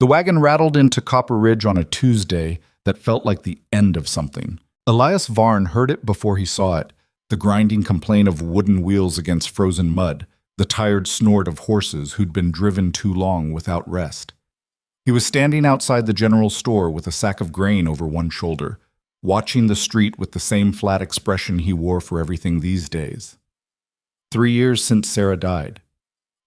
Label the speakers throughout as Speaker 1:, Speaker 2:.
Speaker 1: The wagon rattled into Copper Ridge on a Tuesday that felt like the end of something. Elias Varn heard it before he saw it, the grinding complaint of wooden wheels against frozen mud, the tired snort of horses who'd been driven too long without rest. He was standing outside the general store with a sack of grain over one shoulder, watching the street with the same flat expression he wore for everything these days. 3 years since Sarah died.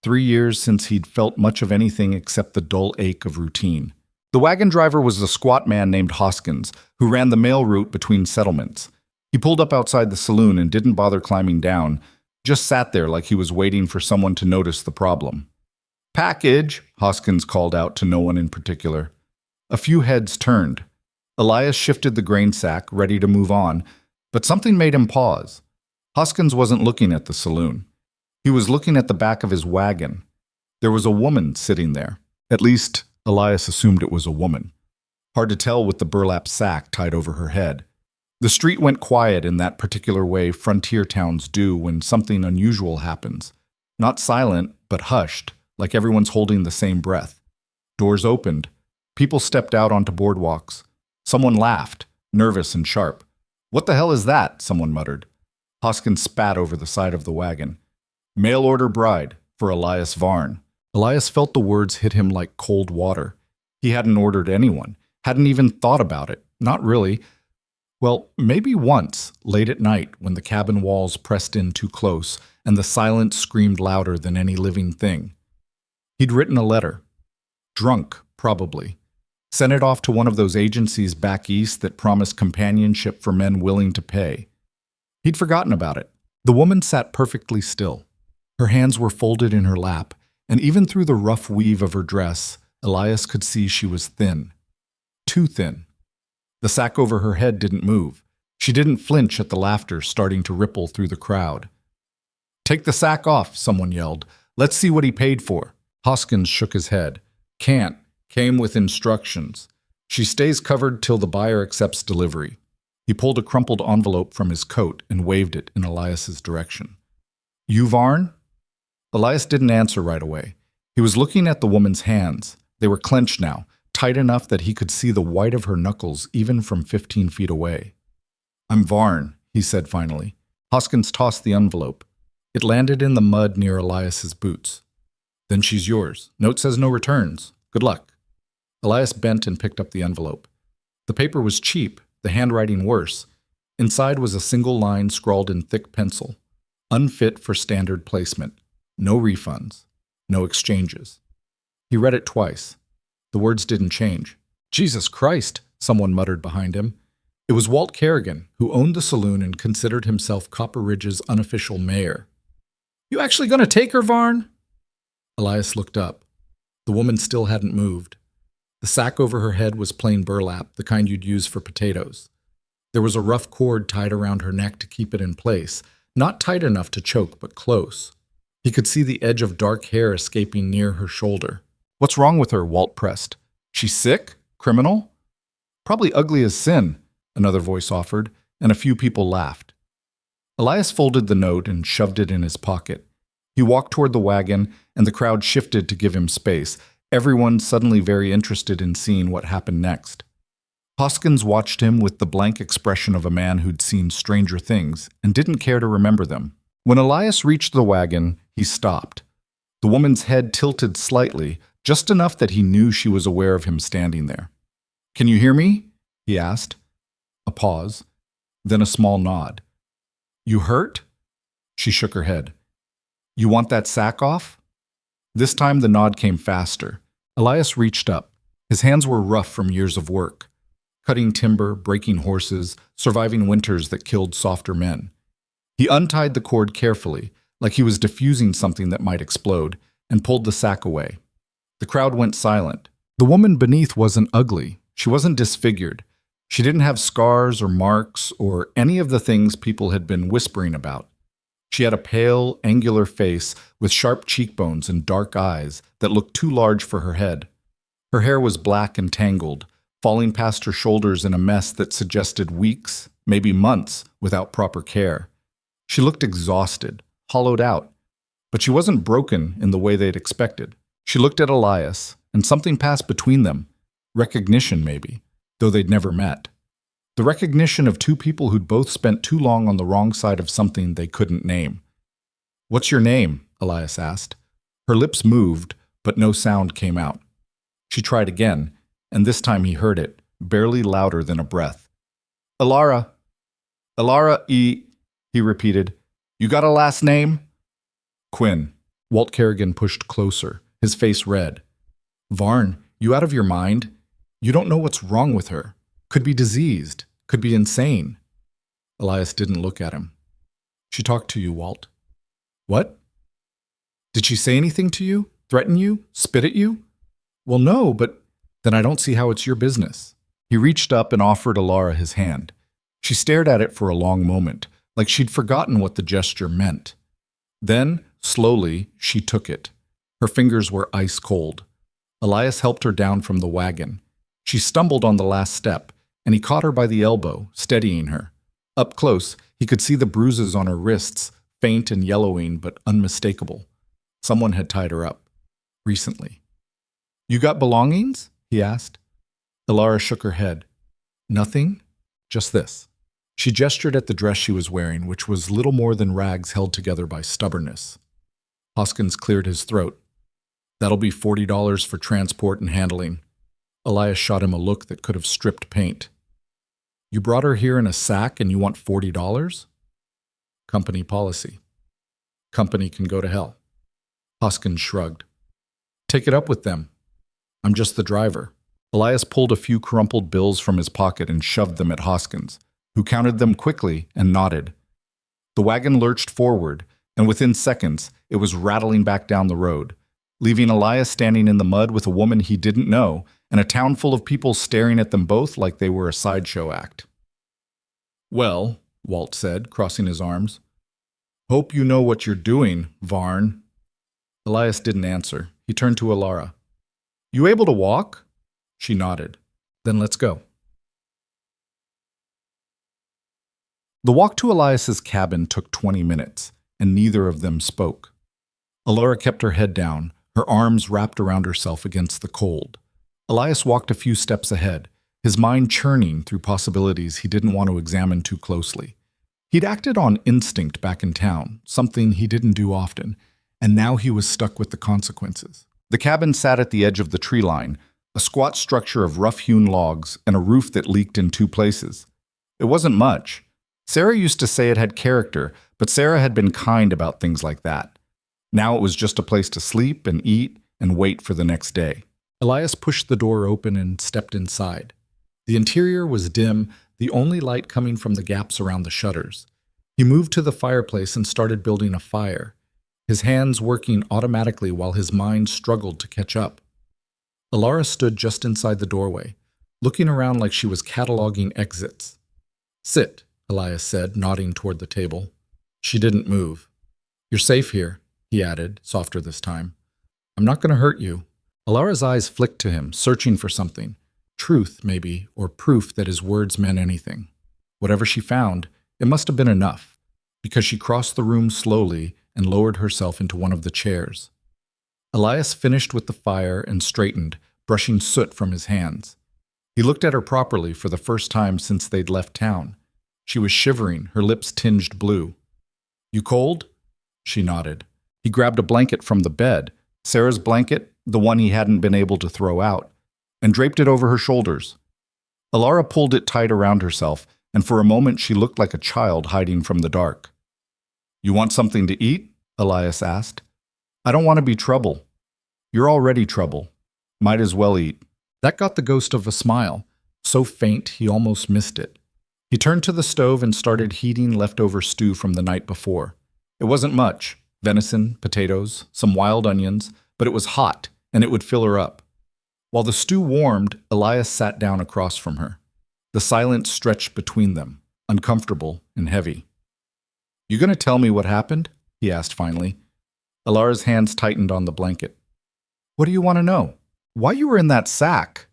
Speaker 1: 3 years since he'd felt much of anything except the dull ache of routine. The wagon driver was a squat man named Hoskins, who ran the mail route between settlements. He pulled up outside the saloon and didn't bother climbing down, just sat there like he was waiting for someone to notice the problem. "Package," Hoskins called out to no one in particular. A few heads turned. Elias shifted the grain sack, ready to move on, but something made him pause. Hoskins wasn't looking at the saloon. He was looking at the back of his wagon. There was a woman sitting there. At least, Elias assumed it was a woman. Hard to tell with the burlap sack tied over her head. The street went quiet in that particular way frontier towns do when something unusual happens. Not silent, but hushed, like everyone's holding the same breath. Doors opened. People stepped out onto boardwalks. Someone laughed, nervous and sharp. "What the hell is that?" someone muttered. Hoskins spat over the side of the wagon. "Mail order bride for Elias Varn." Elias felt the words hit him like cold water. He hadn't ordered anyone, hadn't even thought about it. Not really. Well, maybe once, late at night, when the cabin walls pressed in too close and the silence screamed louder than any living thing. He'd written a letter. Drunk, probably. Sent it off to one of those agencies back east that promised companionship for men willing to pay. He'd forgotten about it. The woman sat perfectly still. Her hands were folded in her lap, and even through the rough weave of her dress, Elias could see she was thin. Too thin. The sack over her head didn't move. She didn't flinch at the laughter starting to ripple through the crowd. "Take the sack off," someone yelled. "Let's see what he paid for." Hoskins shook his head. "Can't. Came with instructions. She stays covered till the buyer accepts delivery." He pulled a crumpled envelope from his coat and waved it in Elias's direction. "You Varn?" Elias didn't answer right away. He was looking at the woman's hands. They were clenched now, tight enough that he could see the white of her knuckles even from 15 feet away. "I'm Varn," he said finally. Hoskins tossed the envelope. It landed in the mud near Elias's boots. "Then she's yours. Note says no returns. Good luck." Elias bent and picked up the envelope. The paper was cheap, the handwriting worse. Inside was a single line scrawled in thick pencil. Unfit for standard placement. No refunds. No exchanges. He read it twice. The words didn't change. "Jesus Christ," someone muttered behind him. It was Walt Kerrigan, who owned the saloon and considered himself Copper Ridge's unofficial mayor. "You actually gonna take her, Varn?" Elias looked up. The woman still hadn't moved. The sack over her head was plain burlap, the kind you'd use for potatoes. There was a rough cord tied around her neck to keep it in place, not tight enough to choke, but close. He could see the edge of dark hair escaping near her shoulder. "What's wrong with her?" Walt pressed. "She's sick? Criminal?" "Probably ugly as sin," another voice offered, and a few people laughed. Elias folded the note and shoved it in his pocket. He walked toward the wagon, and the crowd shifted to give him space, everyone suddenly very interested in seeing what happened next. Hoskins watched him with the blank expression of a man who'd seen stranger things and didn't care to remember them. When Elias reached the wagon, he stopped. The woman's head tilted slightly, just enough that he knew she was aware of him standing there. "Can you hear me?" he asked. A pause, then a small nod. "You hurt?" She shook her head. "You want that sack off?" This time the nod came faster. Elias reached up. His hands were rough from years of work. Cutting timber, breaking horses, surviving winters that killed softer men. He untied the cord carefully, like he was diffusing something that might explode, and pulled the sack away. The crowd went silent. The woman beneath wasn't ugly. She wasn't disfigured. She didn't have scars or marks or any of the things people had been whispering about. She had a pale, angular face with sharp cheekbones and dark eyes that looked too large for her head. Her hair was black and tangled, falling past her shoulders in a mess that suggested weeks, maybe months, without proper care. She looked exhausted, hollowed out, but she wasn't broken in the way they'd expected. She looked at Elias, and something passed between them. Recognition, maybe, though they'd never met. The recognition of two people who'd both spent too long on the wrong side of something they couldn't name. "What's your name?" Elias asked. Her lips moved, but no sound came out. She tried again, and this time he heard it, barely louder than a breath. "Alara. Alara he repeated. "You got a last name?" "Quinn." Walt Kerrigan pushed closer, his face red. "Varn, you out of your mind? You don't know what's wrong with her. Could be diseased, could be insane." Elias didn't look at him. "She talked to you, Walt." "What? Did she say anything to you? Threaten you? Spit at you?" "Well, no, but then I don't see how it's your business." He reached up and offered Alara his hand. She stared at it for a long moment, like she'd forgotten what the gesture meant. Then, slowly, she took it. Her fingers were ice cold. Elias helped her down from the wagon. She stumbled on the last step, and he caught her by the elbow, steadying her. Up close, he could see the bruises on her wrists, faint and yellowing but unmistakable. Someone had tied her up. Recently. "You got belongings?" he asked. Elara shook her head. "Nothing, just this." She gestured at the dress she was wearing, which was little more than rags held together by stubbornness. Hoskins cleared his throat. "That'll be $40 for transport and handling." Elias shot him a look that could have stripped paint. "You brought her here in a sack and you want $40? Company policy. Company can go to hell." Hoskins shrugged. "Take it up with them. I'm just the driver." Elias pulled a few crumpled bills from his pocket and shoved them at Hoskins, who counted them quickly and nodded. The wagon lurched forward, and within seconds, it was rattling back down the road, leaving Elias standing in the mud with a woman he didn't know and a town full of people staring at them both like they were a sideshow act. "Well," Walt said, crossing his arms, "hope you know what you're doing, Varn." Elias didn't answer. He turned to Alara. "You able to walk?" She nodded. "Then let's go." The walk to Elias's cabin took 20 minutes, and neither of them spoke. Alara kept her head down, her arms wrapped around herself against the cold. Elias walked a few steps ahead, his mind churning through possibilities he didn't want to examine too closely. He'd acted on instinct back in town, something he didn't do often, and now he was stuck with the consequences. The cabin sat at the edge of the tree line, a squat structure of rough-hewn logs and a roof that leaked in two places. It wasn't much. Sarah used to say it had character, but Sarah had been kind about things like that. Now it was just a place to sleep and eat and wait for the next day. Elias pushed the door open and stepped inside. The interior was dim, the only light coming from the gaps around the shutters. He moved to the fireplace and started building a fire, his hands working automatically while his mind struggled to catch up. Alara stood just inside the doorway, looking around like she was cataloging exits. "Sit," Elias said, nodding toward the table. She didn't move. "You're safe here," he added, softer this time. "I'm not going to hurt you." Alara's eyes flicked to him, searching for something. Truth, maybe, or proof that his words meant anything. Whatever she found, it must have been enough, because she crossed the room slowly and lowered herself into one of the chairs. Elias finished with the fire and straightened, brushing soot from his hands. He looked at her properly for the first time since they'd left town. She was shivering, her lips tinged blue. "You cold?" She nodded. He grabbed a blanket from the bed, Sarah's blanket, the one he hadn't been able to throw out, and draped it over her shoulders. Alara pulled it tight around herself, and for a moment she looked like a child hiding from the dark. "You want something to eat?" Elias asked. "I don't want to be trouble." "You're already trouble. Might as well eat." That got the ghost of a smile, so faint he almost missed it. He turned to the stove and started heating leftover stew from the night before. It wasn't much, venison, potatoes, some wild onions, but it was hot, and it would fill her up. While the stew warmed, Elias sat down across from her. The silence stretched between them, uncomfortable and heavy. "You gonna tell me what happened?" he asked finally. Alara's hands tightened on the blanket. "What do you want to know? Why you were in that sack?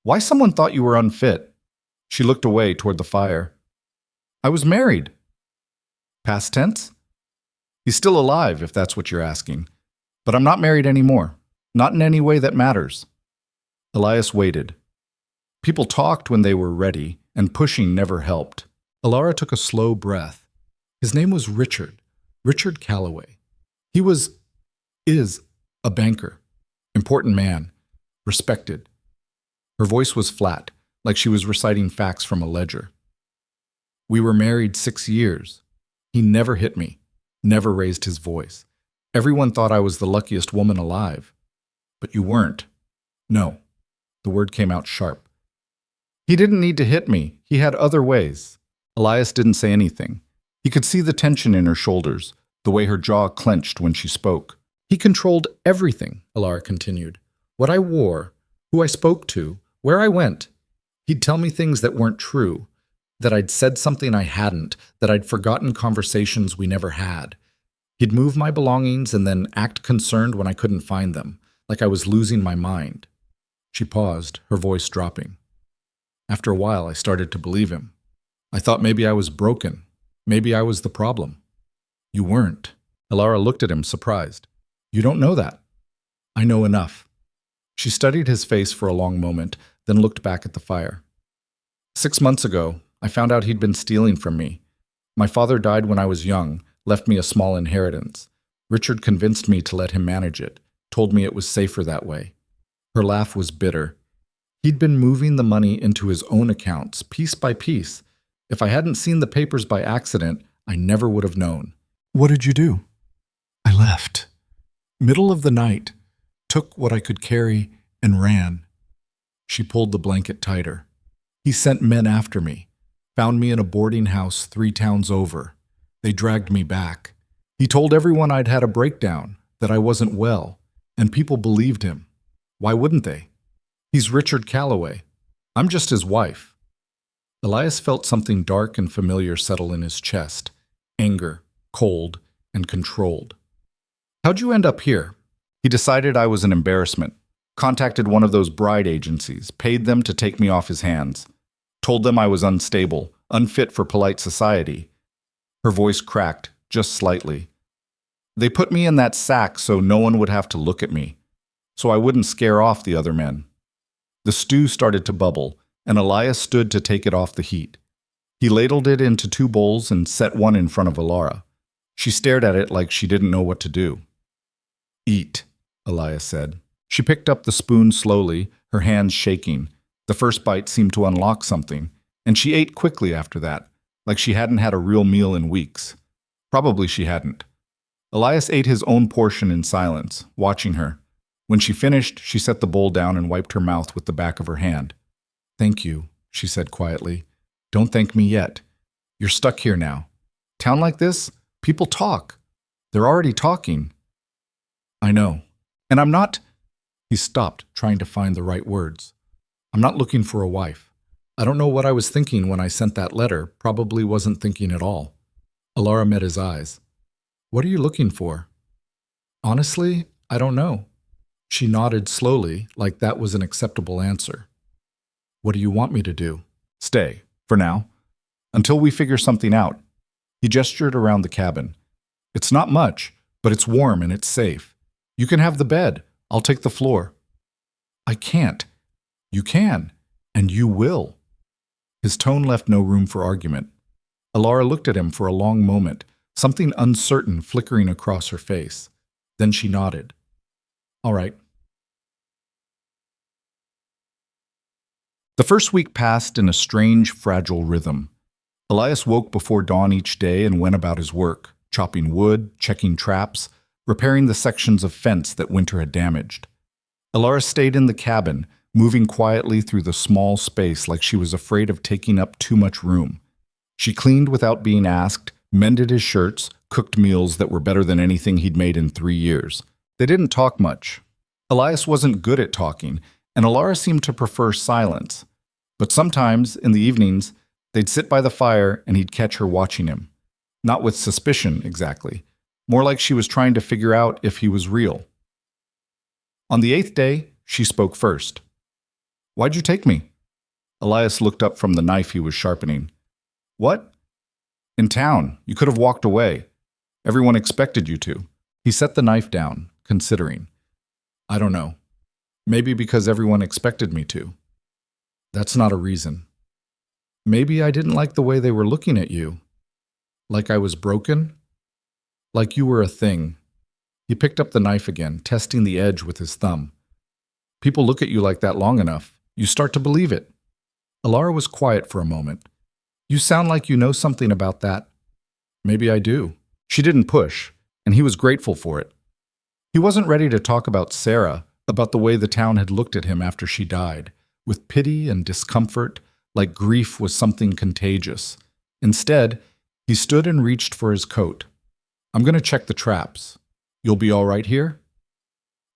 Speaker 1: Why someone thought you were unfit?" She looked away toward the fire. "I was married." Past tense? "He's still alive, if that's what you're asking. But I'm not married anymore. Not in any way that matters. Elias waited. People talked when they were ready, and pushing never helped. Alara took a slow breath. His name was Richard Callaway. He is a banker, important man, respected. Her voice was flat, like she was reciting facts from a ledger. We were married 6 years. He never hit me, never raised his voice. Everyone thought I was the luckiest woman alive. But you weren't. No. The word came out sharp. He didn't need to hit me. He had other ways. Elias didn't say anything. He could see the tension in her shoulders, the way her jaw clenched when she spoke. He controlled everything, Alara continued. What I wore, who I spoke to, where I went. He'd tell me things that weren't true, that I'd said something I hadn't, that I'd forgotten conversations we never had. He'd move my belongings and then act concerned when I couldn't find them, like I was losing my mind. She paused, her voice dropping. After a while, I started to believe him. I thought maybe I was broken. Maybe I was the problem. You weren't. Elara looked at him, surprised. You don't know that. I know enough. She studied his face for a long moment, then looked back at the fire. 6 months ago, I found out he'd been stealing from me. My father died when I was young, left me a small inheritance. Richard convinced me to let him manage it, told me it was safer that way. Her laugh was bitter. He'd been moving the money into his own accounts, piece by piece. If I hadn't seen the papers by accident, I never would have known. What did you do? I left. Middle of the night, took what I could carry and ran. She pulled the blanket tighter. He sent men after me, found me in a boarding house 3 towns over. They dragged me back. He told everyone I'd had a breakdown, that I wasn't well, and people believed him. Why wouldn't they? He's Richard Callaway. I'm just his wife. Elias felt something dark and familiar settle in his chest. Anger, cold, and controlled. How'd you end up here? He decided I was an embarrassment. Contacted one of those bride agencies, paid them to take me off his hands. Told them I was unstable, unfit for polite society. Her voice cracked, just slightly. They put me in that sack so no one would have to look at me, so I wouldn't scare off the other men. The stew started to bubble, and Elias stood to take it off the heat. He ladled it into 2 bowls and set one in front of Alara. She stared at it like she didn't know what to do. Eat, Elias said. She picked up the spoon slowly, her hands shaking. The first bite seemed to unlock something, and she ate quickly after that, like she hadn't had a real meal in weeks. Probably she hadn't. Elias ate his own portion in silence, watching her. When she finished, she set the bowl down and wiped her mouth with the back of her hand. Thank you, she said quietly. Don't thank me yet. You're stuck here now. Town like this, people talk. They're already talking. I know. And I'm not... He stopped, trying to find the right words. I'm not looking for a wife. I don't know what I was thinking when I sent that letter, probably wasn't thinking at all. Alara met his eyes. What are you looking for? Honestly, I don't know. She nodded slowly, like that was an acceptable answer. What do you want me to do? Stay, for now. Until we figure something out. He gestured around the cabin. It's not much, but it's warm and it's safe. You can have the bed. I'll take the floor. I can't. You can, and you will. His tone left no room for argument. Alara looked at him for a long moment, something uncertain flickering across her face. Then she nodded. All right. The first week passed in a strange, fragile rhythm. Elias woke before dawn each day and went about his work, chopping wood, checking traps, repairing the sections of fence that winter had damaged. Alara stayed in the cabin, moving quietly through the small space like she was afraid of taking up too much room. She cleaned without being asked, mended his shirts, cooked meals that were better than anything he'd made in 3 years. They didn't talk much. Elias wasn't good at talking, and Alara seemed to prefer silence. But sometimes, in the evenings, they'd sit by the fire and he'd catch her watching him. Not with suspicion, exactly. More like she was trying to figure out if he was real. On the 8th day, she spoke first. Why'd you take me? Elias looked up from the knife he was sharpening. What? In town. You could have walked away. Everyone expected you to. He set the knife down, considering. I don't know. Maybe because everyone expected me to. That's not a reason. Maybe I didn't like the way they were looking at you. Like I was broken? Like you were a thing. He picked up the knife again, testing the edge with his thumb. People look at you like that long enough, you start to believe it. Alara was quiet for a moment. You sound like you know something about that. Maybe I do. She didn't push, and he was grateful for it. He wasn't ready to talk about Sarah, about the way the town had looked at him after she died, with pity and discomfort, like grief was something contagious. Instead, he stood and reached for his coat. I'm going to check the traps. You'll be all right here?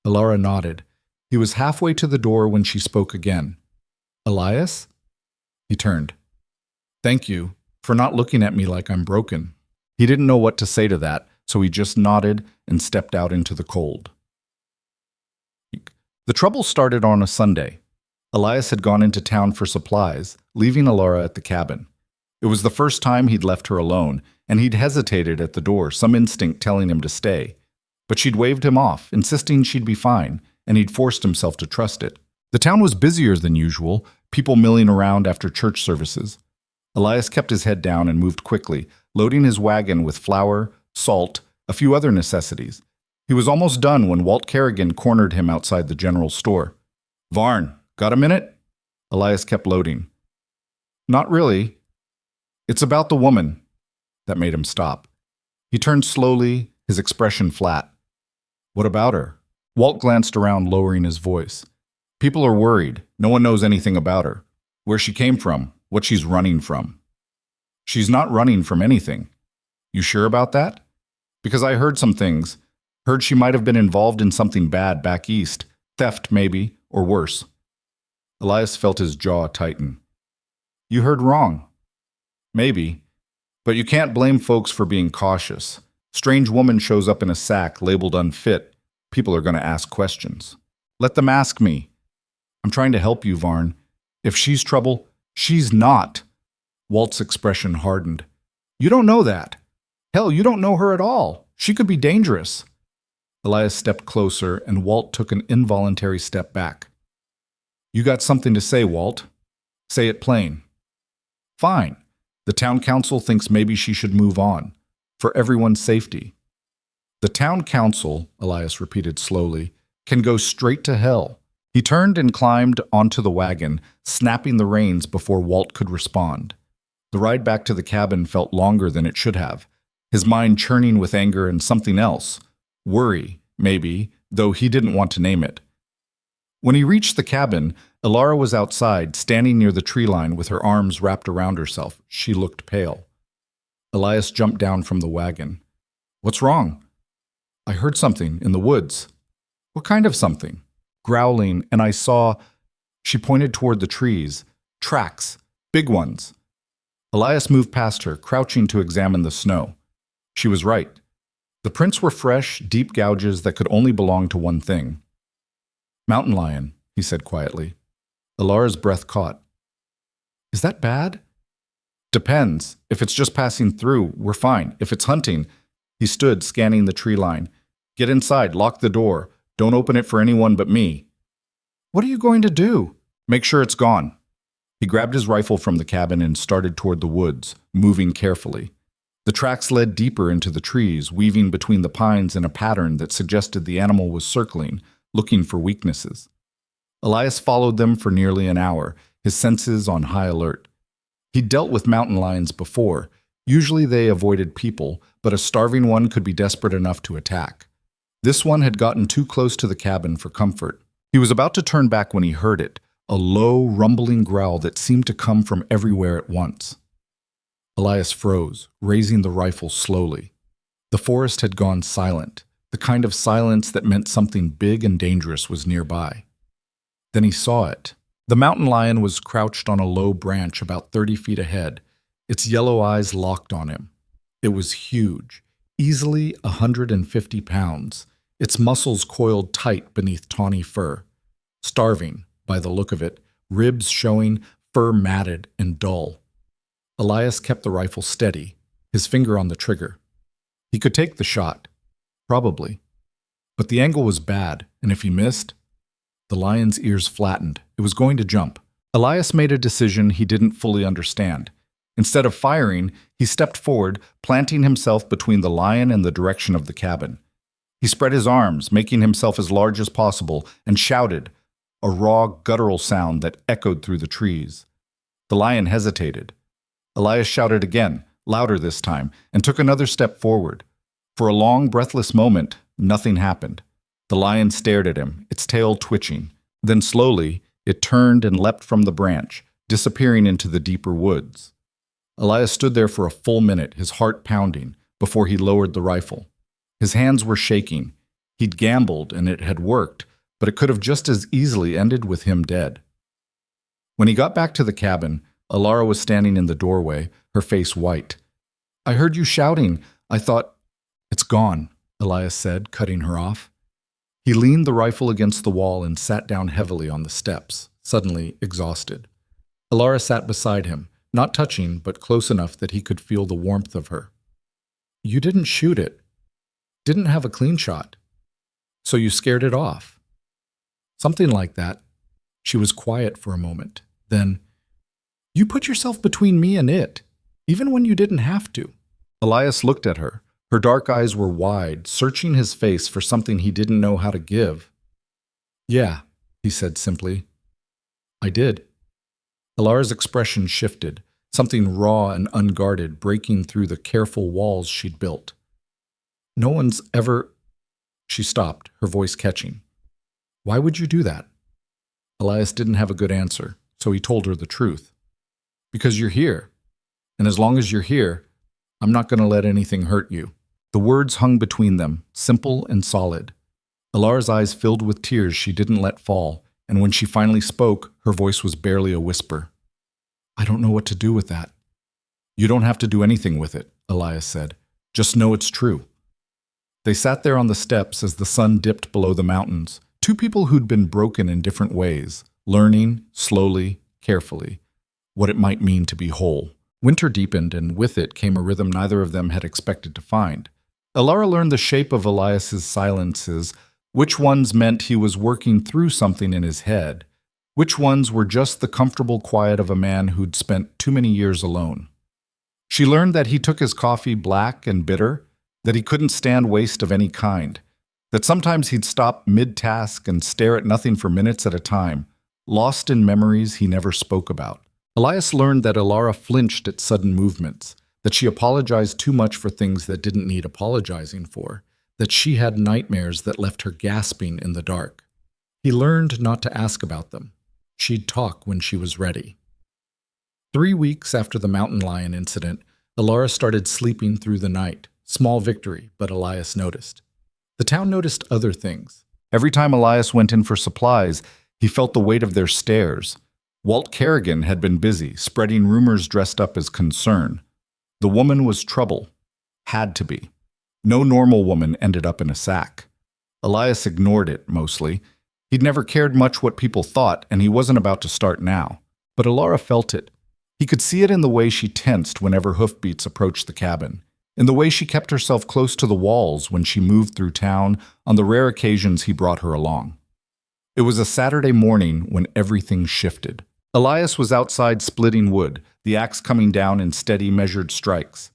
Speaker 1: Alara nodded. He was halfway to the door when she spoke again. Elias? He turned. Thank you for not looking at me like I'm broken. He didn't know what to say to that, so he just nodded and stepped out into the cold. The trouble started on a Sunday. Elias had gone into town for supplies, leaving Alara at the cabin. It was the first time he'd left her alone, and he'd hesitated at the door, some instinct telling him to stay. But she'd waved him off, insisting she'd be fine, and he'd forced himself to trust it. The town was busier than usual, people milling around after church services. Elias kept his head down and moved quickly, loading his wagon with flour, salt, a few other necessities. He was almost done when Walt Kerrigan cornered him outside the general store. Varn, got a minute? Elias kept loading. Not really. It's about the woman. That made him stop. He turned slowly, his expression flat. What about her? Walt glanced around, lowering his voice. People are worried. No one knows anything about her. Where she came from, what she's running from. She's not running from anything. You sure about that? Because I heard some things. Heard she might have been involved in something bad back east. Theft, maybe, or worse. Elias felt his jaw tighten. You heard wrong. Maybe. But you can't blame folks for being cautious. Strange woman shows up in a sack labeled unfit. People are going to ask questions. Let them ask me. I'm trying to help you, Varn. If she's trouble, she's not. Walt's expression hardened. You don't know that. Hell, you don't know her at all. She could be dangerous. Elias stepped closer, and Walt took an involuntary step back. You got something to say, Walt. Say it plain. Fine. The town council thinks maybe she should move on. For everyone's safety. The town council, Elias repeated slowly, can go straight to hell. He turned and climbed onto the wagon, snapping the reins before Walt could respond. The ride back to the cabin felt longer than it should have, his mind churning with anger and something else. Worry, maybe, though he didn't want to name it. When he reached the cabin, Elara was outside, standing near the tree line with her arms wrapped around herself. She looked pale. Elias jumped down from the wagon. What's wrong? I heard something in the woods. What kind of something? Growling, and I saw... She pointed toward the trees. Tracks. Big ones. Elias moved past her, crouching to examine the snow. She was right. The prints were fresh, deep gouges that could only belong to one thing. Mountain lion, he said quietly. Alara's breath caught. Is that bad? Depends. If it's just passing through, we're fine. If it's hunting... He stood, scanning the tree line. Get inside, lock the door. Don't open it for anyone but me. What are you going to do? Make sure it's gone. He grabbed his rifle from the cabin and started toward the woods, moving carefully. The tracks led deeper into the trees, weaving between the pines in a pattern that suggested the animal was circling, looking for weaknesses. Elias followed them for nearly an hour, his senses on high alert. He'd dealt with mountain lions before. Usually they avoided people, but a starving one could be desperate enough to attack. This one had gotten too close to the cabin for comfort. He was about to turn back when he heard it, a low, rumbling growl that seemed to come from everywhere at once. Elias froze, raising the rifle slowly. The forest had gone silent, the kind of silence that meant something big and dangerous was nearby. Then he saw it. The mountain lion was crouched on a low branch about 30 feet ahead, its yellow eyes locked on him. It was huge, easily 150 pounds, its muscles coiled tight beneath tawny fur. Starving, by the look of it, ribs showing, fur matted and dull. Elias kept the rifle steady, his finger on the trigger. He could take the shot. Probably. But the angle was bad, and if he missed, The lion's ears flattened. It was going to jump. Elias made a decision he didn't fully understand. Instead of firing, he stepped forward, planting himself between the lion and the direction of the cabin. He spread his arms, making himself as large as possible, and shouted, a raw, guttural sound that echoed through the trees. The lion hesitated. Elias shouted again, louder this time, and took another step forward. For a long, breathless moment, nothing happened. The lion stared at him, its tail twitching. Then slowly, it turned and leapt from the branch, disappearing into the deeper woods. Elias stood there for a full minute, his heart pounding, before he lowered the rifle. His hands were shaking. He'd gambled, and it had worked, but it could have just as easily ended with him dead. When he got back to the cabin, Alara was standing in the doorway, her face white. I heard you shouting. I thought, it's gone, Elias said, cutting her off. He leaned the rifle against the wall and sat down heavily on the steps, suddenly exhausted. Alara sat beside him, not touching, but close enough that he could feel the warmth of her. You didn't shoot it. Didn't have a clean shot. So you scared it off. Something like that. She was quiet for a moment. Then, you put yourself between me and it, even when you didn't have to. Elias looked at her. Her dark eyes were wide, searching his face for something he didn't know how to give. Yeah, he said simply. I did. Alara's expression shifted, something raw and unguarded breaking through the careful walls she'd built. No one's ever... She stopped, her voice catching. Why would you do that? Elias didn't have a good answer, so he told her the truth. Because you're here, and as long as you're here, I'm not going to let anything hurt you. The words hung between them, simple and solid. Alara's eyes filled with tears she didn't let fall, and when she finally spoke, her voice was barely a whisper. I don't know what to do with that. You don't have to do anything with it, Elias said. Just know it's true. They sat there on the steps as the sun dipped below the mountains, two people who'd been broken in different ways, learning, slowly, carefully, what it might mean to be whole. Winter deepened, and with it came a rhythm neither of them had expected to find. Alara learned the shape of Elias's silences, which ones meant he was working through something in his head, which ones were just the comfortable quiet of a man who'd spent too many years alone. She learned that he took his coffee black and bitter, that he couldn't stand waste of any kind, that sometimes he'd stop mid-task and stare at nothing for minutes at a time, lost in memories he never spoke about. Elias learned that Alara flinched at sudden movements, that she apologized too much for things that didn't need apologizing for, that she had nightmares that left her gasping in the dark. He learned not to ask about them. She'd talk when she was ready. 3 weeks after the mountain lion incident, Alara started sleeping through the night. Small victory, but Elias noticed. The town noticed other things. Every time Elias went in for supplies, he felt the weight of their stares. Walt Kerrigan had been busy, spreading rumors dressed up as concern. The woman was trouble. Had to be. No normal woman ended up in a sack. Elias ignored it, mostly. He'd never cared much what people thought, and he wasn't about to start now. But Alara felt it. He could see it in the way she tensed whenever hoofbeats approached the cabin, in the way she kept herself close to the walls when she moved through town on the rare occasions he brought her along. It was a Saturday morning when everything shifted. Elias was outside splitting wood, the axe coming down in steady, measured strikes.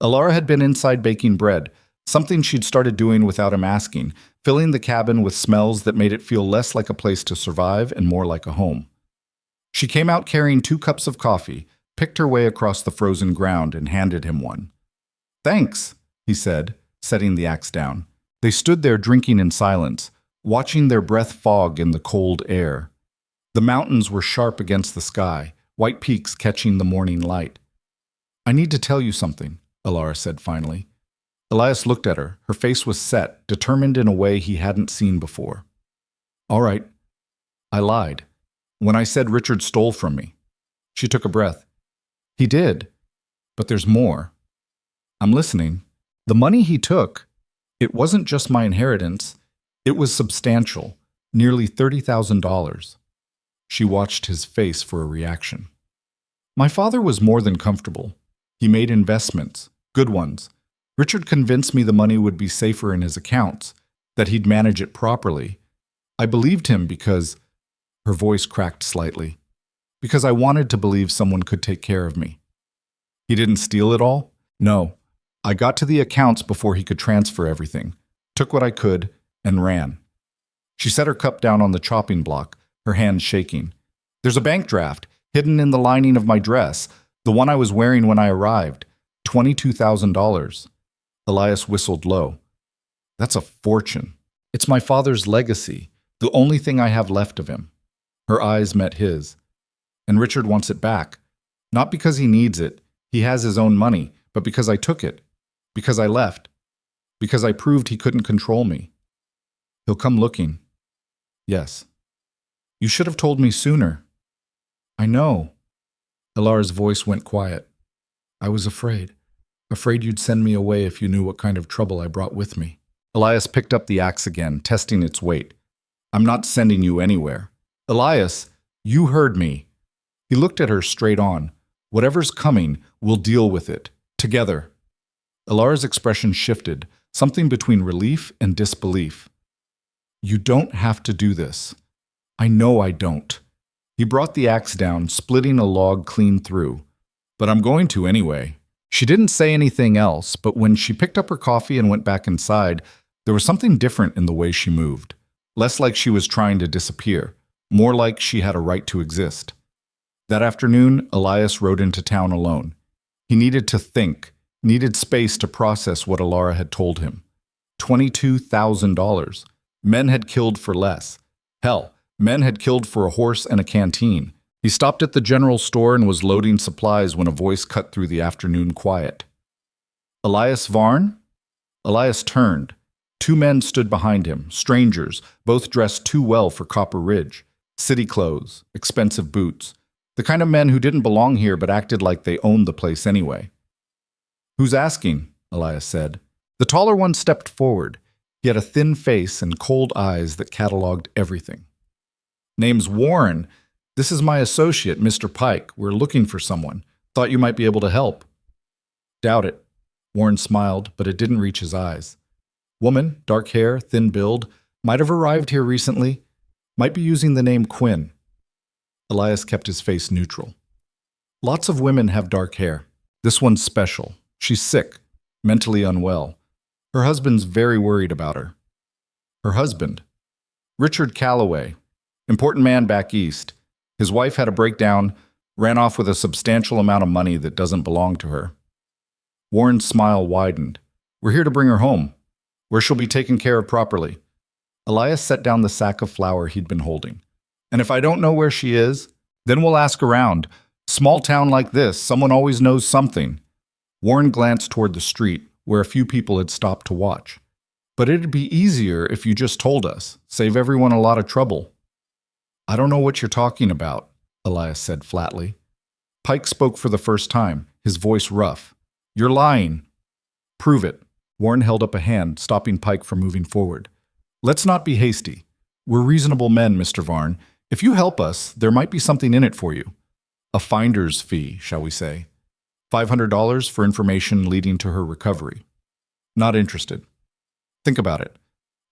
Speaker 1: Alara had been inside baking bread, something she'd started doing without him asking, filling the cabin with smells that made it feel less like a place to survive and more like a home. She came out carrying 2 cups of coffee, picked her way across the frozen ground, and handed him one. Thanks, he said, setting the axe down. They stood there drinking in silence, watching their breath fog in the cold air. The mountains were sharp against the sky, white peaks catching the morning light. I need to tell you something, Alara said finally. Elias looked at her. Her face was set, determined in a way he hadn't seen before. All right. I lied. When I said Richard stole from me. She took a breath. He did. But there's more. I'm listening. The money he took, it wasn't just my inheritance. It was substantial, nearly $30,000. She watched his face for a reaction. My father was more than comfortable. He made investments, good ones. Richard convinced me the money would be safer in his accounts, that he'd manage it properly. I believed him because, her voice cracked slightly, because I wanted to believe someone could take care of me. He didn't steal it all? No. I got to the accounts before he could transfer everything, took what I could, and ran. She set her cup down on the chopping block, her hands shaking. There's a bank draft, hidden in the lining of my dress, the one I was wearing when I arrived. $22,000. Elias whistled low. That's a fortune. It's my father's legacy, the only thing I have left of him. Her eyes met his. And Richard wants it back. Not because he needs it, he has his own money, but because I took it. Because I left. Because I proved he couldn't control me. He'll come looking. Yes. You should have told me sooner. I know. Elara's voice went quiet. I was afraid. Afraid you'd send me away if you knew what kind of trouble I brought with me. Elias picked up the axe again, testing its weight. I'm not sending you anywhere. Elias, you heard me. He looked at her straight on. Whatever's coming, we'll deal with it. Together. Elara's expression shifted, something between relief and disbelief. You don't have to do this. I know I don't. He brought the axe down, splitting a log clean through. But I'm going to anyway. She didn't say anything else, but when she picked up her coffee and went back inside, there was something different in the way she moved. Less like she was trying to disappear, more like she had a right to exist. That afternoon, Elias rode into town alone. He needed to think, needed space to process what Alara had told him. $22,000. Men had killed for less. Hell, men had killed for a horse and a canteen. He stopped at the general store and was loading supplies when a voice cut through the afternoon quiet. Elias Varn? Elias turned. Two men stood behind him, strangers, both dressed too well for Copper Ridge. City clothes, expensive boots. The kind of men who didn't belong here but acted like they owned the place anyway. Who's asking? Elias said. The taller one stepped forward. He had a thin face and cold eyes that cataloged everything. Name's Warren. This is my associate, Mr. Pike. We're looking for someone. Thought you might be able to help. Doubt it. Warren smiled, but it didn't reach his eyes. Woman, dark hair, thin build, might have arrived here recently. Might be using the name Quinn. Elias kept his face neutral. Lots of women have dark hair. This one's special. She's sick, mentally unwell. Her husband's very worried about her. Her husband? Richard Callaway. Important man back east. His wife had a breakdown, ran off with a substantial amount of money that doesn't belong to her. Warren's smile widened. We're here to bring her home, where she'll be taken care of properly. Elias set down the sack of flour he'd been holding. And if I don't know where she is, then we'll ask around. Small town like this, someone always knows something. Warren glanced toward the street, where a few people had stopped to watch. But it'd be easier if you just told us. Save everyone a lot of trouble. I don't know what you're talking about, Elias said flatly. Pike spoke for the first time, his voice rough. You're lying. Prove it. Warren held up a hand, stopping Pike from moving forward. Let's not be hasty. We're reasonable men, Mr. Varn. If you help us, there might be something in it for you. A finder's fee, shall we say. $500 for information leading to her recovery. Not interested. Think about it.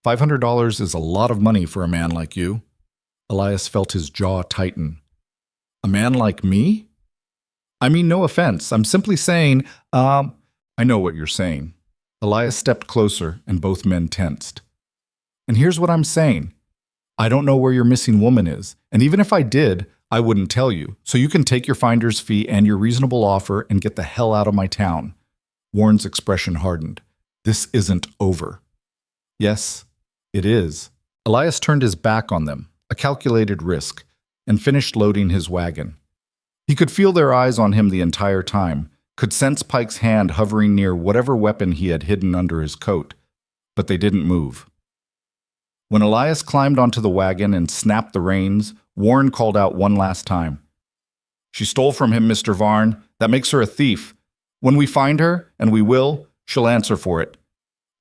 Speaker 1: $500 is a lot of money for a man like you. Elias felt his jaw tighten. A man like me? I mean, no offense. I'm simply saying, I know what you're saying. Elias stepped closer and both men tensed. And here's what I'm saying. I don't know where your missing woman is, and even if I did, I wouldn't tell you, so you can take your finder's fee and your reasonable offer and get the hell out of my town. Warren's expression hardened. This isn't over. Yes, it is. Elias turned his back on them, a calculated risk, and finished loading his wagon. He could feel their eyes on him the entire time, could sense Pike's hand hovering near whatever weapon he had hidden under his coat, but they didn't move. When Elias climbed onto the wagon and snapped the reins, Warren called out one last time. She stole from him, Mr. Varn. That makes her a thief. When we find her, and we will, she'll answer for it.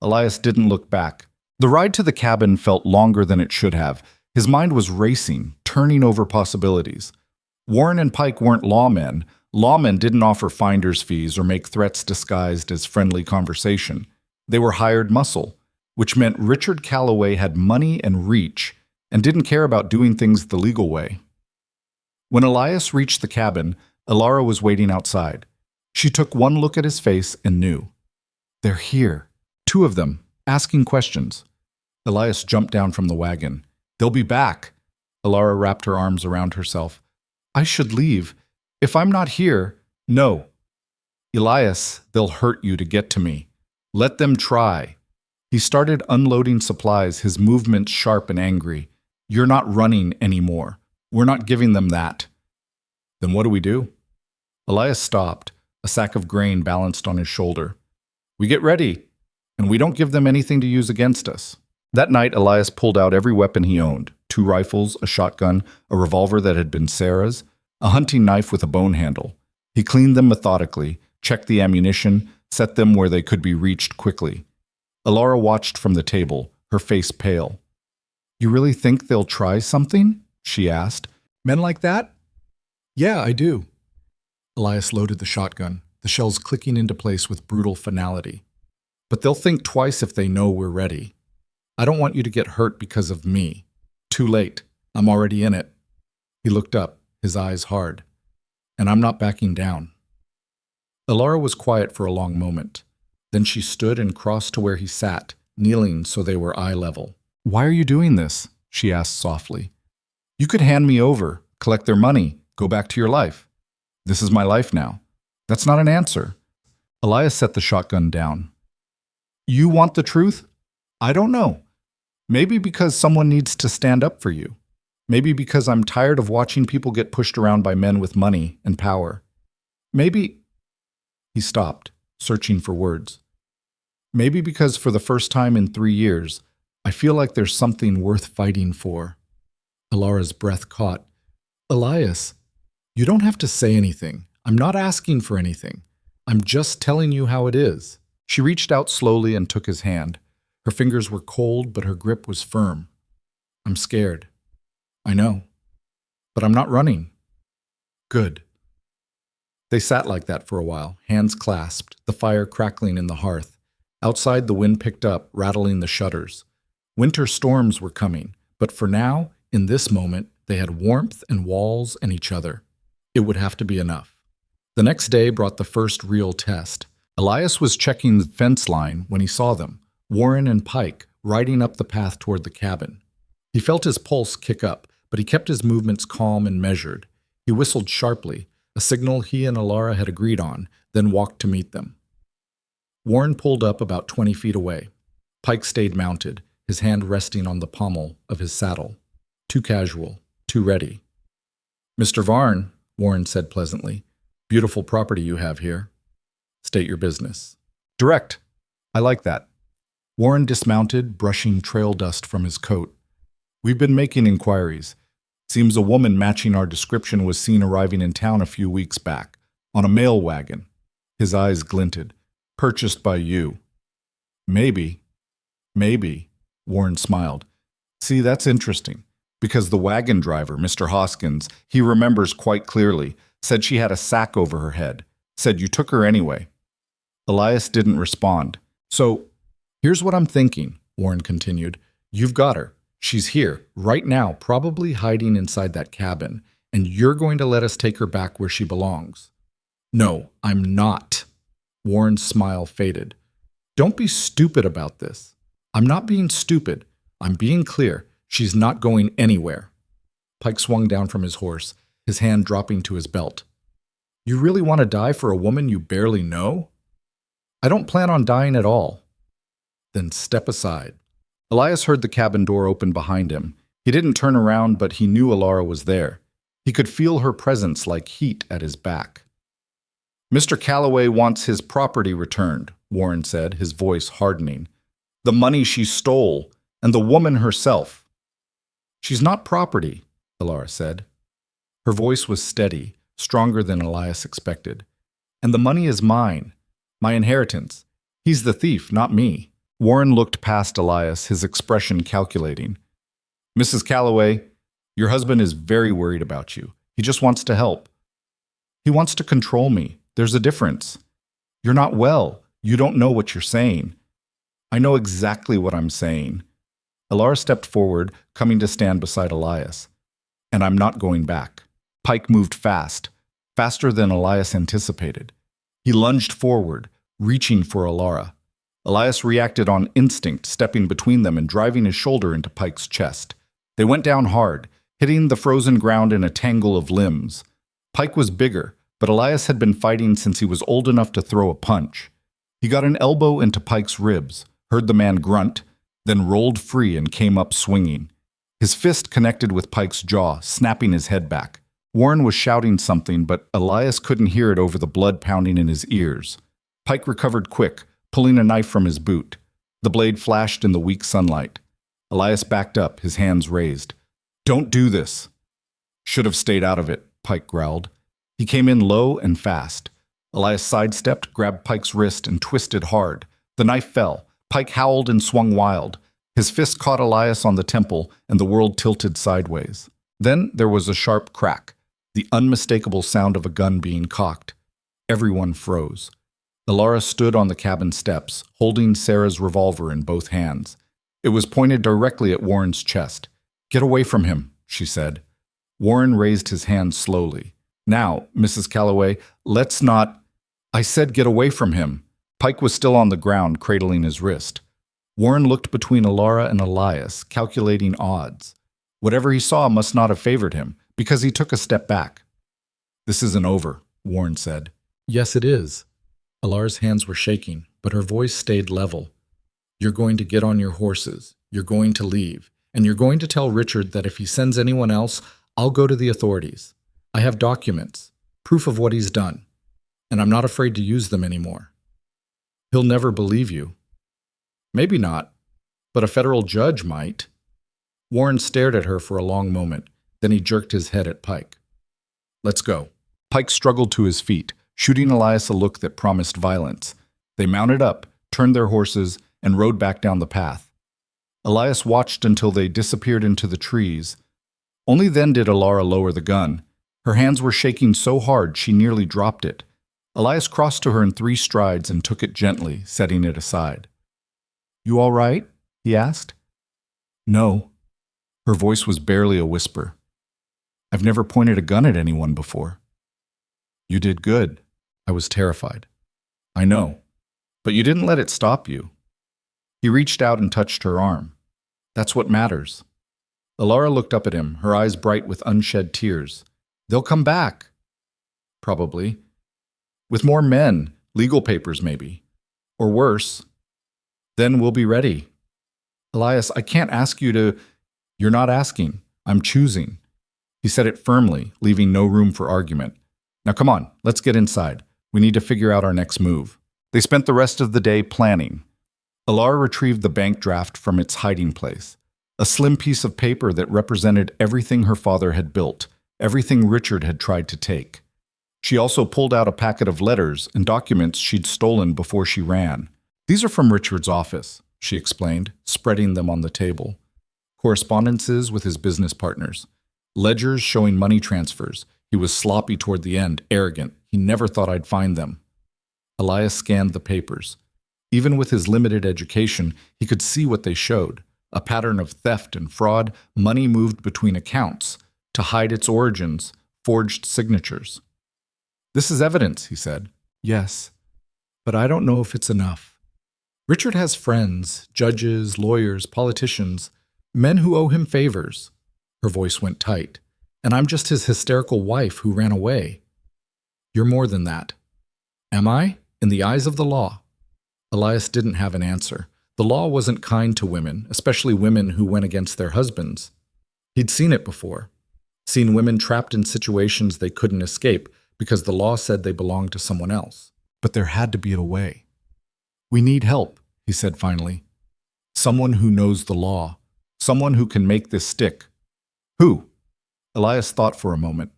Speaker 1: Elias didn't look back. The ride to the cabin felt longer than it should have. His mind was racing, turning over possibilities. Warren and Pike weren't lawmen. Lawmen didn't offer finder's fees or make threats disguised as friendly conversation. They were hired muscle, which meant Richard Callaway had money and reach, and didn't care about doing things the legal way. When Elias reached the cabin, Alara was waiting outside. She took one look at his face and knew. They're here. 2 of them, asking questions. Elias jumped down from the wagon. They'll be back. Alara wrapped her arms around herself. I should leave. If I'm not here, no. Elias, they'll hurt you to get to me. Let them try. He started unloading supplies, his movements sharp and angry. You're not running anymore. We're not giving them that. Then what do we do? Elias stopped, a sack of grain balanced on his shoulder. We get ready, and we don't give them anything to use against us. That night, Elias pulled out every weapon he owned, 2 rifles, a shotgun, a revolver that had been Sarah's, a hunting knife with a bone handle. He cleaned them methodically, checked the ammunition, set them where they could be reached quickly. Alara watched from the table, her face pale. You really think they'll try something? She asked. Men like that? Yeah, I do. Elias loaded the shotgun, the shells clicking into place with brutal finality. But they'll think twice if they know we're ready. I don't want you to get hurt because of me. Too late. I'm already in it. He looked up, his eyes hard. And I'm not backing down. Alara was quiet for a long moment. Then she stood and crossed to where he sat, kneeling so they were eye level. Why are you doing this? She asked softly. You could hand me over, collect their money, go back to your life. This is my life now. That's not an answer. Elias set the shotgun down. You want the truth? I don't know. Maybe because someone needs to stand up for you. Maybe because I'm tired of watching people get pushed around by men with money and power. Maybe... He stopped, searching for words. Maybe because for the first time in 3 years, I feel like there's something worth fighting for. Alara's breath caught. Elias, you don't have to say anything. I'm not asking for anything. I'm just telling you how it is. She reached out slowly and took his hand. Her fingers were cold, but her grip was firm. I'm scared. I know. But I'm not running. Good. They sat like that for a while, hands clasped, the fire crackling in the hearth. Outside, the wind picked up, rattling the shutters. Winter storms were coming, but for now, in this moment, they had warmth and walls and each other. It would have to be enough. The next day brought the first real test. Elias was checking the fence line when he saw them, Warren and Pike, riding up the path toward the cabin. He felt his pulse kick up, but he kept his movements calm and measured. He whistled sharply, a signal he and Alara had agreed on, then walked to meet them. Warren pulled up about 20 feet away. Pike stayed mounted, his hand resting on the pommel of his saddle. Too casual, too ready. Mr. Varn, Warren said pleasantly, beautiful property you have here. State your business. Direct. I like that. Warren dismounted, brushing trail dust from his coat. We've been making inquiries. Seems a woman matching our description was seen arriving in town a few weeks back, on a mail wagon. His eyes glinted. Purchased by you. Maybe, Warren smiled. See, that's interesting, because the wagon driver, Mr. Hoskins, he remembers quite clearly, said she had a sack over her head, said you took her anyway. Elias didn't respond. So, here's what I'm thinking, Warren continued. You've got her. She's here, right now, probably hiding inside that cabin, and you're going to let us take her back where she belongs. No, I'm not. Warren's smile faded. Don't be stupid about this. I'm not being stupid. I'm being clear. She's not going anywhere. Pike swung down from his horse, his hand dropping to his belt. You really want to die for a woman you barely know? I don't plan on dying at all. Then step aside. Elias heard the cabin door open behind him. He didn't turn around, but he knew Alara was there. He could feel her presence like heat at his back. Mr. Callaway wants his property returned, Warren said, his voice hardening. The money she stole, and the woman herself. She's not property, Alara said. Her voice was steady, stronger than Elias expected. And the money is mine, my inheritance. He's the thief, not me. Warren looked past Elias, his expression calculating. Mrs. Callaway, your husband is very worried about you. He just wants to help. He wants to control me. There's a difference. You're not well. You don't know what you're saying. I know exactly what I'm saying. Alara stepped forward, coming to stand beside Elias. And I'm not going back. Pike moved fast, faster than Elias anticipated. He lunged forward, reaching for Alara. Elias reacted on instinct, stepping between them and driving his shoulder into Pike's chest. They went down hard, hitting the frozen ground in a tangle of limbs. Pike was bigger, but Elias had been fighting since he was old enough to throw a punch. He got an elbow into Pike's ribs, heard the man grunt, then rolled free and came up swinging. His fist connected with Pike's jaw, snapping his head back. Warren was shouting something, but Elias couldn't hear it over the blood pounding in his ears. Pike recovered quick, pulling a knife from his boot. The blade flashed in the weak sunlight. Elias backed up, his hands raised. "Don't do this." "Should have stayed out of it," Pike growled. He came in low and fast. Elias sidestepped, grabbed Pike's wrist, and twisted hard. The knife fell. Pike howled and swung wild. His fist caught Elias on the temple, and the world tilted sideways. Then there was a sharp crack, the unmistakable sound of a gun being cocked. Everyone froze. Elara stood on the cabin steps, holding Sarah's revolver in both hands. It was pointed directly at Warren's chest. "Get away from him," she said. Warren raised his hand slowly. "Now, Mrs. Callaway, let's not—" "I said get away from him." Pike was still on the ground, cradling his wrist. Warren looked between Alara and Elias, calculating odds. Whatever he saw must not have favored him, because he took a step back. "This isn't over," Warren said. "Yes, it is." Alara's hands were shaking, but her voice stayed level. "You're going to get on your horses, you're going to leave, and you're going to tell Richard that if he sends anyone else, I'll go to the authorities. I have documents, proof of what he's done, and I'm not afraid to use them anymore. He'll never believe you." "Maybe not, but a federal judge might." Warren stared at her for a long moment, then he jerked his head at Pike. "Let's go." Pike struggled to his feet, shooting Elias a look that promised violence. They mounted up, turned their horses, and rode back down the path. Elias watched until they disappeared into the trees. Only then did Alara lower the gun. Her hands were shaking so hard she nearly dropped it. Elias crossed to her in 3 strides and took it gently, setting it aside. "You all right?" he asked. "No." Her voice was barely a whisper. "I've never pointed a gun at anyone before." "You did good." "I was terrified." "I know. But you didn't let it stop you." He reached out and touched her arm. "That's what matters." Alara looked up at him, her eyes bright with unshed tears. "They'll come back." "Probably. With more men, legal papers maybe. Or worse. Then we'll be ready." "Elias, I can't ask you to—" "You're not asking. I'm choosing." He said it firmly, leaving no room for argument. "Now come on, let's get inside. We need to figure out our next move." They spent the rest of the day planning. Alara retrieved the bank draft from its hiding place, a slim piece of paper that represented everything her father had built, everything Richard had tried to take. She also pulled out a packet of letters and documents she'd stolen before she ran. "These are from Richard's office," she explained, spreading them on the table. Correspondences with his business partners. Ledgers showing money transfers. He was sloppy toward the end, arrogant. He never thought I'd find them. Elias scanned the papers. Even with his limited education, he could see what they showed. A pattern of theft and fraud, money moved between accounts. To hide its origins, forged signatures. "This is evidence," he said. "Yes, but I don't know if it's enough. Richard has friends, judges, lawyers, politicians, men who owe him favors." Her voice went tight. "And I'm just his hysterical wife who ran away." "You're more than that." "Am I? In the eyes of the law?" Elias didn't have an answer. The law wasn't kind to women, especially women who went against their husbands. He'd seen it before. Seen women trapped in situations they couldn't escape because the law said they belonged to someone else. But there had to be a way. "We need help," he said finally. "Someone who knows the law. Someone who can make this stick." "Who?" Elias thought for a moment.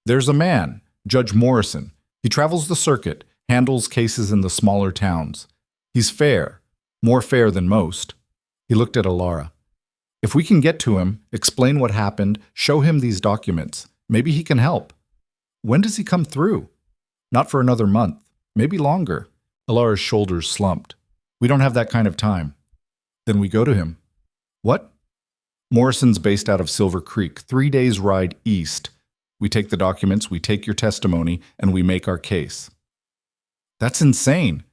Speaker 1: "There's a man, Judge Morrison. He travels the circuit, handles cases in the smaller towns. He's fair, more fair than most." He looked at Alara. "If we can get to him, explain what happened, show him these documents, maybe he can help." "When does he come through?" "Not for another month, maybe longer." Alara's shoulders slumped. "We don't have that kind of time." "Then we go to him." What? Morrison's based out of Silver Creek, 3 days ride east. We take the documents, we take your testimony, and we make our case. That's insane.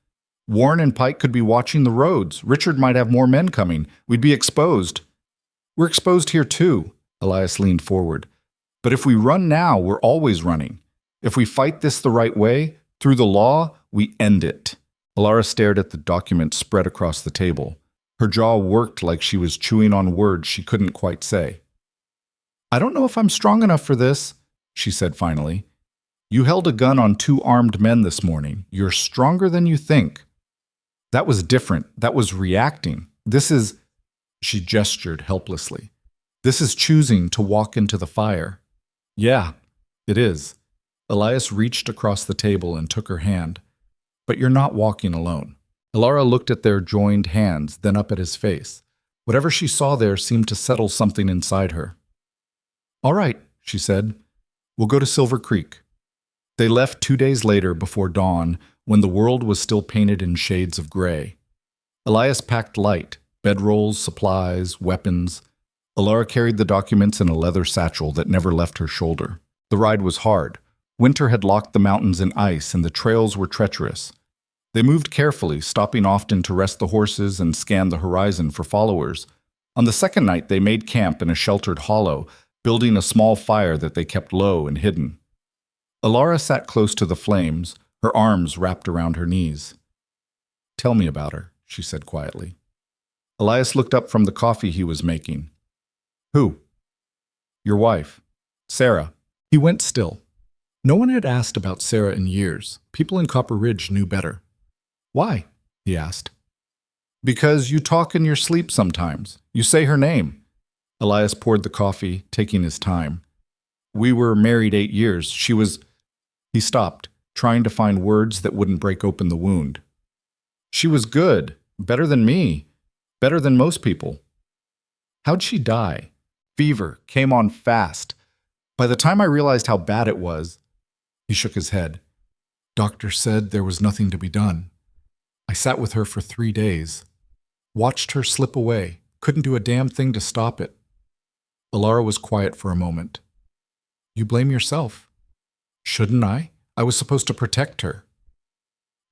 Speaker 1: Warren and Pike could be watching the roads. Richard might have more men coming. We'd be exposed. We're exposed here too, Elias leaned forward. But if we run now, we're always running. If we fight this the right way, through the law, we end it. Alara stared at the document spread across the table. Her jaw worked like she was chewing on words she couldn't quite say. I don't know if I'm strong enough for this, she said finally. You held a gun on 2 armed men this morning. You're stronger than you think. That was different. That was reacting. This is, she gestured helplessly. This is choosing to walk into the fire. Yeah, it is. Elias reached across the table and took her hand. But you're not walking alone. Elara looked at their joined hands, then up at his face. Whatever she saw there seemed to settle something inside her. All right, she said. We'll go to Silver Creek. They left 2 days later before dawn, when the world was still painted in shades of gray. Elias packed light, bedrolls, supplies, weapons. Elara carried the documents in a leather satchel that never left her shoulder. The ride was hard. Winter had locked the mountains in ice, and the trails were treacherous. They moved carefully, stopping often to rest the horses and scan the horizon for followers. On the second night, they made camp in a sheltered hollow, building a small fire that they kept low and hidden. Alara sat close to the flames, her arms wrapped around her knees. Tell me about her, she said quietly. Elias looked up from the coffee he was making. Who? Your wife, Sarah. He went still. No one had asked about Sarah in years. People in Copper Ridge knew better. Why? He asked. Because you talk in your sleep sometimes. You say her name. Elias poured the coffee, taking his time. We were married 8 years. She was... He stopped, trying to find words that wouldn't break open the wound. She was good, better than me, better than most people. How'd she die? Fever, came on fast. By the time I realized how bad it was, he shook his head. Doctor said there was nothing to be done. I sat with her for 3 days, watched her slip away, couldn't do a damn thing to stop it. Alara was quiet for a moment. You blame yourself. Shouldn't I? I was supposed to protect her.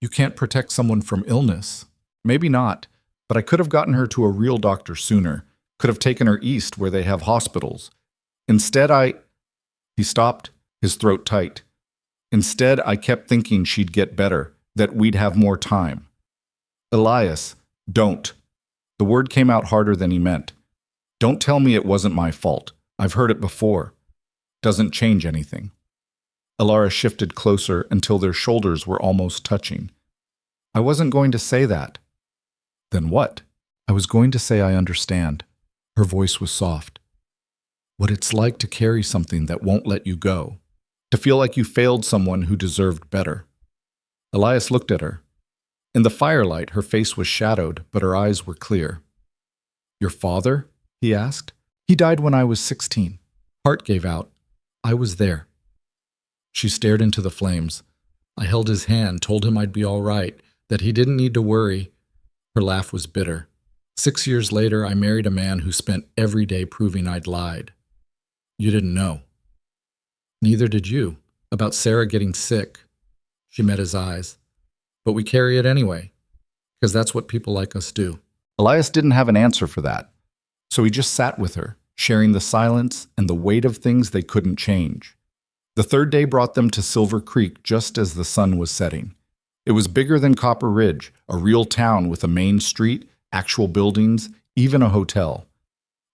Speaker 1: You can't protect someone from illness. Maybe not, but I could have gotten her to a real doctor sooner, could have taken her east where they have hospitals. Instead, He stopped, his throat tight. Instead, I kept thinking she'd get better, that we'd have more time. Elias, don't. The word came out harder than he meant. Don't tell me it wasn't my fault. I've heard it before. Doesn't change anything. Alara shifted closer until their shoulders were almost touching. I wasn't going to say that. Then what? I was going to say I understand. Her voice was soft. What it's like to carry something that won't let you go. To feel like you failed someone who deserved better. Elias looked at her. In the firelight, her face was shadowed, but her eyes were clear. Your father? He asked. He died when I was 16. Heart gave out. I was there. She stared into the flames. I held his hand, told him I'd be all right, that he didn't need to worry. Her laugh was bitter. 6 years later, I married a man who spent every day proving I'd lied. You didn't know. Neither did you. About Sarah getting sick. She met his eyes. But we carry it anyway, because that's what people like us do. Elias didn't have an answer for that, so he just sat with her, sharing the silence and the weight of things they couldn't change. The third day brought them to Silver Creek just as the sun was setting. It was bigger than Copper Ridge, a real town with a main street, actual buildings, even a hotel.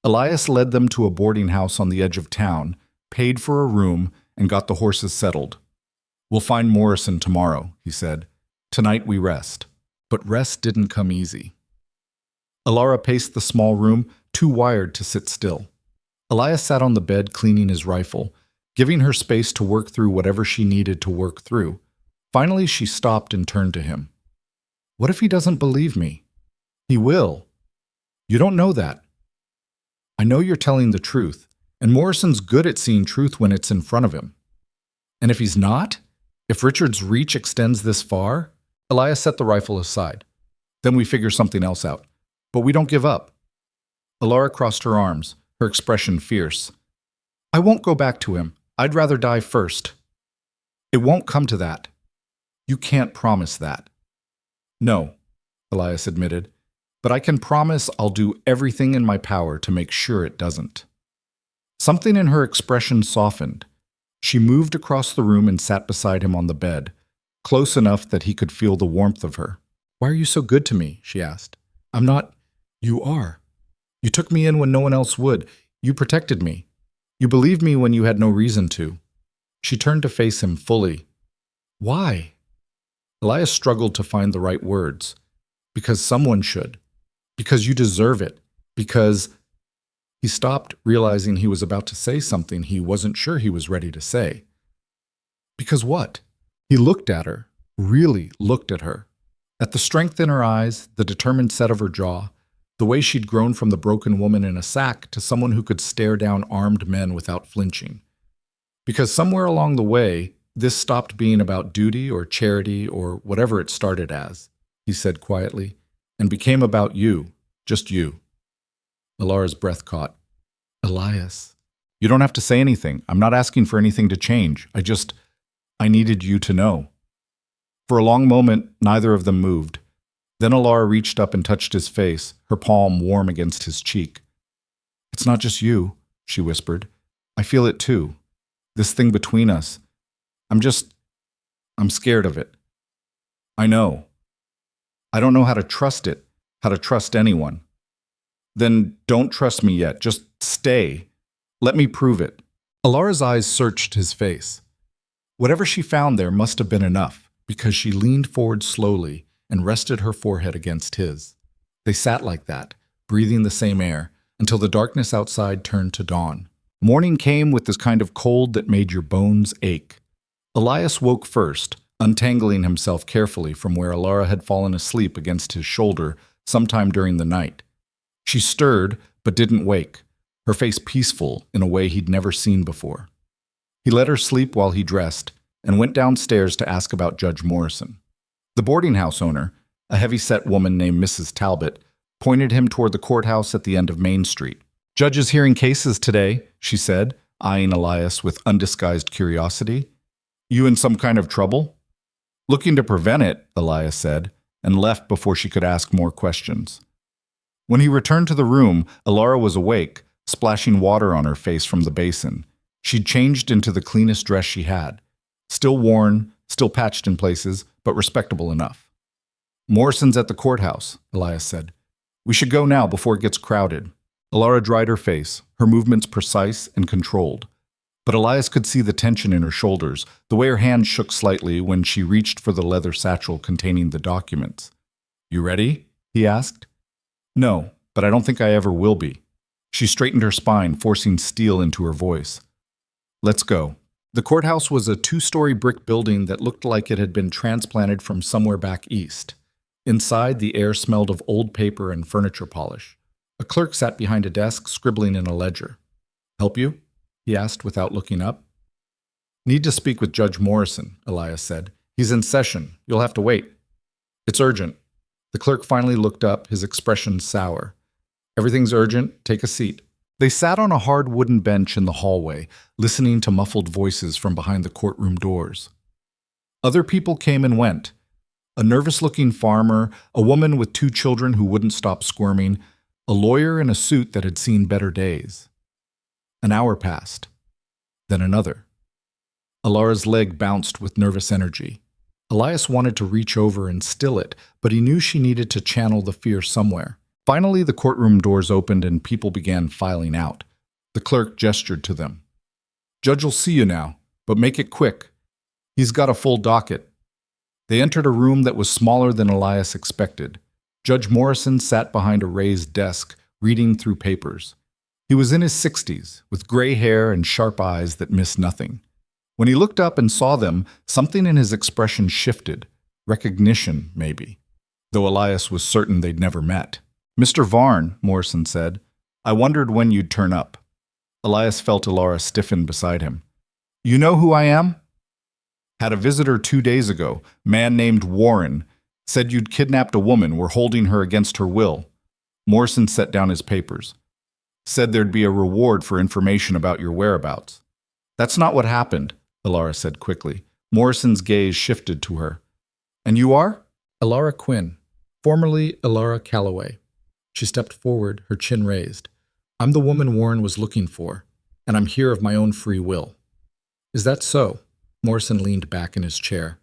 Speaker 1: Elias led them to a boarding house on the edge of town, paid for a room, and got the horses settled. We'll find Morrison tomorrow, he said. Tonight we rest. But rest didn't come easy. Alara paced the small room, too wired to sit still. Elias sat on the bed cleaning his rifle, giving her space to work through whatever she needed to work through. Finally, she stopped and turned to him. What if he doesn't believe me? He will. You don't know that. I know you're telling the truth, and Morrison's good at seeing truth when it's in front of him. And if he's not? If Richard's reach extends this far? Elias set the rifle aside. Then we figure something else out. But we don't give up. Alara crossed her arms, her expression fierce. I won't go back to him. I'd rather die first. It won't come to that. You can't promise that. No, Elias admitted, but I can promise I'll do everything in my power to make sure it doesn't. Something in her expression softened. She moved across the room and sat beside him on the bed, close enough that he could feel the warmth of her. Why are you so good to me? She asked. I'm not. You are. You took me in when no one else would. You protected me. You believed me when you had no reason to. She turned to face him fully. Why? Elias struggled to find the right words. Because someone should. Because you deserve it. Because... He stopped, realizing he was about to say something he wasn't sure he was ready to say. Because what? He looked at her, really looked at her. At the strength in her eyes, the determined set of her jaw, the way she'd grown from the broken woman in a sack to someone who could stare down armed men without flinching. Because somewhere along the way, this stopped being about duty or charity or whatever it started as, he said quietly, and became about you, just you. Alara's breath caught. Elias. You don't have to say anything. I'm not asking for anything to change. I needed you to know. For a long moment, neither of them moved. Then Alara reached up and touched his face, her palm warm against his cheek. It's not just you, she whispered. I feel it too. This thing between us. I'm scared of it. I know. I don't know how to trust it, how to trust anyone. Then don't trust me yet. Just stay. Let me prove it. Alara's eyes searched his face. Whatever she found there must have been enough, because she leaned forward slowly and rested her forehead against his. They sat like that, breathing the same air, until the darkness outside turned to dawn. Morning came with this kind of cold that made your bones ache. Elias woke first, untangling himself carefully from where Alara had fallen asleep against his shoulder sometime during the night. She stirred, but didn't wake, her face peaceful in a way he'd never seen before. He let her sleep while he dressed and went downstairs to ask about Judge Morrison. The boarding house owner, a heavy-set woman named Mrs. Talbot, pointed him toward the courthouse at the end of Main Street. Judge is hearing cases today, she said, eyeing Elias with undisguised curiosity. You in some kind of trouble? Looking to prevent it, Elias said, and left before she could ask more questions. When he returned to the room, Alara was awake, splashing water on her face from the basin. She'd changed into the cleanest dress she had. Still worn, still patched in places, but respectable enough. Morrison's at the courthouse, Elias said. We should go now before it gets crowded. Alara dried her face, her movements precise and controlled. But Elias could see the tension in her shoulders, the way her hand shook slightly when she reached for the leather satchel containing the documents. You ready? He asked. No, but I don't think I ever will be. She straightened her spine, forcing steel into her voice. Let's go. The courthouse was a 2-story brick building that looked like it had been transplanted from somewhere back east. Inside, the air smelled of old paper and furniture polish. A clerk sat behind a desk, scribbling in a ledger. Help you? He asked without looking up. Need to speak with Judge Morrison, Elias said. He's in session. You'll have to wait. It's urgent. The clerk finally looked up, his expression sour. Everything's urgent. Take a seat. They sat on a hard wooden bench in the hallway, listening to muffled voices from behind the courtroom doors. Other people came and went. A nervous-looking farmer, a woman with 2 children who wouldn't stop squirming, a lawyer in a suit that had seen better days. An hour passed. Then another. Alara's leg bounced with nervous energy. Elias wanted to reach over and still it, but he knew she needed to channel the fear somewhere. Finally, the courtroom doors opened and people began filing out. The clerk gestured to them. Judge will see you now, but make it quick. He's got a full docket. They entered a room that was smaller than Elias expected. Judge Morrison sat behind a raised desk, reading through papers. He was in his 60s, with gray hair and sharp eyes that missed nothing. When he looked up and saw them, something in his expression shifted. Recognition, maybe. Though Elias was certain they'd never met. Mr. Varn, Morrison said, I wondered when you'd turn up. Elias felt Alara stiffen beside him. You know who I am? Had a visitor 2 days ago, man named Warren. Said you'd kidnapped a woman, were holding her against her will. Morrison set down his papers. Said there'd be a reward for information about your whereabouts. That's not what happened, Alara said quickly. Morrison's gaze shifted to her. And you are? Alara Quinn, formerly Elara Callaway. She stepped forward, her chin raised. I'm the woman Warren was looking for, and I'm here of my own free will. Is that so? Morrison leaned back in his chair.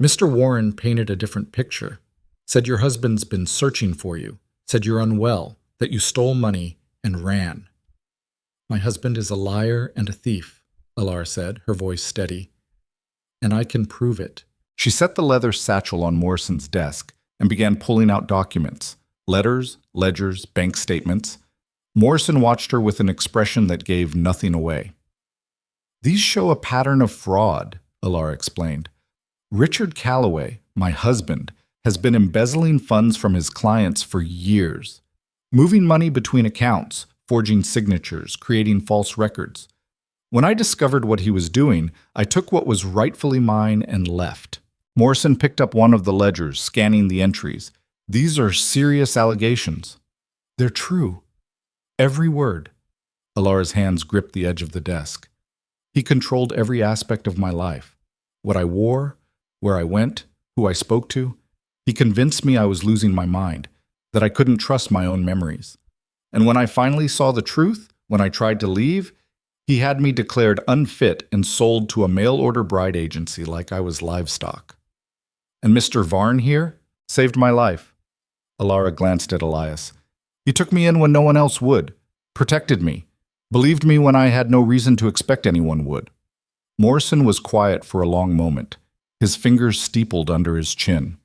Speaker 1: Mr. Warren painted a different picture. Said your husband's been searching for you. Said you're unwell, that you stole money and ran. My husband is a liar and a thief, Alara said, her voice steady. And I can prove it. She set the leather satchel on Morrison's desk and began pulling out documents, letters, ledgers, bank statements. Morrison watched her with an expression that gave nothing away. These show a pattern of fraud, Alara explained. Richard Callaway, my husband, has been embezzling funds from his clients for years, moving money between accounts, forging signatures, creating false records. When I discovered what he was doing, I took what was rightfully mine and left. Morrison picked up one of the ledgers, scanning the entries. These are serious allegations. They're true. Every word. Alara's hands gripped the edge of the desk. He controlled every aspect of my life. What I wore, where I went, who I spoke to. He convinced me I was losing my mind, that I couldn't trust my own memories. And when I finally saw the truth, when I tried to leave, he had me declared unfit and sold to a mail-order bride agency like I was livestock. And Mr. Varn here saved my life. Alara glanced at Elias. He took me in when no one else would, protected me, believed me when I had no reason to expect anyone would. Morrison was quiet for a long moment, his fingers steepled under his chin.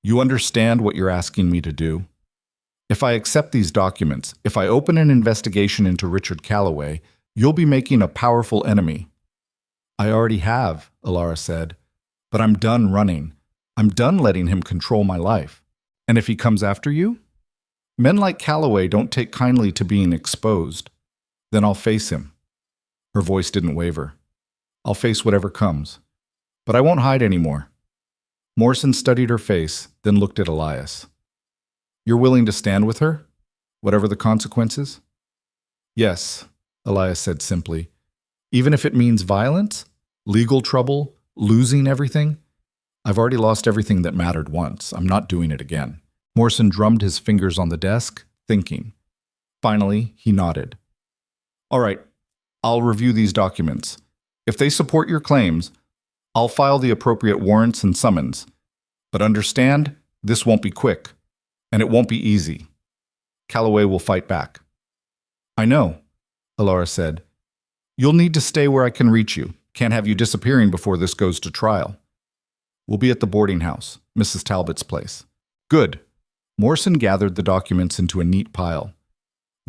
Speaker 1: You understand what you're asking me to do? If I accept these documents, if I open an investigation into Richard Callaway, you'll be making a powerful enemy. I already have, Alara said, but I'm done running. I'm done letting him control my life. And if he comes after you? Men like Callaway don't take kindly to being exposed. Then I'll face him. Her voice didn't waver. I'll face whatever comes. But I won't hide anymore. Morrison studied her face, then looked at Elias. You're willing to stand with her, whatever the consequences? Yes, Elias said simply. Even if it means violence, legal trouble, losing everything? I've already lost everything that mattered once. I'm not doing it again. Morrison drummed his fingers on the desk, thinking. Finally, he nodded. All right, I'll review these documents. If they support your claims, I'll file the appropriate warrants and summons. But understand, this won't be quick, and it won't be easy. Callaway will fight back. I know, Alara said. You'll need to stay where I can reach you. Can't have you disappearing before this goes to trial. We'll be at the boarding house, Mrs. Talbot's place. Good. Morrison gathered the documents into a neat pile.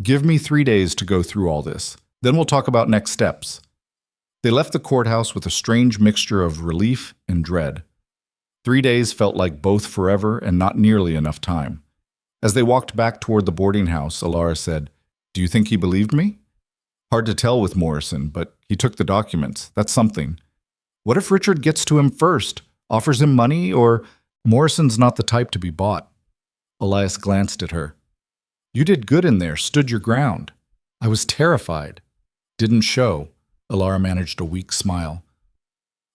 Speaker 1: Give me 3 days to go through all this. Then we'll talk about next steps. They left the courthouse with a strange mixture of relief and dread. 3 days felt like both forever and not nearly enough time. As they walked back toward the boarding house, Alara said, Do you think he believed me? Hard to tell with Morrison, but he took the documents. That's something. What if Richard gets to him first, offers him money, or Morrison's not the type to be bought? Elias glanced at her. You did good in there, stood your ground. I was terrified. Didn't show. Alara managed a weak smile.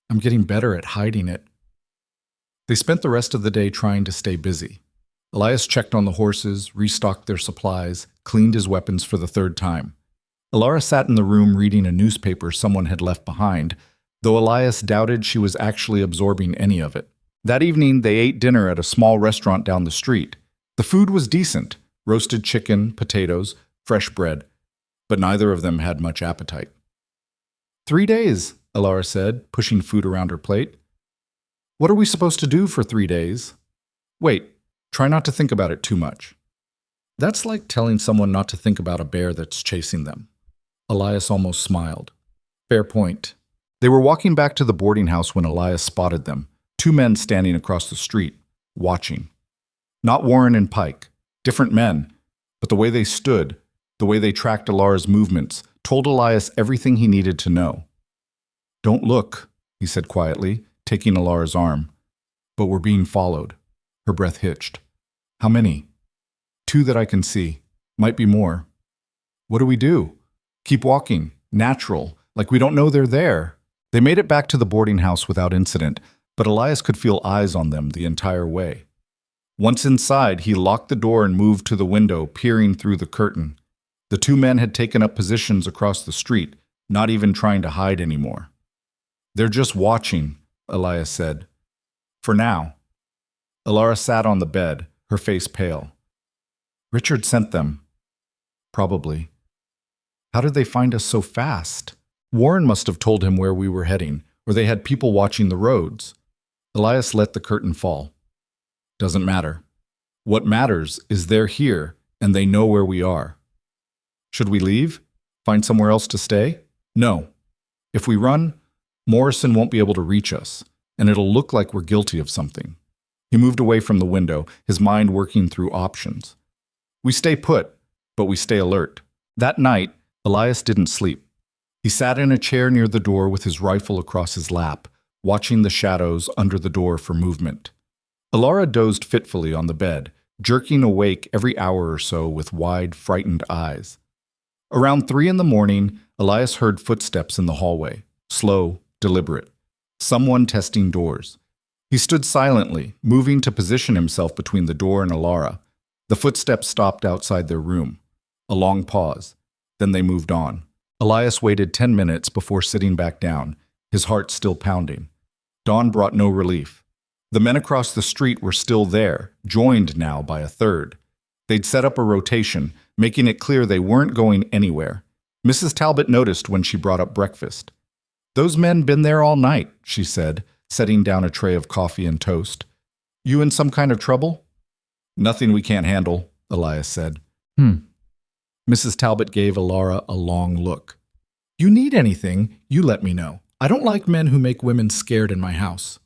Speaker 1: I'm getting better at hiding it. They spent the rest of the day trying to stay busy. Elias checked on the horses, restocked their supplies, cleaned his weapons for the 3rd time. Alara sat in the room reading a newspaper someone had left behind, though Elias doubted she was actually absorbing any of it. That evening, they ate dinner at a small restaurant down the street. The food was decent, roasted chicken, potatoes, fresh bread, but neither of them had much appetite. 3 days, Alara said, pushing food around her plate. What are we supposed to do for 3 days? Wait, try not to think about it too much. That's like telling someone not to think about a bear that's chasing them. Elias almost smiled. Fair point. They were walking back to the boarding house when Elias spotted them, 2 men standing across the street, watching. Not Warren and Pike, different men, but the way they stood, the way they tracked Alara's movements, told Elias everything he needed to know. Don't look, he said quietly, taking Alara's arm. But we're being followed. Her breath hitched. How many? 2 that I can see. Might be more. What do we do? Keep walking, natural, like we don't know they're there. They made it back to the boarding house without incident, but Elias could feel eyes on them the entire way. Once inside, he locked the door and moved to the window, peering through the curtain. The two men had taken up positions across the street, not even trying to hide anymore. They're just watching, Elias said. For now. Alara sat on the bed, her face pale. Richard sent them. Probably. How did they find us so fast? Warren must have told him where we were heading, or they had people watching the roads. Elias let the curtain fall. Doesn't matter. What matters is they're here, and they know where we are. Should we leave? Find somewhere else to stay? No. If we run, Morrison won't be able to reach us, and it'll look like we're guilty of something. He moved away from the window, his mind working through options. We stay put, but we stay alert. That night, Elias didn't sleep. He sat in a chair near the door with his rifle across his lap, watching the shadows under the door for movement. Alara dozed fitfully on the bed, jerking awake every hour or so with wide, frightened eyes. Around 3 a.m, Elias heard footsteps in the hallway, slow, deliberate. Someone testing doors. He stood silently, moving to position himself between the door and Alara. The footsteps stopped outside their room. A long pause. Then they moved on. Elias waited 10 minutes before sitting back down, his heart still pounding. Dawn brought no relief. The men across the street were still there, joined now by a third. They'd set up a rotation, making it clear they weren't going anywhere. Mrs. Talbot noticed when she brought up breakfast. Those men been there all night, she said, setting down a tray of coffee and toast. You in some kind of trouble? Nothing we can't handle, Elias said. Mrs. Talbot gave Alara a long look. You need anything, you let me know. I don't like men who make women scared in my house.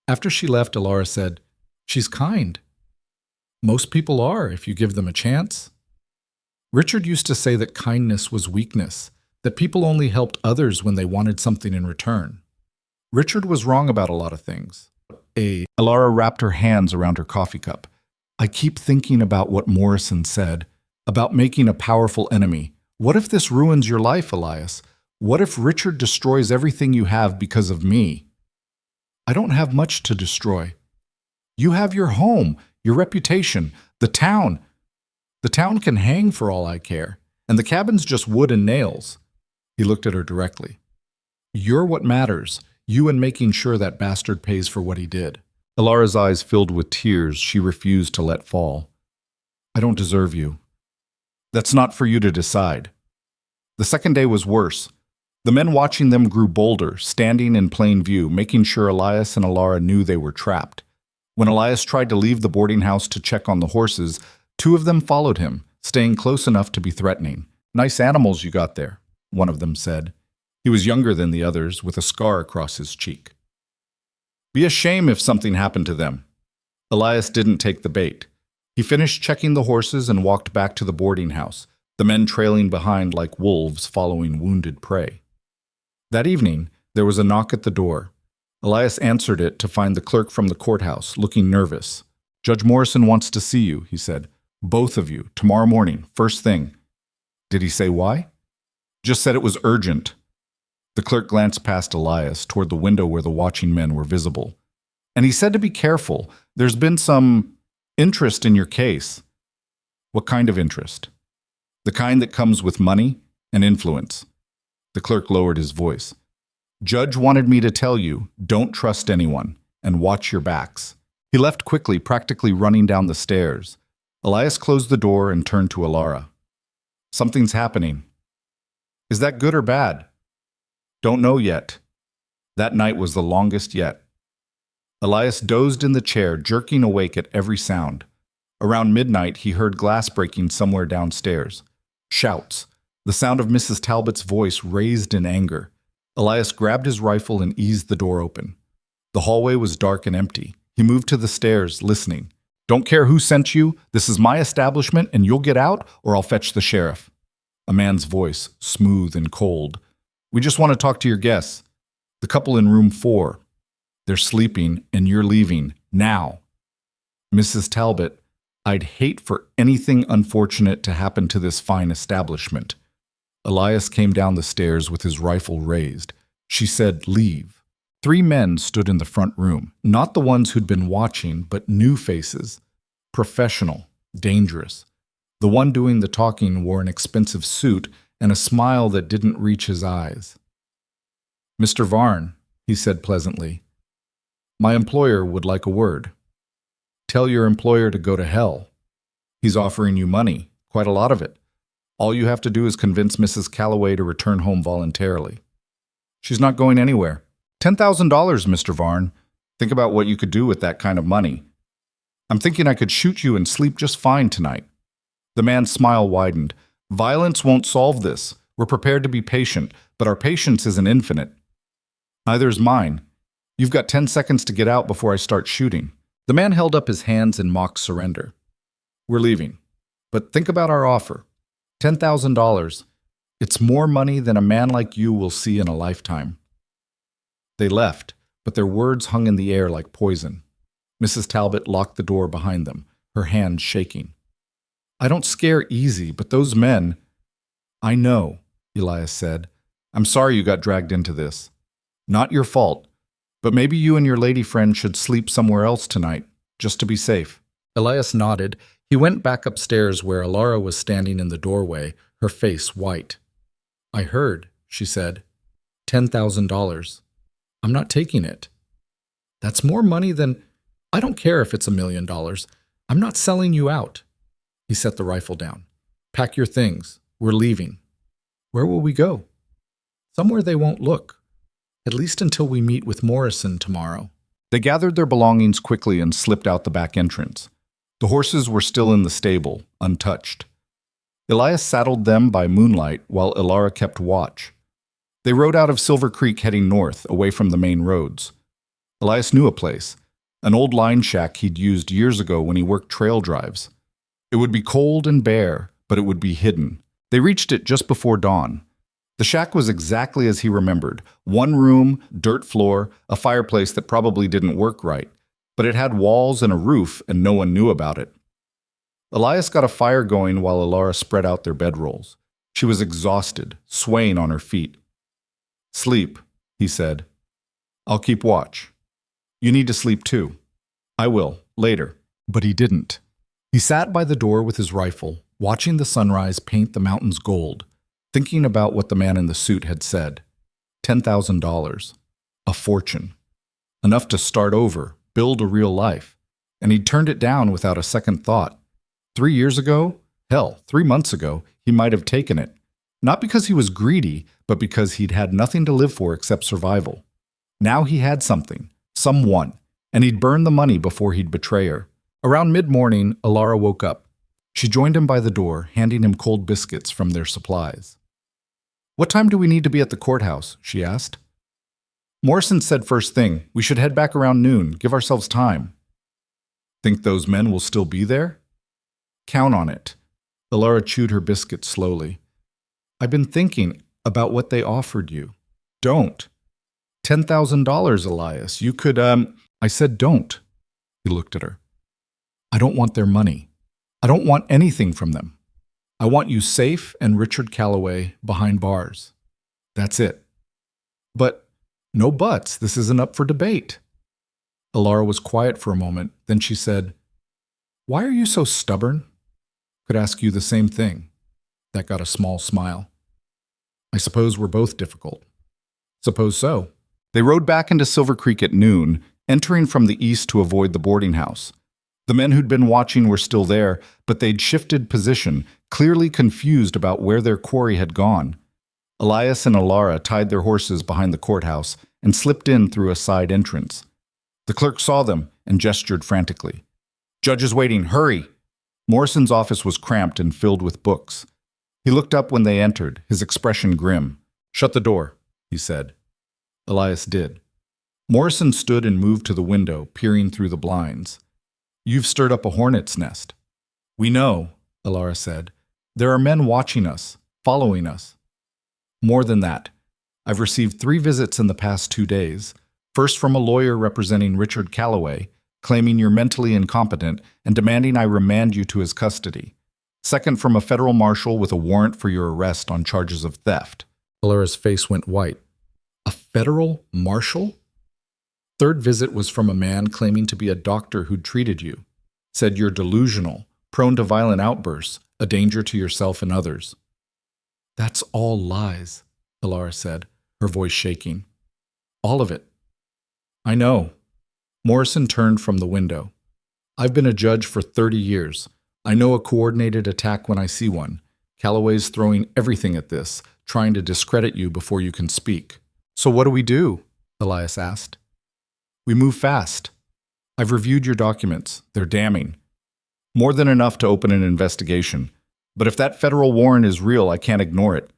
Speaker 1: After she left, Alara said, She's kind. Most people are, if you give them a chance. Richard used to say that kindness was weakness, that people only helped others when they wanted something in return. Richard was wrong about a lot of things. Alara wrapped her hands around her coffee cup. I keep thinking about what Morrison said, about making a powerful enemy. What if this ruins your life, Elias? What if Richard destroys everything you have because of me? I don't have much to destroy. You have your home, your reputation, the town. The town can hang for all I care, and the cabin's just wood and nails. He looked at her directly. You're what matters, you and making sure that bastard pays for what he did. Alara's eyes filled with tears she refused to let fall. I don't deserve you. That's not for you to decide. The second day was worse. The men watching them grew bolder, standing in plain view, making sure Elias and Alara knew they were trapped. When Elias tried to leave the boarding house to check on the horses, 2 of them followed him, staying close enough to be threatening. Nice animals you got there, one of them said. He was younger than the others, with a scar across his cheek. Be a shame if something happened to them. Elias didn't take the bait. He finished checking the horses and walked back to the boarding house, the men trailing behind like wolves following wounded prey. That evening, there was a knock at the door. Elias answered it to find the clerk from the courthouse, looking nervous. Judge Morrison wants to see you, he said. Both of you, tomorrow morning, first thing. Did he say why? Just said it was urgent. The clerk glanced past Elias toward the window where the watching men were visible. And he said to be careful. There's been some interest in your case. What kind of interest? The kind that comes with money and influence. The clerk lowered his voice. Judge wanted me to tell you, don't trust anyone, and watch your backs. He left quickly, practically running down the stairs. Elias closed the door and turned to Alara. Something's happening. Is that good or bad? Don't know yet. That night was the longest yet. Elias dozed in the chair, jerking awake at every sound. Around midnight, he heard glass breaking somewhere downstairs. Shouts. The sound of Mrs. Talbot's voice raised in anger. Elias grabbed his rifle and eased the door open. The hallway was dark and empty. He moved to the stairs, listening. Don't care who sent you. This is my establishment, and you'll get out, or I'll fetch the sheriff. A man's voice, smooth and cold. We just want to talk to your guests. The couple in room 4. They're sleeping, and you're leaving, now. Mrs. Talbot, I'd hate for anything unfortunate to happen to this fine establishment. Elias came down the stairs with his rifle raised. She said, "Leave." 3 men stood in the front room, not the ones who'd been watching, but new faces. Professional, dangerous. The one doing the talking wore an expensive suit and a smile that didn't reach his eyes. "Mr. Varn," he said pleasantly, "my employer would like a word." "Tell your employer to go to hell. He's offering you money, quite a lot of it. All you have to do is convince Mrs. Callaway to return home voluntarily." "She's not going anywhere." $10,000, Mr. Varn. Think about what you could do with that kind of money." "I'm thinking I could shoot you and sleep just fine tonight." The man's smile widened. "Violence won't solve this. We're prepared to be patient, but our patience isn't infinite." "Neither is mine. You've got 10 seconds to get out before I start shooting." The man held up his hands in mock surrender. "We're leaving. But think about our offer. $10,000. It's more money than a man like you will see in a lifetime." They left, but their words hung in the air like poison. Mrs. Talbot locked the door behind them, her hands shaking. "I don't scare easy, but those men—" "I know," Elias said. "I'm sorry you got dragged into this. Not your fault, but maybe you and your lady friend should sleep somewhere else tonight, just to be safe." Elias nodded. He went back upstairs where Alara was standing in the doorway, her face white. "I heard," she said. $10,000. I'm not taking it." "That's more money than—" "I don't care if it's $1 million. I'm not selling you out." He set the rifle down. "Pack your things. We're leaving." "Where will we go?" "Somewhere they won't look. At least until we meet with Morrison tomorrow." They gathered their belongings quickly and slipped out the back entrance. The horses were still in the stable, untouched. Elias saddled them by moonlight while Elara kept watch. They rode out of Silver Creek heading north, away from the main roads. Elias knew a place, an old line shack he'd used years ago when he worked trail drives. It would be cold and bare, but it would be hidden. They reached it just before dawn. The shack was exactly as he remembered. 1 room, dirt floor, a fireplace that probably didn't work right, but it had walls and a roof and no one knew about it. Elias got a fire going while Alara spread out their bedrolls. She was exhausted, swaying on her feet. "Sleep," he said. "I'll keep watch. You need to sleep too." "I will, later." But he didn't. He sat by the door with his rifle, watching the sunrise paint the mountains gold, thinking about what the man in the suit had said. $10,000. A fortune. Enough to start over, build a real life. And he'd turned it down without a second thought. 3 years ago, hell, 3 months ago, he might have taken it. Not because he was greedy, but because he'd had nothing to live for except survival. Now he had something, someone, and he'd burn the money before he'd betray her. Around mid-morning, Alara woke up. She joined him by the door, handing him cold biscuits from their supplies. "What time do we need to be at the courthouse?" she asked. "Morrison said first thing. We should head back around noon, give ourselves time." "Think those men will still be there?" "Count on it." Alara chewed her biscuit slowly. "I've been thinking about what they offered you." "Don't." $10,000, Elias. You could, I said don't. He looked at her. "I don't want their money. I don't want anything from them. I want you safe and Richard Callaway behind bars. That's it." "But, no buts. This isn't up for debate." Alara was quiet for a moment. Then she said, "Why are you so stubborn?" "Could ask you the same thing." That got a small smile. "I suppose we're both difficult." "Suppose so." They rode back into Silver Creek at noon, entering from the east to avoid the boarding house. The men who'd been watching were still there, but they'd shifted position, clearly confused about where their quarry had gone. Elias and Elara tied their horses behind the courthouse and slipped in through a side entrance. The clerk saw them and gestured frantically. "Judge is waiting, hurry!" Morrison's office was cramped and filled with books. He looked up when they entered, his expression grim. "Shut the door," he said. Elias did. Morrison stood and moved to the window, peering through the blinds. "You've stirred up a hornet's nest." "We know," Alara said. "There are men watching us, following us." "More than that. I've received 3 visits in the past 2 days. First from a lawyer representing Richard Callaway, claiming you're mentally incompetent and demanding I remand you to his custody. Second, from a federal marshal with a warrant for your arrest on charges of theft. Alara's face went white. A federal marshal? Third visit was from a man claiming to be a doctor who'd treated you. Said you're delusional, prone to violent outbursts, a danger to yourself and others. That's all lies, Alara said, her voice shaking. All of it. I know. Morrison turned from the window. I've been a judge for 30 years. I know a coordinated attack when I see one. Callaway's throwing everything at this, trying to discredit you before you can speak. So what do we do? Elias asked. We move fast. I've reviewed your documents. They're damning. More than enough to open an investigation. But if that federal warrant is real, I can't ignore it.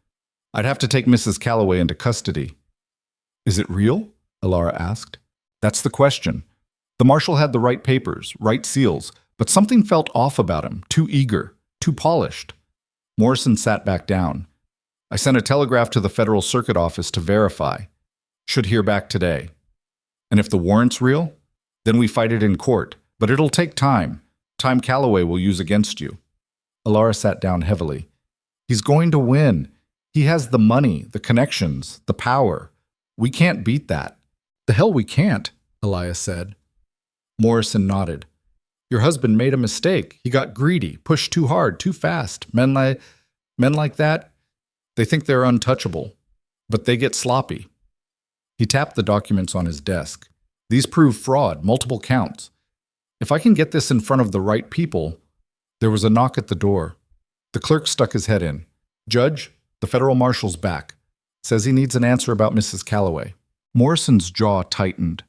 Speaker 1: I'd have to take Mrs. Callaway into custody. Is it real? Alara asked. That's the question. The marshal had the right papers, right seals, but something felt off about him, too eager, too polished. Morrison sat back down. I sent a telegraph to the Federal Circuit Office to verify. Should hear back today. And if the warrant's real, then we fight it in court, but it'll take time. Time Callaway will use against you. Alara sat down heavily. He's going to win. He has the money, the connections, the power. We can't beat that. The hell we can't, Elias said. Morrison nodded. Your husband made a mistake. He got greedy, pushed too hard, too fast. Men like that, they think they're untouchable, but they get sloppy. He tapped the documents on his desk. These prove fraud, multiple counts. If I can get this in front of the right people. There was a knock at the door. The clerk stuck his head in. Judge, the federal marshal's back. Says he needs an answer about Mrs. Callaway. Morrison's jaw tightened.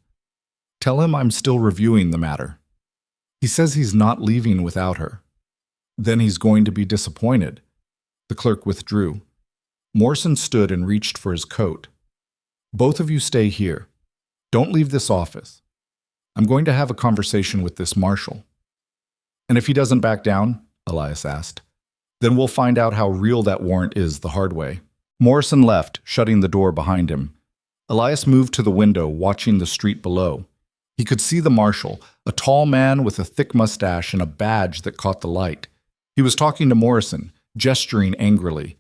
Speaker 1: Tell him I'm still reviewing the matter. He says he's not leaving without her. Then he's going to be disappointed. The clerk withdrew. Morrison stood and reached for his coat. Both of you stay here. Don't leave this office. I'm going to have a conversation with this marshal. And if he doesn't back down, Elias asked, then we'll find out how real that warrant is the hard way. Morrison left, shutting the door behind him. Elias moved to the window, watching the street below. He could see the marshal, a tall man with a thick mustache and a badge that caught the light. He was talking to Morrison, gesturing angrily.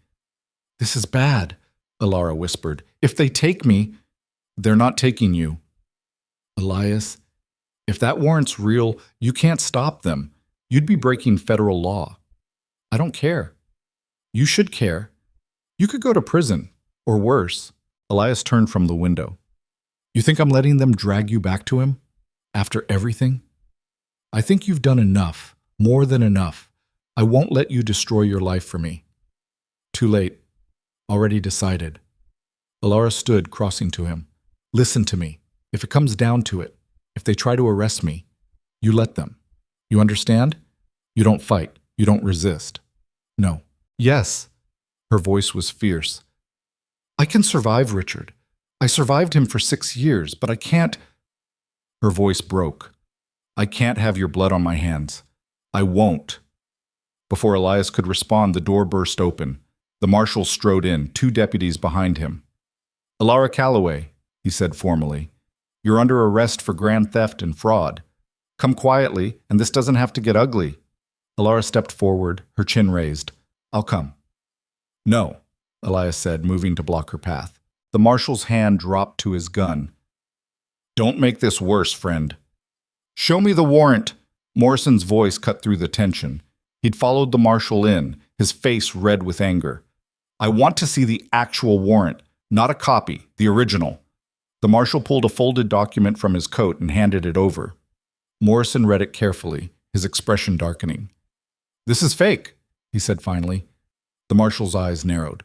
Speaker 1: This is bad, Alara whispered. If they take me, they're not taking you. Elias, if that warrant's real, you can't stop them. You'd be breaking federal law. I don't care. You should care. You could go to prison, or worse. Elias turned from the window. You think I'm letting them drag you back to him? After everything? I think you've done enough, more than enough. I won't let you destroy your life for me. Too late. Already decided. Alara stood, crossing to him. Listen to me. If it comes down to it, if they try to arrest me, you let them. You understand? You don't fight. You don't resist. No. Yes. Her voice was fierce. I can survive Richard. I survived him for 6 years, but I can't. Her voice broke. I can't have your blood on my hands. I won't. Before Elias could respond, the door burst open. The marshal strode in, 2 deputies behind him. Elara Callaway, he said formally. You're under arrest for grand theft and fraud. Come quietly, and this doesn't have to get ugly. Alara stepped forward, her chin raised. I'll come. No, Elias said, moving to block her path. The marshal's hand dropped to his gun. Don't make this worse, friend. Show me the warrant. Morrison's voice cut through the tension. He'd followed the marshal in, his face red with anger. I want to see the actual warrant, not a copy, the original. The marshal pulled a folded document from his coat and handed it over. Morrison read it carefully, his expression darkening. This is fake, he said finally. The marshal's eyes narrowed.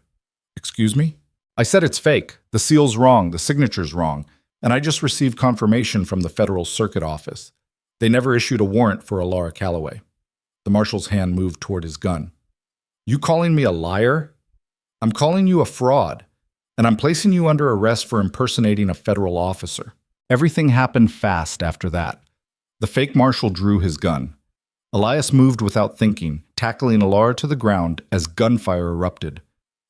Speaker 1: Excuse me? I said it's fake. The seal's wrong, the signature's wrong, and I just received confirmation from the Federal Circuit Office. They never issued a warrant for Alara Callaway. The marshal's hand moved toward his gun. You calling me a liar? I'm calling you a fraud, and I'm placing you under arrest for impersonating a federal officer. Everything happened fast after that. The fake marshal drew his gun. Elias moved without thinking, tackling Alara to the ground as gunfire erupted.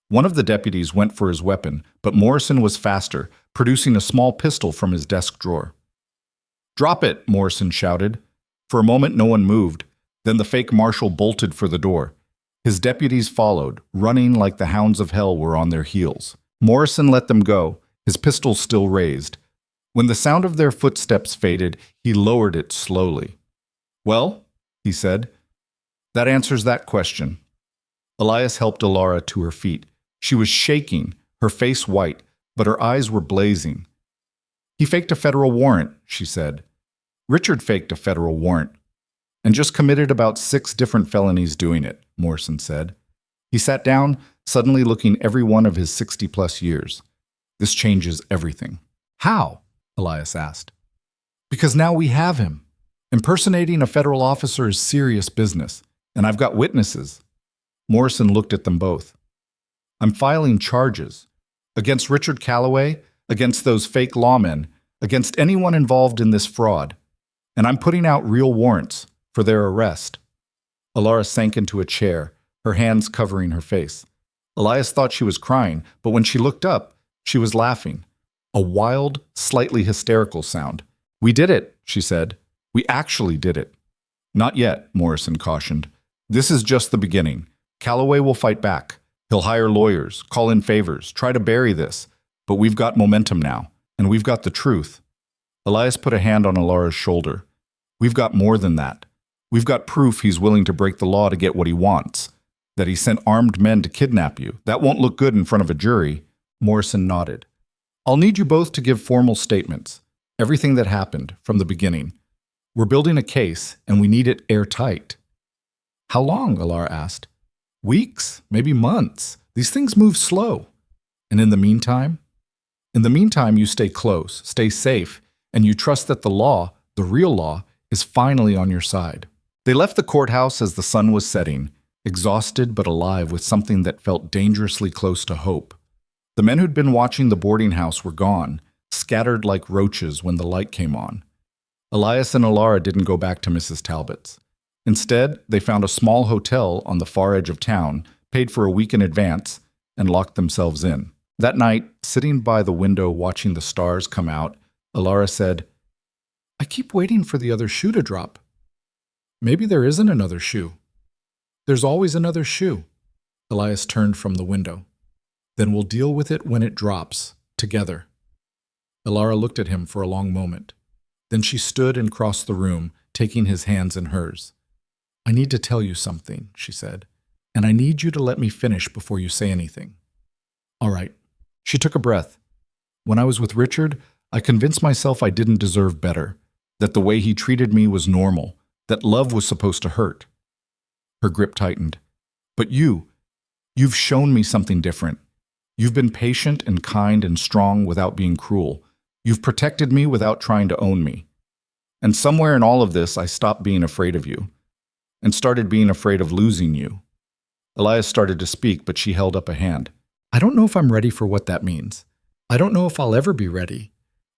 Speaker 1: One of the deputies went for his weapon, but Morrison was faster, producing a small pistol from his desk drawer. "Drop it," Morrison shouted. For a moment, no one moved. Then the fake marshal bolted for the door. His deputies followed, running like the hounds of hell were on their heels. Morrison let them go, his pistol still raised. When the sound of their footsteps faded, he lowered it slowly. "Well," he said, "that answers that question." Elias helped Alara to her feet. She was shaking, her face white, but her eyes were blazing. "He faked a federal warrant," she said. "Richard faked a federal warrant, and just committed about 6 different felonies doing it," Morrison said. He sat down, suddenly looking every one of his 60-plus years. "This changes everything." "How?" Elias asked. "Because now we have him. Impersonating a federal officer is serious business, and I've got witnesses." Morrison looked at them both. "I'm filing charges against Richard Callaway, against those fake lawmen, against anyone involved in this fraud, and I'm putting out real warrants for their arrest." Alara sank into a chair, her hands covering her face. Elias thought she was crying, but when she looked up, she was laughing. A wild, slightly hysterical sound. "We did it," she said. "We actually did it." "Not yet," Morrison cautioned. "This is just the beginning. Callaway will fight back. He'll hire lawyers, call in favors, try to bury this. But we've got momentum now, and we've got the truth." Elias put a hand on Alara's shoulder. "We've got more than that. We've got proof he's willing to break the law to get what he wants. That he sent armed men to kidnap you. That won't look good in front of a jury." Morrison nodded. "I'll need you both to give formal statements. Everything that happened, from the beginning. We're building a case, and we need it airtight." "How long?" Alara asked. "Weeks, maybe months. These things move slow." "And in the meantime?" "In the meantime, you stay close, stay safe, and you trust that the law, the real law, is finally on your side." They left the courthouse as the sun was setting, exhausted but alive with something that felt dangerously close to hope. The men who'd been watching the boarding house were gone, scattered like roaches when the light came on. Elias and Elara didn't go back to Mrs. Talbot's. Instead, they found a small hotel on the far edge of town, paid for a week in advance, and locked themselves in. That night, sitting by the window watching the stars come out, Alara said, "I keep waiting for the other shoe to drop. Maybe there isn't another shoe. There's always another shoe." Elias turned from the window. "Then we'll deal with it when it drops, together." Alara looked at him for a long moment. Then she stood and crossed the room, taking his hands in hers. "I need to tell you something," she said, "and I need you to let me finish before you say anything." "All right." She took a breath. "When I was with Richard, I convinced myself I didn't deserve better, that the way he treated me was normal, that love was supposed to hurt." Her grip tightened. "But you've shown me something different. You've been patient and kind and strong without being cruel. You've protected me without trying to own me. And somewhere in all of this, I stopped being afraid of you and started being afraid of losing you." Elias started to speak, but she held up a hand. "I don't know if I'm ready for what that means. I don't know if I'll ever be ready.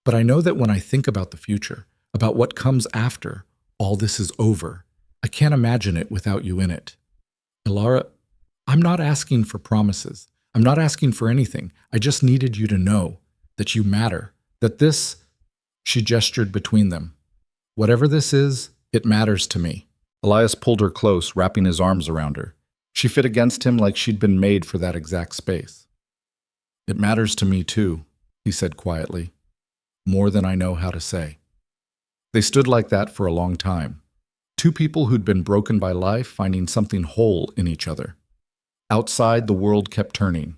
Speaker 1: But I know that when I think about the future, about what comes after all this is over, I can't imagine it without you in it. Alara, I'm not asking for promises. I'm not asking for anything. I just needed you to know that you matter, that this," she gestured between them, "whatever this is, it matters to me." Elias pulled her close, wrapping his arms around her. She fit against him like she'd been made for that exact space. "It matters to me too," he said quietly. "More than I know how to say." They stood like that for a long time. Two people who'd been broken by life finding something whole in each other. Outside, the world kept turning.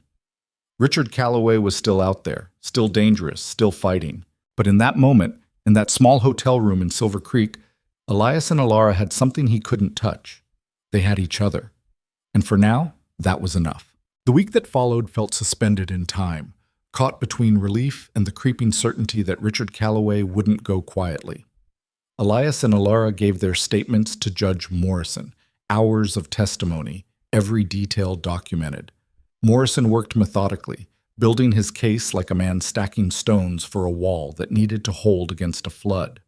Speaker 1: Richard Callaway was still out there, still dangerous, still fighting. But in that moment, in that small hotel room in Silver Creek, Elias and Elara had something he couldn't touch. They had each other. And for now, that was enough. The week that followed felt suspended in time, caught between relief and the creeping certainty that Richard Callaway wouldn't go quietly. Elias and Elara gave their statements to Judge Morrison, hours of testimony, every detail documented. Morrison worked methodically, building his case like a man stacking stones for a wall that needed to hold against a flood.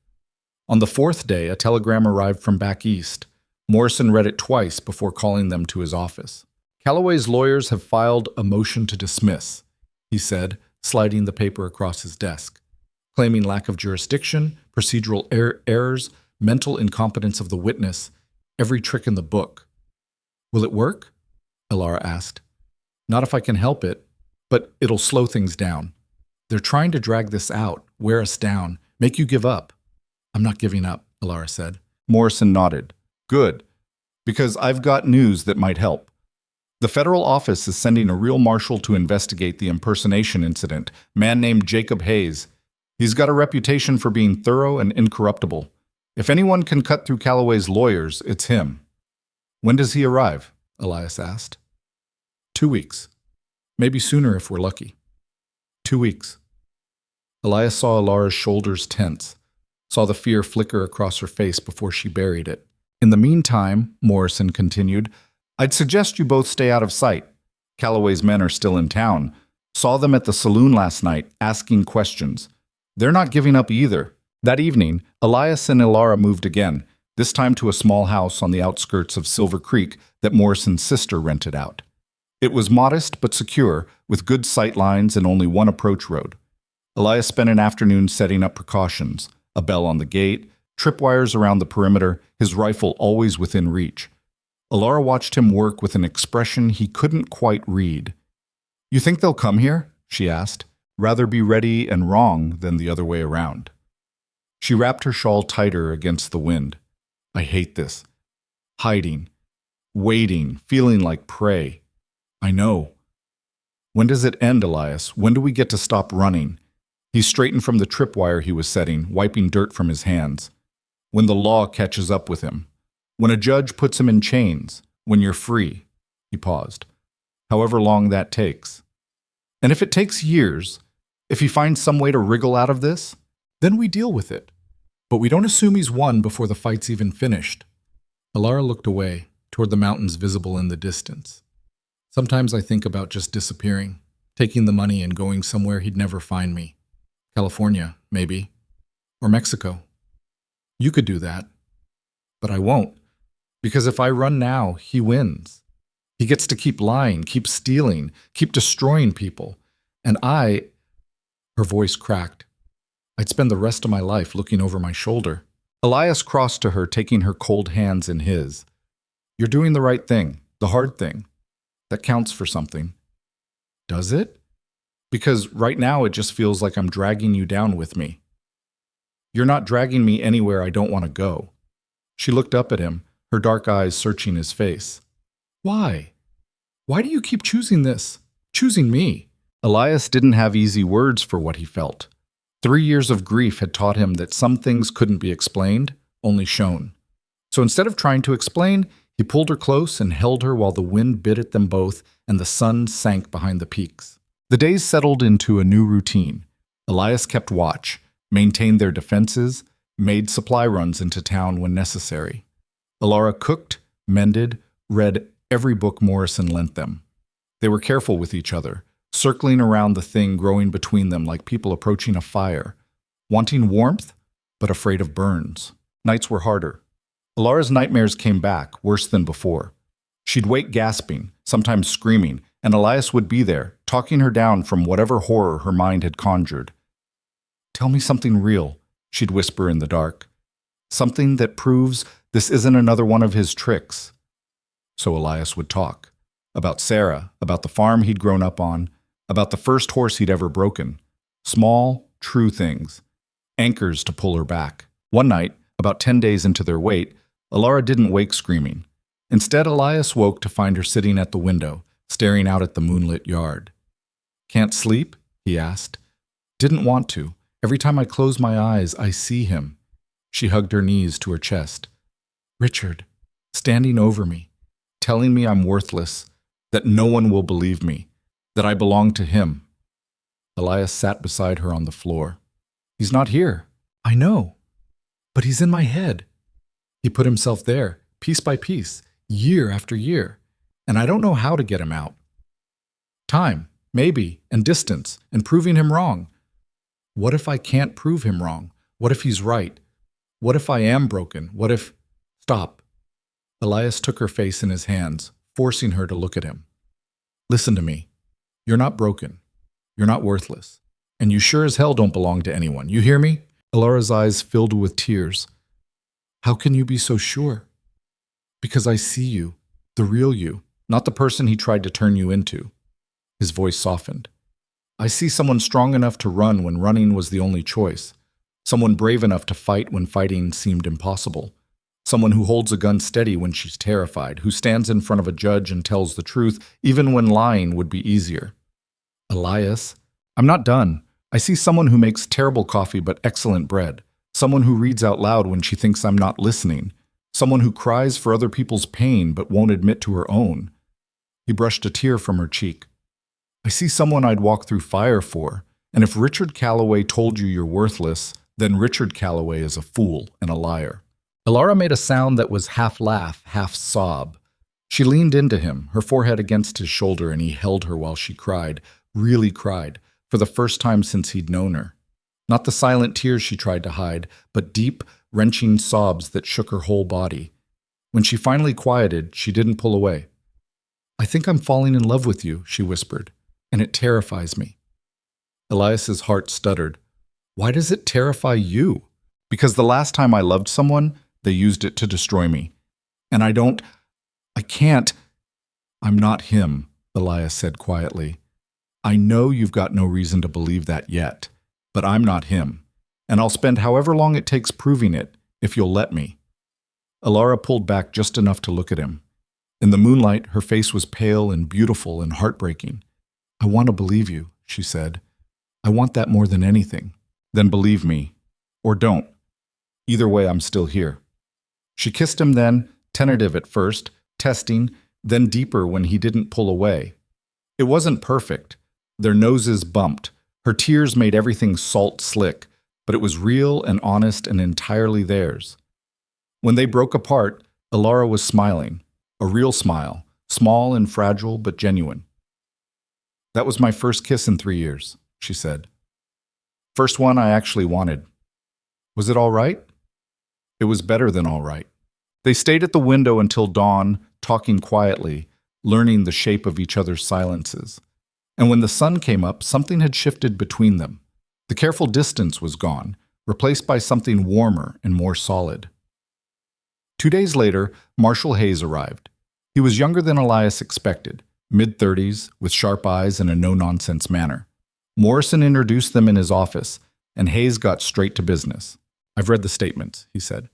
Speaker 1: On the 4th day, a telegram arrived from back east. Morrison read it twice before calling them to his office. "Callaway's lawyers have filed a motion to dismiss," he said, sliding the paper across his desk. claiming lack of jurisdiction, procedural errors, mental incompetence of the witness, every trick in the book. Will it work? Alara asked. Not if I can help it, but it'll slow things down. They're trying to drag this out, wear us down, make you give up. I'm not giving up, Alara said. Morrison nodded. Good, because I've got news that might help. The federal office is sending a real marshal to investigate the impersonation incident, a man named Jacob Hayes. He's got a reputation for being thorough and incorruptible. If anyone can cut through Callaway's lawyers, it's him. When does he arrive? Elias asked. 2 weeks. Maybe sooner if we're lucky. 2 weeks. Elias saw Alara's shoulders tense, saw the fear flicker across her face before she buried it. In the meantime, Morrison continued, I'd suggest you both stay out of sight. Callaway's men are still in town. Saw them at the saloon last night, asking questions. They're not giving up either. That evening, Elias and Elara moved again, this time to a small house on the outskirts of Silver Creek that Morrison's sister rented out. It was modest but secure, with good sight lines and only one approach road. Elias spent an afternoon setting up precautions, a bell on the gate, tripwires around the perimeter, his rifle always within reach. Alara watched him work with an expression he couldn't quite read. You think they'll come here? She asked. Rather be ready and wrong than the other way around. She wrapped her shawl tighter against the wind. I hate this. Hiding. Waiting. Feeling like prey. I know. When does it end, Elias? When do we get to stop running? He straightened from the tripwire he was setting, wiping dirt from his hands. When the law catches up with him. When a judge puts him in chains. When you're free. He paused. However long that takes. And if it takes years, if he finds some way to wriggle out of this, then we deal with it. But we don't assume he's won before the fight's even finished. Alara looked away, toward the mountains visible in the distance. Sometimes I think about just disappearing, taking the money and going somewhere he'd never find me. California, maybe. Or Mexico. You could do that. But I won't. Because if I run now, he wins. He gets to keep lying, keep stealing, keep destroying people. And her voice cracked. I'd spend the rest of my life looking over my shoulder. Elias crossed to her, taking her cold hands in his. You're doing the right thing, the hard thing. That counts for something. Does it? Because right now it just feels like I'm dragging you down with me. You're not dragging me anywhere I don't want to go. She looked up at him, her dark eyes searching his face. Why? Why do you keep choosing this? Choosing me? Elias didn't have easy words for what he felt. 3 years of grief had taught him that some things couldn't be explained, only shown. So instead of trying to explain, he pulled her close and held her while the wind bit at them both and the sun sank behind the peaks. The days settled into a new routine. Elias kept watch, maintained their defenses, made supply runs into town when necessary. Alara cooked, mended, read every book Morrison lent them. They were careful with each other, circling around the thing growing between them like people approaching a fire, wanting warmth, but afraid of burns. Nights were harder. Alara's nightmares came back, worse than before. She'd wake gasping, sometimes screaming, and Elias would be there, talking her down from whatever horror her mind had conjured. Tell me something real, she'd whisper in the dark. Something that proves this isn't another one of his tricks. So Elias would talk. About Sarah, about the farm he'd grown up on, about the first horse he'd ever broken. Small, true things. Anchors to pull her back. One night, about 10 days into their wait, Alara didn't wake screaming. Instead, Elias woke to find her sitting at the window, staring out at the moonlit yard. Can't sleep? He asked. Didn't want to. Every time I close my eyes, I see him. She hugged her knees to her chest. Richard, standing over me, telling me I'm worthless, that no one will believe me, that I belong to him. Elias sat beside her on the floor. He's not here. I know. But he's in my head. He put himself there, piece by piece, year after year, and I don't know how to get him out. Time, maybe, and distance, and proving him wrong. What if I can't prove him wrong? What if he's right? What if I am broken? What if... Stop. Elias took her face in his hands, forcing her to look at him. Listen to me. You're not broken. You're not worthless. And you sure as hell don't belong to anyone. You hear me? Alara's eyes filled with tears. How can you be so sure? Because I see you, the real you, not the person he tried to turn you into. His voice softened. I see someone strong enough to run when running was the only choice. Someone brave enough to fight when fighting seemed impossible. Someone who holds a gun steady when she's terrified, who stands in front of a judge and tells the truth even when lying would be easier. Elias, I'm not done. I see someone who makes terrible coffee but excellent bread. Someone who reads out loud when she thinks I'm not listening. Someone who cries for other people's pain but won't admit to her own. He brushed a tear from her cheek. I see someone I'd walk through fire for, and if Richard Callaway told you you're worthless, then Richard Callaway is a fool and a liar. Alara made a sound that was half laugh, half sob. She leaned into him, her forehead against his shoulder, and he held her while she cried, really cried, for the first time since he'd known her. Not the silent tears she tried to hide, but deep, wrenching sobs that shook her whole body. When she finally quieted, she didn't pull away. I think I'm falling in love with you, she whispered, and it terrifies me. Elias's heart stuttered. Why does it terrify you? Because the last time I loved someone, they used it to destroy me. And I can't. I'm not him, Elias said quietly. I know you've got no reason to believe that yet, but I'm not him. And I'll spend however long it takes proving it, if you'll let me. Alara pulled back just enough to look at him. In the moonlight, her face was pale and beautiful and heartbreaking. I want to believe you, she said. I want that more than anything. Then believe me. Or don't. Either way, I'm still here. She kissed him then, tentative at first, testing, then deeper when he didn't pull away. It wasn't perfect. Their noses bumped. Her tears made everything salt slick, but it was real and honest and entirely theirs. When they broke apart, Alara was smiling. A real smile, small and fragile but genuine. That was my first kiss in 3 years, she said. First one I actually wanted. Was it all right? It was better than all right. They stayed at the window until dawn, talking quietly, learning the shape of each other's silences. And when the sun came up, something had shifted between them. The careful distance was gone, replaced by something warmer and more solid. 2 days later, Marshal Hayes arrived. He was younger than Elias expected, mid-30s, with sharp eyes and a no-nonsense manner. Morrison introduced them in his office, and Hayes got straight to business. I've read the statements, he said,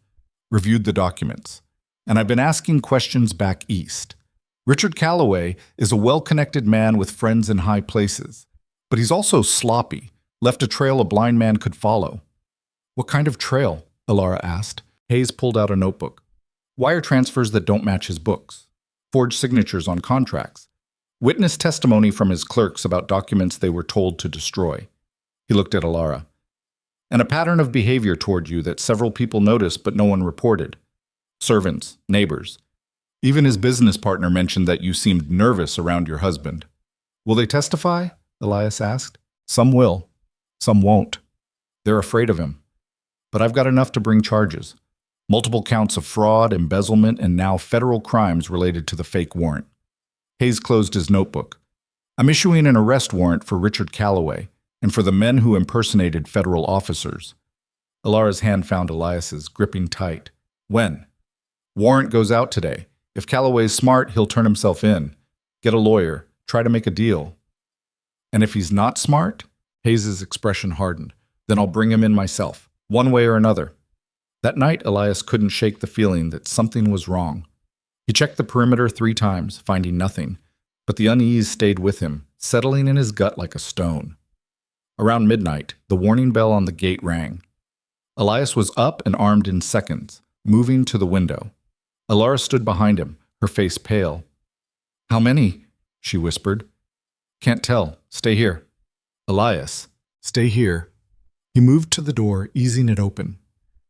Speaker 1: reviewed the documents, and I've been asking questions back east. Richard Callaway is a well-connected man with friends in high places, but he's also sloppy, left a trail a blind man could follow. What kind of trail? Alara asked. Hayes pulled out a notebook. Wire transfers that don't match his books. Forged signatures on contracts. Witness testimony from his clerks about documents they were told to destroy. He looked at Alara. And a pattern of behavior toward you that several people noticed but no one reported. Servants, neighbors. Even his business partner mentioned that you seemed nervous around your husband. Will they testify? Elias asked. Some will. Some won't. They're afraid of him. But I've got enough to bring charges. Multiple counts of fraud, embezzlement, and now federal crimes related to the fake warrant. Hayes closed his notebook. I'm issuing an arrest warrant for Richard Callaway and for the men who impersonated federal officers. Alara's hand found Elias's, gripping tight. When? Warrant goes out today. If Callaway's smart, he'll turn himself in. Get a lawyer. Try to make a deal. And if he's not smart? Hayes's expression hardened. Then I'll bring him in myself, one way or another. That night, Elias couldn't shake the feeling that something was wrong. He checked the perimeter 3 times, finding nothing, but the unease stayed with him, settling in his gut like a stone. Around midnight, the warning bell on the gate rang. Elias was up and armed in seconds, moving to the window. Alara stood behind him, her face pale. How many? She whispered. Can't tell. Stay here. Elias, stay here. He moved to the door, easing it open.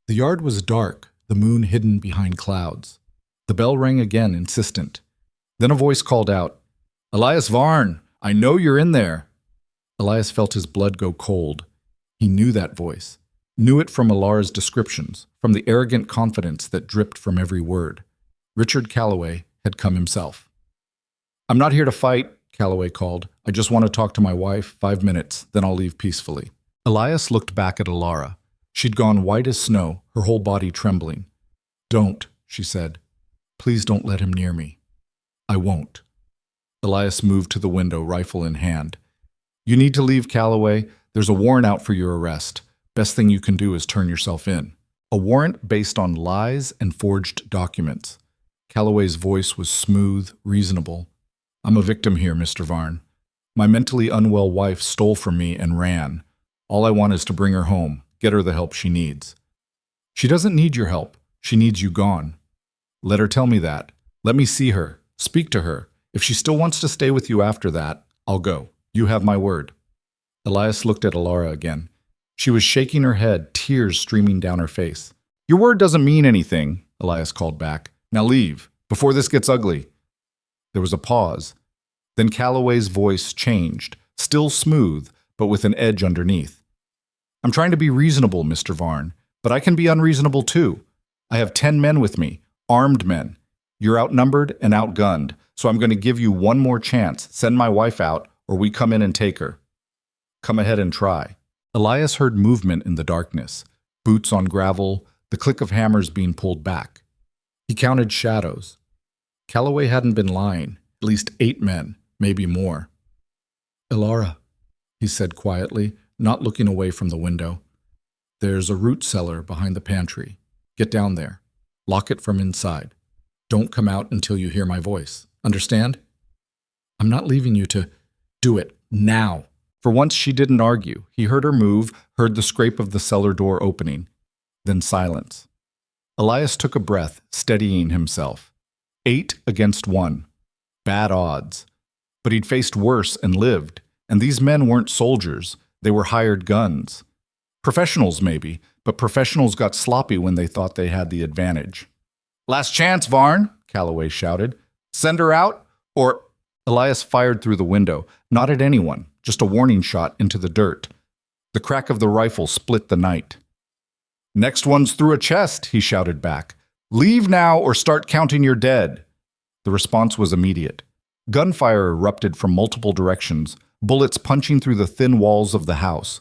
Speaker 1: The yard was dark, the moon hidden behind clouds. The bell rang again, insistent. Then a voice called out, Elias Varn, I know you're in there. Elias felt his blood go cold. He knew that voice, knew it from Alara's descriptions, from the arrogant confidence that dripped from every word. Richard Callaway had come himself. I'm not here to fight, Callaway called. "I just want to talk to my wife. 5 minutes, then I'll leave peacefully." Elias looked back at Alara. She'd gone white as snow, her whole body trembling. "Don't," she said. "Please don't let him near me." "I won't." Elias moved to the window, rifle in hand. "You need to leave, Callaway. There's a warrant out for your arrest. Best thing you can do is turn yourself in." A warrant based on lies and forged documents. Callaway's voice was smooth, reasonable. "I'm a victim here, Mr. Varn. My mentally unwell wife stole from me and ran. All I want is to bring her home, get her the help she needs." "She doesn't need your help. She needs you gone." "Let her tell me that. Let me see her. Speak to her. If she still wants to stay with you after that, I'll go. You have my word." Elias looked at Alara again. She was shaking her head, tears streaming down her face. "Your word doesn't mean anything," Elias called back. "Now leave, before this gets ugly." There was a pause. Then Callaway's voice changed, still smooth, but with an edge underneath. "I'm trying to be reasonable, Mr. Varn, but I can be unreasonable too. I have 10 men with me, armed men. You're outnumbered and outgunned, so I'm going to give you one more chance. Send my wife out, or we come in and take her. Come ahead and try." Elias heard movement in the darkness, boots on gravel, the click of hammers being pulled back. He counted shadows. Callaway hadn't been lying, at least 8 men, maybe more. "Elara," he said quietly, not looking away from the window. "There's a root cellar behind the pantry. Get down there. Lock it from inside. Don't come out until you hear my voice. Understand? I'm not leaving you to do it now." For once she didn't argue. He heard her move, heard the scrape of the cellar door opening. Then silence. Elias took a breath, steadying himself. 8 against 1. Bad odds. But he'd faced worse and lived, and these men weren't soldiers. They were hired guns. Professionals, maybe, but professionals got sloppy when they thought they had the advantage. "Last chance, Varn," Callaway shouted. "Send her out, or—" Elias fired through the window, not at anyone, just a warning shot into the dirt. The crack of the rifle split the night. "Next one's through a chest," he shouted back. "Leave now or start counting your dead." The response was immediate. Gunfire erupted from multiple directions, bullets punching through the thin walls of the house.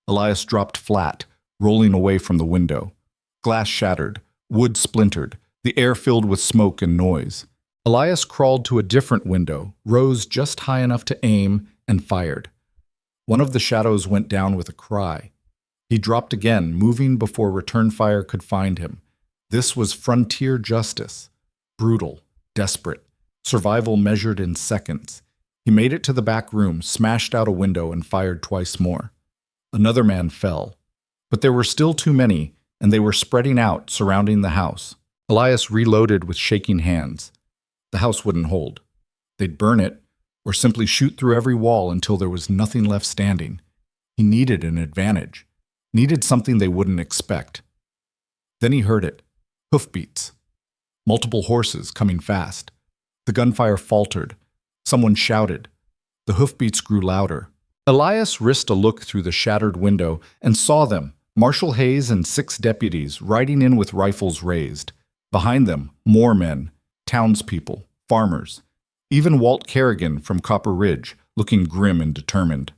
Speaker 1: Elias dropped flat, rolling away from the window. Glass shattered, wood splintered, the air filled with smoke and noise. Elias crawled to a different window, rose just high enough to aim, and fired. One of the shadows went down with a cry. He dropped again, moving before return fire could find him. This was frontier justice. Brutal, desperate, survival measured in seconds. He made it to the back room, smashed out a window, and fired twice more. Another man fell. But there were still too many, and they were spreading out, surrounding the house. Elias reloaded with shaking hands. The house wouldn't hold. They'd burn it, or simply shoot through every wall until there was nothing left standing. He needed an advantage, needed something they wouldn't expect. Then he heard it. Hoofbeats. Multiple horses coming fast. The gunfire faltered. Someone shouted. The hoofbeats grew louder. Elias risked a look through the shattered window and saw them, Marshal Hayes and 6 deputies, riding in with rifles raised. Behind them, more men, townspeople, farmers. Even Walt Kerrigan from Copper Ridge, looking grim and determined.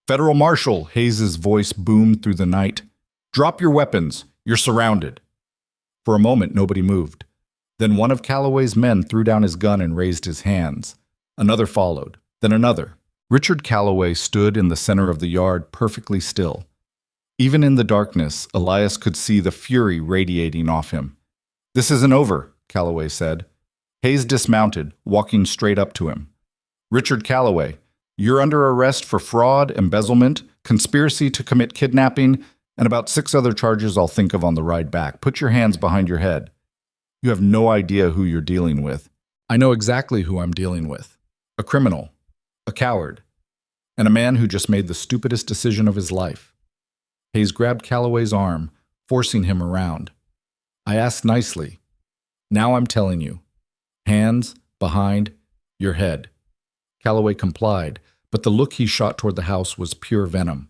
Speaker 1: "Federal Marshal," Hayes's voice boomed through the night. "Drop your weapons. You're surrounded." For a moment, nobody moved. Then one of Callaway's men threw down his gun and raised his hands. Another followed, then another. Richard Callaway stood in the center of the yard, perfectly still. Even in the darkness, Elias could see the fury radiating off him. "This isn't over," Callaway said. Hayes dismounted, walking straight up to him. "Richard Callaway, you're under arrest for fraud, embezzlement, conspiracy to commit kidnapping, and about 6 other charges I'll think of on the ride back. Put your hands behind your head. You have no idea who you're dealing with." "I know exactly who I'm dealing with. A criminal, a coward, and a man who just made the stupidest decision of his life." Hayes grabbed Callaway's arm, forcing him around. "I asked nicely. Now I'm telling you. Hands behind your head." Callaway complied, but the look he shot toward the house was pure venom.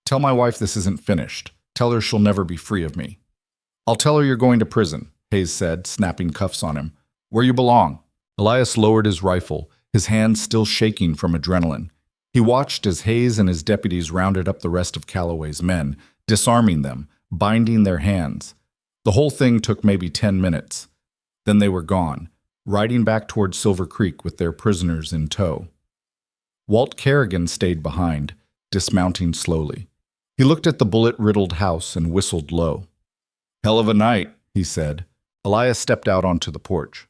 Speaker 1: "Tell my wife this isn't finished. Tell her she'll never be free of me." "I'll tell her you're going to prison," Hayes said, snapping cuffs on him. "Where you belong." Elias lowered his rifle, his hands still shaking from adrenaline. He watched as Hayes and his deputies rounded up the rest of Callaway's men, disarming them, binding their hands. The whole thing took maybe 10 minutes. Then they were gone, riding back toward Silver Creek with their prisoners in tow. Walt Kerrigan stayed behind, dismounting slowly. He looked at the bullet-riddled house and whistled low. "Hell of a night," he said. Elias stepped out onto the porch.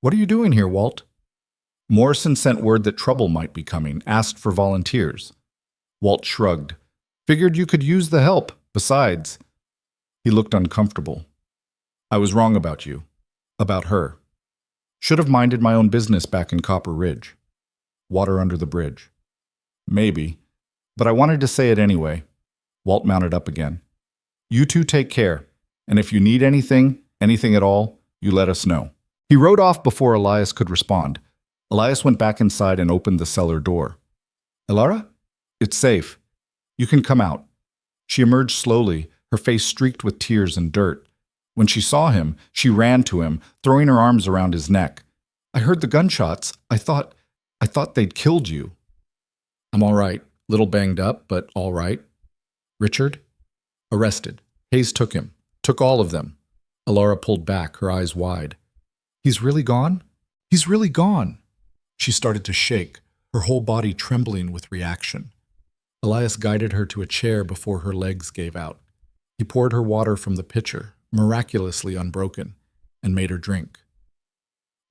Speaker 1: "What are you doing here, Walt?" "Morrison sent word that trouble might be coming, asked for volunteers." Walt shrugged. "Figured you could use the help. Besides..." He looked uncomfortable. "I was wrong about you. About her. Should have minded my own business back in Copper Ridge. Water under the bridge. Maybe. But I wanted to say it anyway." Walt mounted up again. "You two take care, and if you need anything at all, you let us know." He rode off before Elias could respond. Elias went back inside and opened the cellar door. "Elara? It's safe. You can come out." She emerged slowly, her face streaked with tears and dirt. When she saw him, she ran to him, throwing her arms around his neck. "I heard the gunshots. I thought they'd killed you." "I'm all right. Little banged up, but all right." "Richard?" "Arrested. Hayes took him. Took all of them." Alara pulled back, her eyes wide. "He's really gone? He's really gone." She started to shake, her whole body trembling with reaction. Elias guided her to a chair before her legs gave out. He poured her water from the pitcher, miraculously unbroken, and made her drink.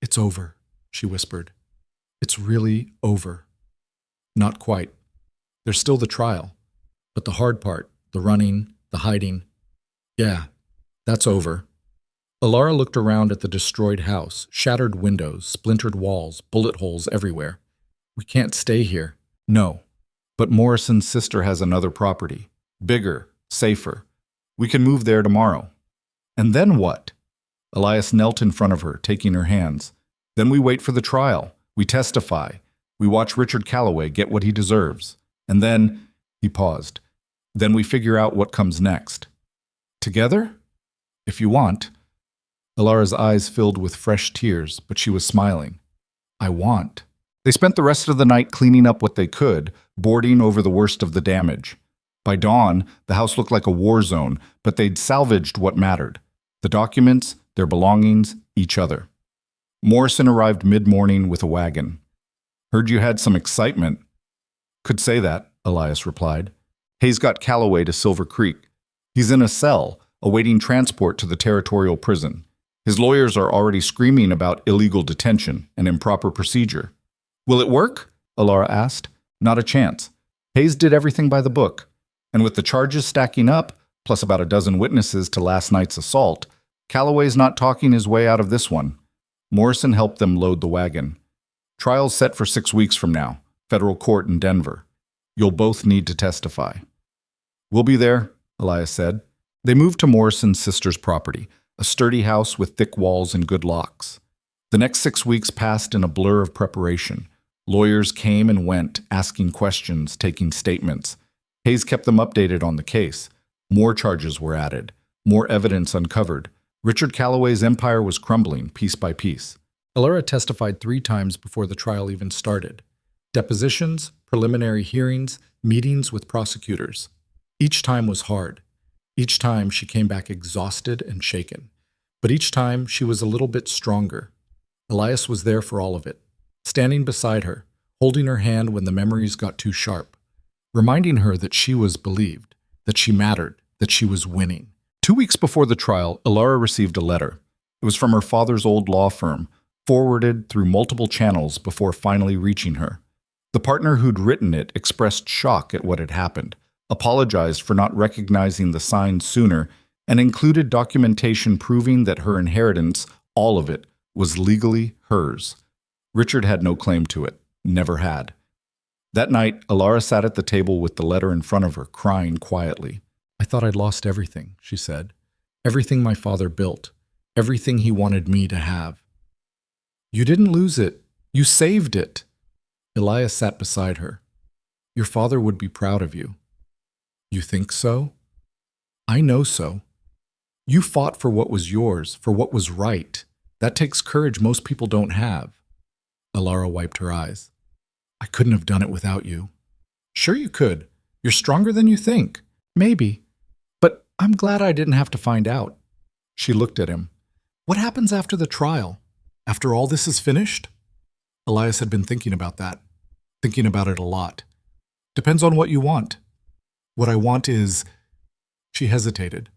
Speaker 1: "It's over," she whispered. "It's really over." "Not quite. There's still the trial. But the hard part, the running, the hiding, yeah, that's over." Alara looked around at the destroyed house, shattered windows, splintered walls, bullet holes everywhere. "We can't stay here." "No. But Morrison's sister has another property. Bigger, safer. We can move there tomorrow." "And then what?" Elias knelt in front of her, taking her hands. "Then we wait for the trial. We testify. We watch Richard Callaway get what he deserves. And then..." He paused. "Then we figure out what comes next." "Together?" "If you want." Alara's eyes filled with fresh tears, but she was smiling. "I want." They spent the rest of the night cleaning up what they could, boarding over the worst of the damage. By dawn, the house looked like a war zone, but they'd salvaged what mattered: the documents, their belongings, each other. Morrison arrived mid-morning with a wagon. "Heard you had some excitement." "Could say that," Elias replied. "Hayes got Callaway to Silver Creek. He's in a cell, awaiting transport to the territorial prison. His lawyers are already screaming about illegal detention and improper procedure." "Will it work?" Alara asked. "Not a chance. Hayes did everything by the book. And with the charges stacking up, plus about a dozen witnesses to last night's assault, Callaway's not talking his way out of this one." Morrison helped them load the wagon. "Trial's set for 6 weeks from now, federal court in Denver. You'll both need to testify." "We'll be there," Elias said. They moved to Morrison's sister's property, a sturdy house with thick walls and good locks. The next 6 weeks passed in a blur of preparation. Lawyers came and went, asking questions, taking statements. Hayes kept them updated on the case. More charges were added, more evidence uncovered. Richard Callaway's empire was crumbling piece by piece. Elara testified 3 times before the trial even started. Depositions, preliminary hearings, meetings with prosecutors. Each time was hard. Each time she came back exhausted and shaken. But each time she was a little bit stronger. Elias was there for all of it, standing beside her, holding her hand when the memories got too sharp, reminding her that she was believed, that she mattered, that she was winning. 2 weeks before the trial, Alara received a letter. It was from her father's old law firm, forwarded through multiple channels before finally reaching her. The partner who'd written it expressed shock at what had happened, apologized for not recognizing the signs sooner, and included documentation proving that her inheritance, all of it, was legally hers. Richard had no claim to it, never had. That night, Alara sat at the table with the letter in front of her, crying quietly. "I thought I'd lost everything," she said. "Everything my father built, everything he wanted me to have." "You didn't lose it. You saved it." Elias sat beside her. "Your father would be proud of you." "You think so?" "I know so. You fought for what was yours, for what was right. That takes courage most people don't have." Alara wiped her eyes. I couldn't have done it without you. Sure you could. You're stronger than you think. Maybe. But I'm glad I didn't have to find out. She looked at him. What happens after the trial? After all this is finished? Elias had been thinking about that. Thinking about it a lot. Depends on what you want. What I want is... She hesitated.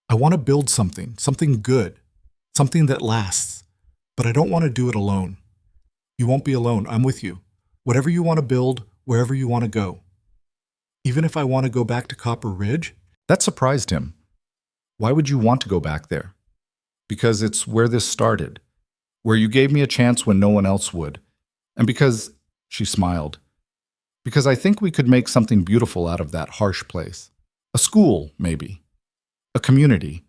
Speaker 1: I want to build something good, something that lasts. But I don't want to do it alone. You won't be alone. I'm with you. Whatever you want to build, wherever you want to go. Even if I want to go back to Copper Ridge? That surprised him. Why would you want to go back there? Because it's where this started. Where you gave me a chance when no one else would. And because, she smiled, because I think we could make something beautiful out of that harsh place. A school, maybe. A community.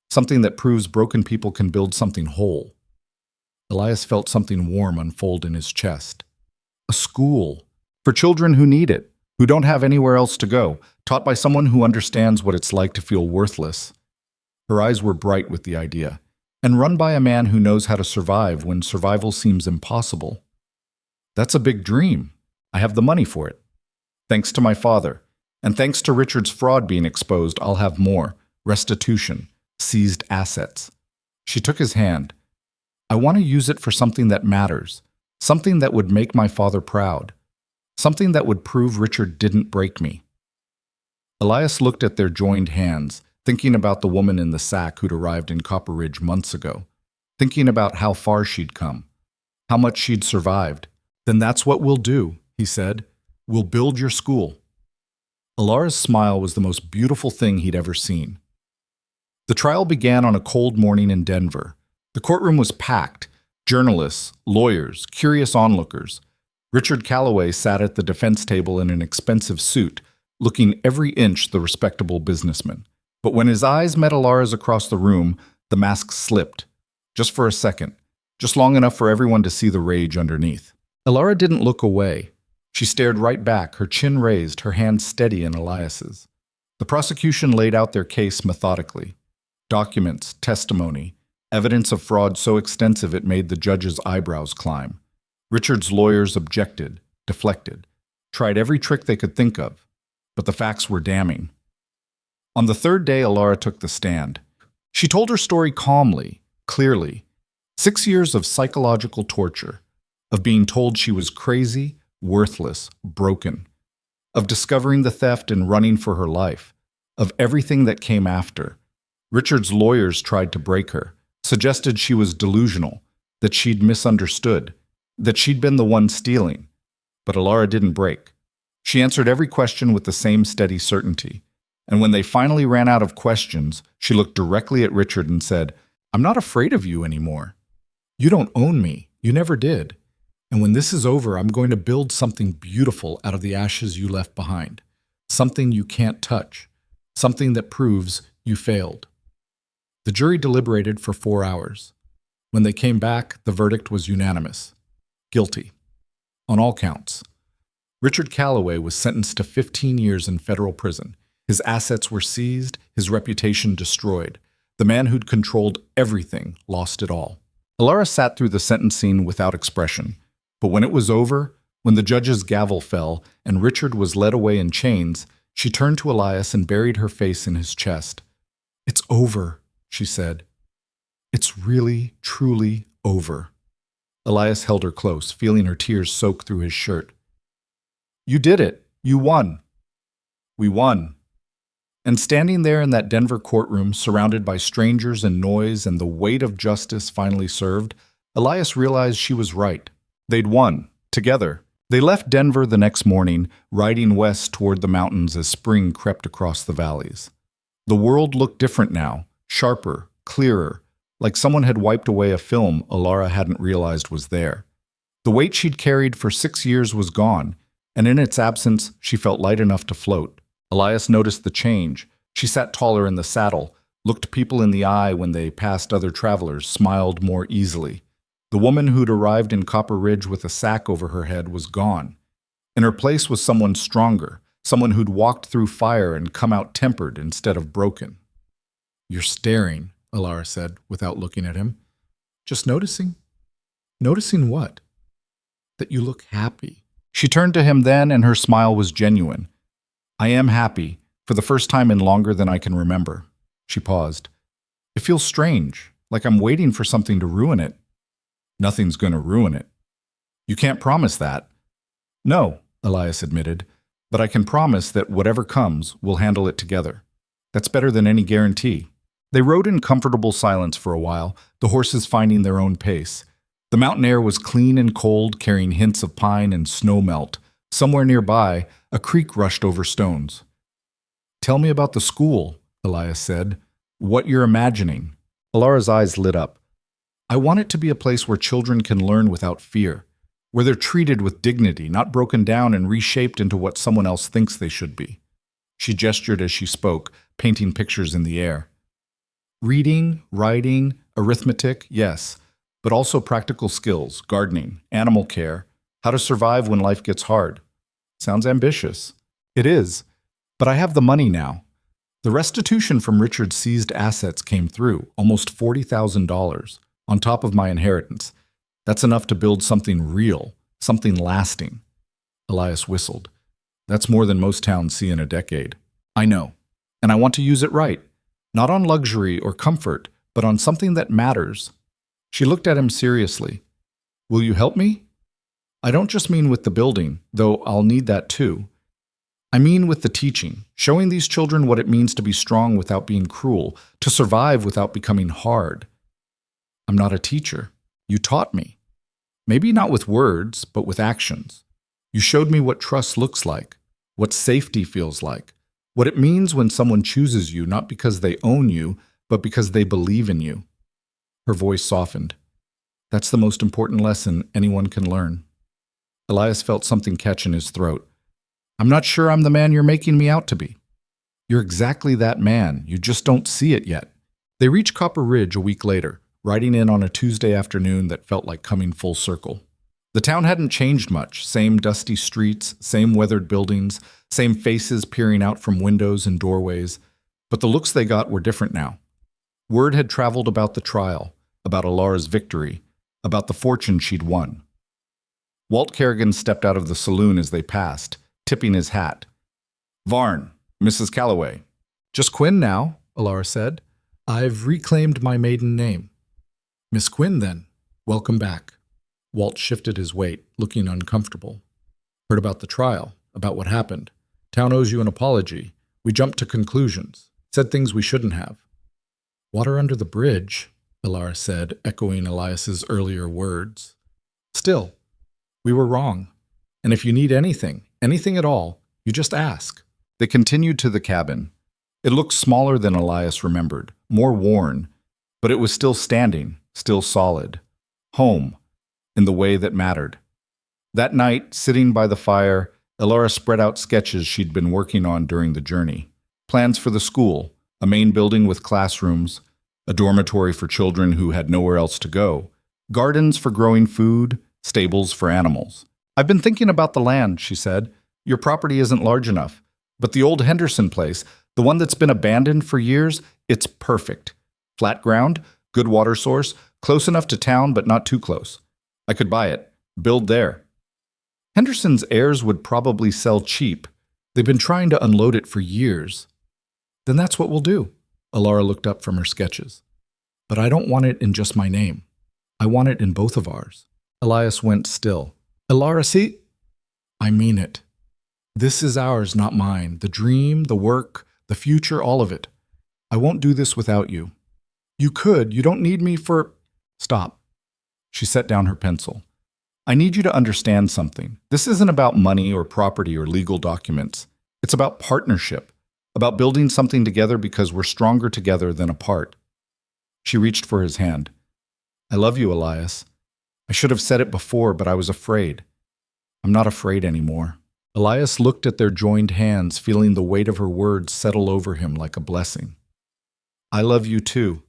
Speaker 1: Something that proves broken people can build something whole. Elias felt something warm unfold in his chest. A school. For children who need it, who don't have anywhere else to go, taught by someone who understands what it's like to feel worthless. Her eyes were bright with the idea, and run by a man who knows how to survive when survival seems impossible. That's a big dream. I have the money for it. Thanks to my father, and thanks to Richard's fraud being exposed, I'll have more. Restitution. Seized assets. She took his hand. I want to use it for something that matters. Something that would make my father proud. Something that would prove Richard didn't break me. Elias looked at their joined hands, thinking about the woman in the sack who'd arrived in Copper Ridge months ago, thinking about how far she'd come, how much she'd survived. Then that's what we'll do, he said. We'll build your school. Alara's smile was the most beautiful thing he'd ever seen. The trial began on a cold morning in Denver. The courtroom was packed. Journalists, lawyers, curious onlookers. Richard Callaway sat at the defense table in an expensive suit, looking every inch the respectable businessman. But when his eyes met Alara's across the room, the mask slipped. Just for a second. Just long enough for everyone to see the rage underneath. Alara didn't look away. She stared right back, her chin raised, her hand steady in Elias's. The prosecution laid out their case methodically. Documents, testimony, evidence of fraud so extensive it made the judge's eyebrows climb. Richard's lawyers objected, deflected, tried every trick they could think of, but the facts were damning. On the third day, Alara took the stand. She told her story calmly, clearly. 6 years of psychological torture, of being told she was crazy, worthless, broken, of discovering the theft and running for her life, of everything that came after. Richard's lawyers tried to break her, suggested she was delusional, that she'd misunderstood, that she'd been the one stealing. But Alara didn't break. She answered every question with the same steady certainty. And when they finally ran out of questions, she looked directly at Richard and said, I'm not afraid of you anymore. You don't own me. You never did. And when this is over, I'm going to build something beautiful out of the ashes you left behind. Something you can't touch. Something that proves you failed. The jury deliberated for 4 hours. When they came back, the verdict was unanimous. Guilty. On all counts. Richard Callaway was sentenced to 15 years in federal prison. His assets were seized, his reputation destroyed. The man who'd controlled everything lost it all. Alara sat through the sentencing without expression. But when it was over, when the judge's gavel fell and Richard was led away in chains, she turned to Elias and buried her face in his chest. It's over, she said. It's really, truly over. Elias held her close, feeling her tears soak through his shirt. You did it. You won. We won. And standing there in that Denver courtroom, surrounded by strangers and noise and the weight of justice finally served, Elias realized she was right. They'd won, together. They left Denver the next morning, riding west toward the mountains as spring crept across the valleys. The world looked different now, sharper, clearer, like someone had wiped away a film Alara hadn't realized was there. The weight she'd carried for 6 years was gone, and in its absence, she felt light enough to float. Elias noticed the change. She sat taller in the saddle, looked people in the eye when they passed other travelers, smiled more easily. The woman who'd arrived in Copper Ridge with a sack over her head was gone. In her place was someone stronger, someone who'd walked through fire and come out tempered instead of broken. You're staring, Alara said, without looking at him. Just noticing? Noticing what? that you look happy." She turned to him then, and her smile was genuine. "I am happy, for the first time in longer than I can remember." She paused. "It feels strange, like I'm waiting for something to ruin it." "Nothing's going to ruin it." "You can't promise that." "No," Elias admitted, "but I can promise that whatever comes, we'll handle it together. That's better than any guarantee." They rode in comfortable silence for a while, the horses finding their own pace. The mountain air was clean and cold, carrying hints of pine and snow melt. Somewhere nearby, a creek rushed over stones. "Tell me about the school," Elias said. "What you're imagining." Alara's eyes lit up. "I want it to be a place where children can learn without fear, where they're treated with dignity, not broken down and reshaped into what someone else thinks they should be." She gestured as she spoke, painting pictures in the air. "Reading, writing, arithmetic, yes, but also practical skills, gardening, animal care, how to survive when life gets hard." "Sounds ambitious." "It is, but I have the money now." The restitution from Richard's seized assets came through, almost $40,000, on top of my inheritance. That's enough to build something real, something lasting. Elias whistled. "That's more than most towns see in a decade." "I know, and I want to use it right. Not on luxury or comfort, but on something that matters." She looked at him seriously. "Will you help me?" "I don't just mean with the building, though I'll need that too. I mean with the teaching, showing these children what it means to be strong without being cruel, to survive without becoming hard." "I'm not a teacher. You taught me. Maybe not with words, but with actions. You showed me what trust looks like, what safety feels like, what it means when someone chooses you not because they own you, but because they believe in you." Her voice softened. "That's the most important lesson anyone can learn." Elias felt something catch in his throat. "I'm not sure I'm the man you're making me out to be." "You're exactly that man. You just don't see it yet." They reached Copper Ridge a week later, riding in on a Tuesday afternoon that felt like coming full circle. The town hadn't changed much. Same dusty streets, same weathered buildings, same faces peering out from windows and doorways. But the looks they got were different now. Word had traveled about the trial, about Alara's victory, about the fortune she'd won. Walt Kerrigan stepped out of the saloon as they passed, tipping his hat. "Varn, Mrs. Callaway." "Just Quinn now," Alara said. "I've reclaimed my maiden name." "Miss Quinn, then. Welcome back." Walt shifted his weight, looking uncomfortable. "Heard about the trial, about what happened. Town owes you an apology. We jumped to conclusions, said things we shouldn't have." "Water under the bridge," Alara said, echoing Elias's earlier words. "Still, we were wrong. And if you need anything at all, you just ask." They continued to the cabin. It looked smaller than Elias remembered, more worn, but it was still standing, still solid. Home, in the way that mattered. That night, sitting by the fire, Elara spread out sketches she'd been working on during the journey. Plans for the school, a main building with classrooms, a dormitory for children who had nowhere else to go, gardens for growing food, stables for animals. "I've been thinking about the land," she said. "Your property isn't large enough, but the old Henderson place, the one that's been abandoned for years, it's perfect. Flat ground, good water source, close enough to town but not too close. I could buy it, build there." "Henderson's heirs would probably sell cheap. They've been trying to unload it for years." "Then that's what we'll do." Alara looked up from her sketches. "But I don't want it in just my name. I want it in both of ours." Elias went still. "Elara, see?" "I mean it. This is ours, not mine. The dream, the work, the future, all of it. I won't do this without you." "You could. You don't need me for—" "Stop." She set down her pencil. "I need you to understand something. This isn't about money or property or legal documents. It's about partnership, about building something together because we're stronger together than apart." She reached for his hand. "I love you, Elias. I should have said it before, but I was afraid. I'm not afraid anymore." Elias looked at their joined hands, feeling the weight of her words settle over him like a blessing. "I love you too.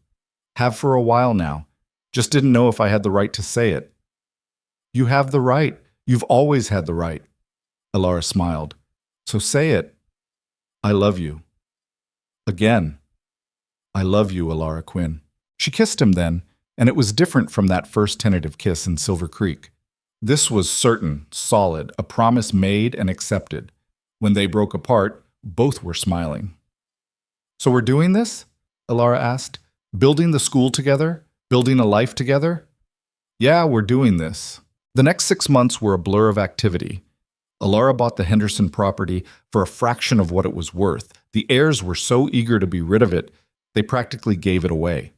Speaker 1: Have for a while now. Just didn't know if I had the right to say it." "You have the right. You've always had the right." Alara smiled. "So say it. I love you." "Again." "I love you, Alara Quinn." She kissed him then, and it was different from that first tentative kiss in Silver Creek. This was certain, solid, a promise made and accepted. When they broke apart, both were smiling. "So we're doing this?" Alara asked. "Building the school together? Building a life together?" "Yeah, we're doing this." The next 6 months were a blur of activity. Alara bought the Henderson property for a fraction of what it was worth. The heirs were so eager to be rid of it, they practically gave it away.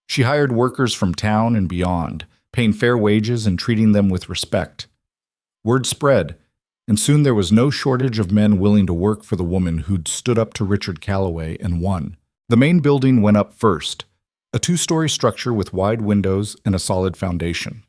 Speaker 1: She hired workers from town and beyond, paying fair wages and treating them with respect. Word spread, and soon there was no shortage of men willing to work for the woman who'd stood up to Richard Callaway and won. The main building went up first, a 2-story structure with wide windows and a solid foundation.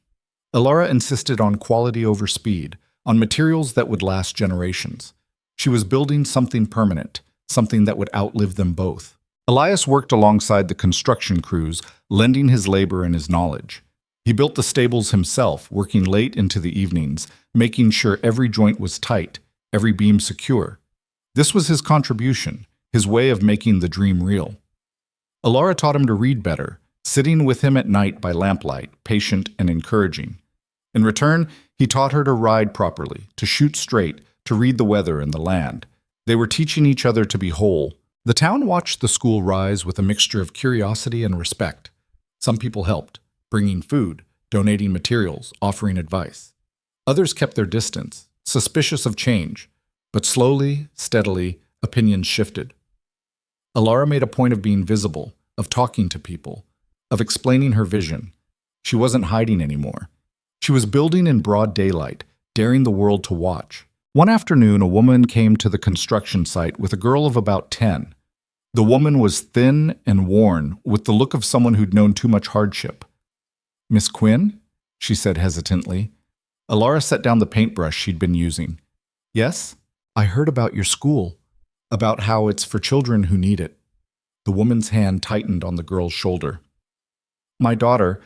Speaker 1: Alara insisted on quality over speed, on materials that would last generations. She was building something permanent, something that would outlive them both. Elias worked alongside the construction crews, lending his labor and his knowledge. He built the stables himself, working late into the evenings, making sure every joint was tight, every beam secure. This was his contribution, his way of making the dream real. Alara taught him to read better, sitting with him at night by lamplight, patient and encouraging. In return, he taught her to ride properly, to shoot straight, to read the weather and the land. They were teaching each other to be whole. The town watched the school rise with a mixture of curiosity and respect. Some people helped, bringing food, donating materials, offering advice. Others kept their distance, suspicious of change, but slowly, steadily, opinions shifted. Alara made a point of being visible, of talking to people, of explaining her vision. She wasn't hiding anymore. She was building in broad daylight, daring the world to watch. One afternoon, a woman came to the construction site with a girl of about 10. The woman was thin and worn, with the look of someone who'd known too much hardship. "Miss Quinn?" she said hesitantly. Alara set down the paintbrush she'd been using. "Yes? I heard about your school, about how it's for children who need it." The woman's hand tightened on the girl's shoulder. "My daughter,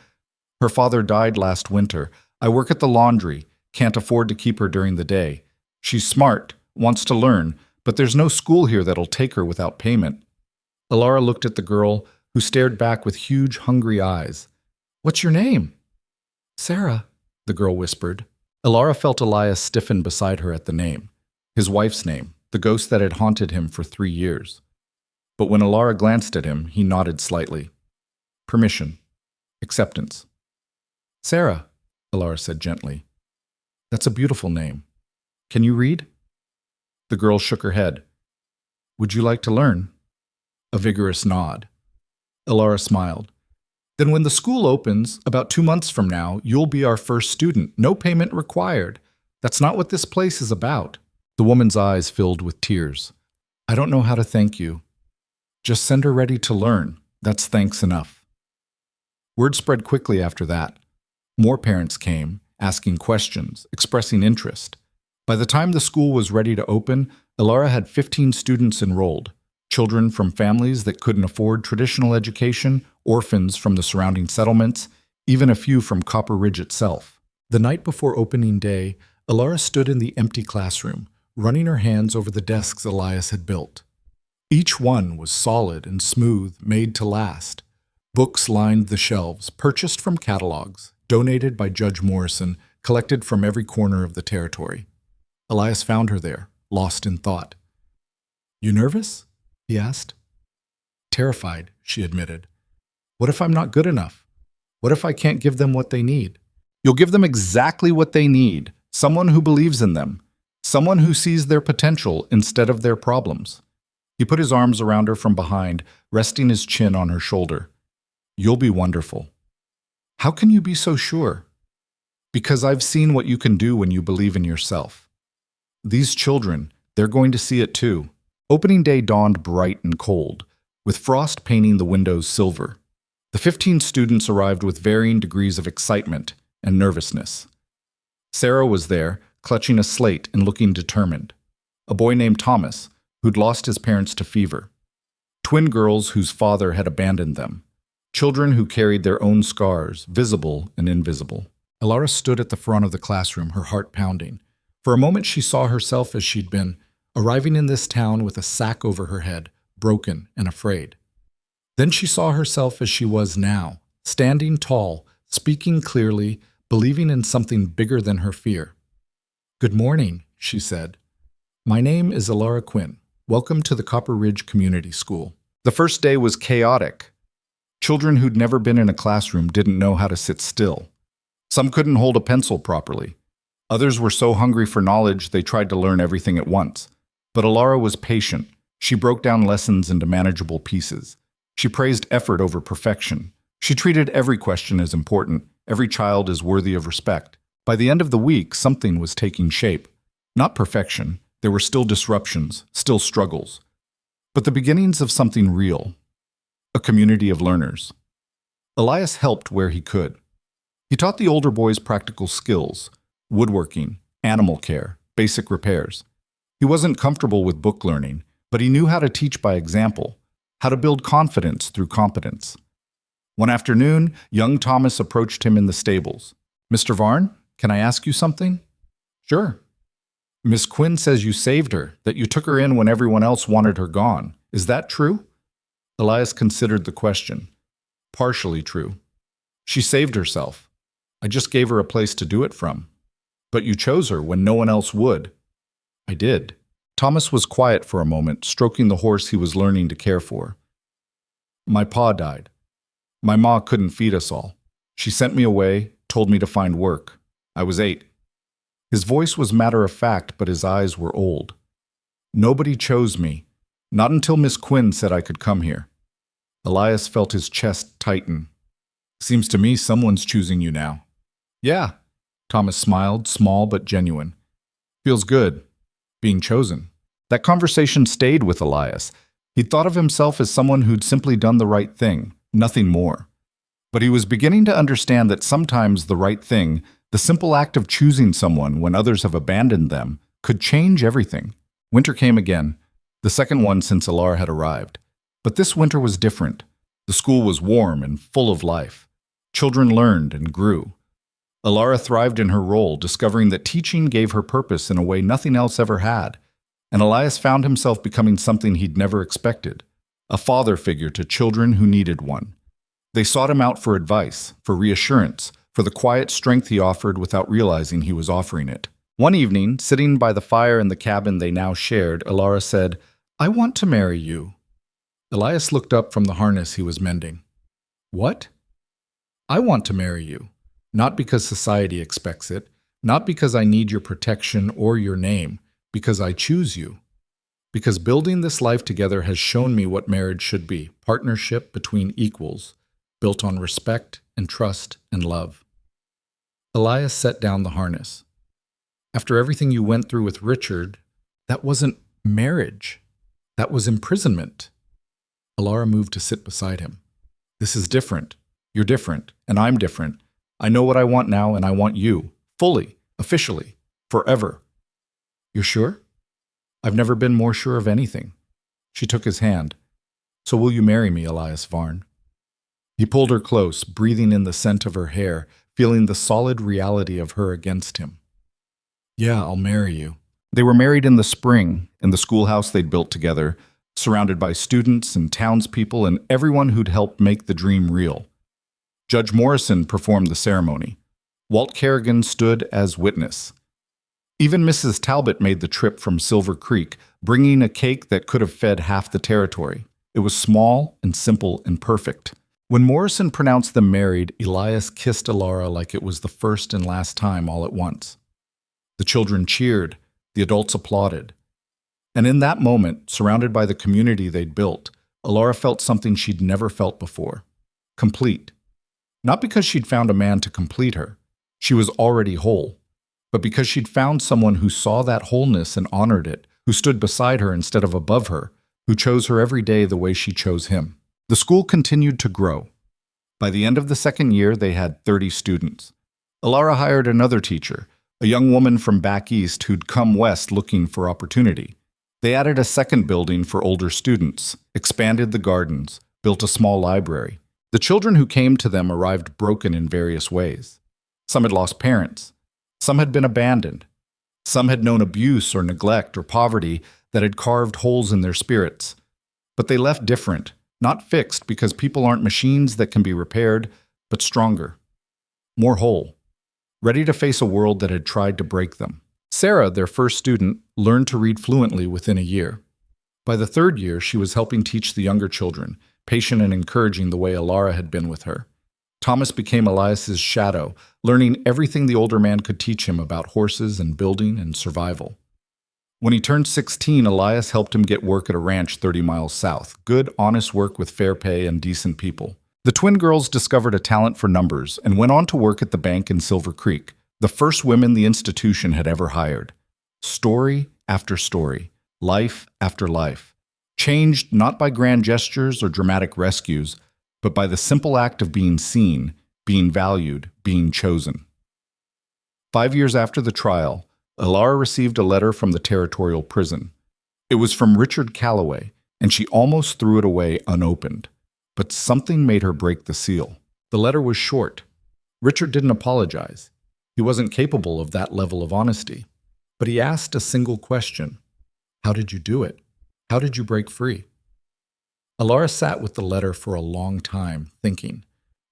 Speaker 1: her father died last winter. I work at the laundry, can't afford to keep her during the day. She's smart, wants to learn, but there's no school here that'll take her without payment." Alara looked at the girl, who stared back with huge, hungry eyes. "What's your name?" "Sarah," the girl whispered. Alara felt Elias stiffen beside her at the name, his wife's name, the ghost that had haunted him for 3 years. But when Alara glanced at him, he nodded slightly. Permission. Acceptance. "Sarah," Alara said gently. "That's a beautiful name. Can you read?" The girl shook her head. "Would you like to learn?" A vigorous nod. Alara smiled. "Then when the school opens, about 2 months from now, you'll be our first student. No payment required. That's not what this place is about." The woman's eyes filled with tears. "I don't know how to thank you. Just send her ready to learn. That's thanks enough." Word spread quickly after that. More parents came, asking questions, expressing interest. By the time the school was ready to open, Alara had 15 students enrolled. Children from families that couldn't afford traditional education, orphans from the surrounding settlements, even a few from Copper Ridge itself. The night before opening day, Alara stood in the empty classroom, running her hands over the desks Elias had built. Each one was solid and smooth, made to last. Books lined the shelves, purchased from catalogs, donated by Judge Morrison, collected from every corner of the territory. Elias found her there, lost in thought. "You nervous?" he asked. "Terrified," she admitted. "What if I'm not good enough? What if I can't give them what they need?" "You'll give them exactly what they need. Someone who believes in them. Someone who sees their potential instead of their problems." He put his arms around her from behind, resting his chin on her shoulder. "You'll be wonderful." "How can you be so sure?" "Because I've seen what you can do when you believe in yourself. These children, they're going to see it too." Opening day dawned bright and cold, with frost painting the windows silver. The 15 students arrived with varying degrees of excitement and nervousness. Sarah was there, clutching a slate and looking determined. A boy named Thomas, who'd lost his parents to fever. Twin girls whose father had abandoned them. Children who carried their own scars, visible and invisible. Alara stood at the front of the classroom, her heart pounding. For a moment she saw herself as she'd been, arriving in this town with a sack over her head, broken and afraid. Then she saw herself as she was now, standing tall, speaking clearly, believing in something bigger than her fear. "Good morning," she said. "My name is Alara Quinn. Welcome to the Copper Ridge Community School." The first day was chaotic. Children who'd never been in a classroom didn't know how to sit still. Some couldn't hold a pencil properly. Others were so hungry for knowledge they tried to learn everything at once. But Alara was patient. She broke down lessons into manageable pieces. She praised effort over perfection. She treated every question as important. Every child is worthy of respect. By the end of the week, something was taking shape. Not perfection. There were still disruptions, still struggles. But the beginnings of something real. A community of learners. Elias helped where he could. He taught the older boys practical skills, woodworking, animal care, basic repairs. He wasn't comfortable with book learning, but he knew how to teach by example, how to build confidence through competence. One afternoon, young Thomas approached him in the stables. "Mr. Varn, can I ask you something?" "Sure." "Miss Quinn says you saved her, that you took her in when everyone else wanted her gone. Is that true?" Elias considered the question. "Partially true. She saved herself. I just gave her a place to do it from." "But you chose her when no one else would." "I did." Thomas was quiet for a moment, stroking the horse he was learning to care for. "My pa died. My ma couldn't feed us all. She sent me away, told me to find work. I was 8. His voice was matter-of-fact, but his eyes were old. "Nobody chose me. Not until Miss Quinn said I could come here." Elias felt his chest tighten. "Seems to me someone's choosing you now." "Yeah." Thomas smiled, small but genuine. "Feels good, being chosen." That conversation stayed with Elias. He thought of himself as someone who'd simply done the right thing, nothing more. But he was beginning to understand that sometimes the right thing, the simple act of choosing someone when others have abandoned them, could change everything. Winter came again, the second one since Alara had arrived. But this winter was different. The school was warm and full of life. Children learned and grew. Alara thrived in her role, discovering that teaching gave her purpose in a way nothing else ever had. And Elias found himself becoming something he'd never expected, a father figure to children who needed one. They sought him out for advice, for reassurance, for the quiet strength he offered without realizing he was offering it. One evening, sitting by the fire in the cabin they now shared, Alara said, "I want to marry you." Elias looked up from the harness he was mending. "What?" "I want to marry you. Not because society expects it, not because I need your protection or your name, because I choose you. Because building this life together has shown me what marriage should be, partnership between equals, built on respect and trust and love." Elias set down the harness. "After everything you went through with Richard, that wasn't marriage. That was imprisonment." Alara moved to sit beside him. "This is different. You're different, and I'm different. I know what I want now, and I want you. Fully, officially, forever." "You're sure?" "I've never been more sure of anything." She took his hand. "So will you marry me, Elias Varn?" He pulled her close, breathing in the scent of her hair, feeling the solid reality of her against him. "Yeah, I'll marry you." They were married in the spring, in the schoolhouse they'd built together, surrounded by students and townspeople and everyone who'd helped make the dream real. Judge Morrison performed the ceremony. Walt Kerrigan stood as witness. Even Mrs. Talbot made the trip from Silver Creek, bringing a cake that could have fed half the territory. It was small and simple and perfect. When Morrison pronounced them married, Elias kissed Alara like it was the first and last time all at once. The children cheered, the adults applauded. And in that moment, surrounded by the community they'd built, Alara felt something she'd never felt before. Complete. Not because she'd found a man to complete her. She was already whole. But because she'd found someone who saw that wholeness and honored it, who stood beside her instead of above her, who chose her every day the way she chose him. The school continued to grow. By the end of the second year, they had 30 students. Alara hired another teacher, a young woman from back east who'd come west looking for opportunity. They added a second building for older students, expanded the gardens, built a small library. The children who came to them arrived broken in various ways. Some had lost parents. Some had been abandoned. Some had known abuse or neglect or poverty that had carved holes in their spirits. But they left different, not fixed because people aren't machines that can be repaired, but stronger, more whole. ready to face a world that had tried to break them. Sarah, their first student, learned to read fluently within a year. By the third year, she was helping teach the younger children, patient and encouraging the way Alara had been with her. Thomas became Elias's shadow, learning everything the older man could teach him about horses and building and survival. When he turned 16, Elias helped him get work at a ranch 30 miles south. Good, honest work with fair pay and decent people. The twin girls discovered a talent for numbers and went on to work at the bank in Silver Creek, the first women the institution had ever hired. Story after story, life after life, changed not by grand gestures or dramatic rescues, but by the simple act of being seen, being valued, being chosen. 5 years after the trial, Alara received a letter from the territorial prison. It was from Richard Callaway, and she almost threw it away unopened. But something made her break the seal. The letter was short. Richard didn't apologize. He wasn't capable of that level of honesty. But he asked a single question. How did you do it? How did you break free? Alara sat with the letter for a long time, thinking.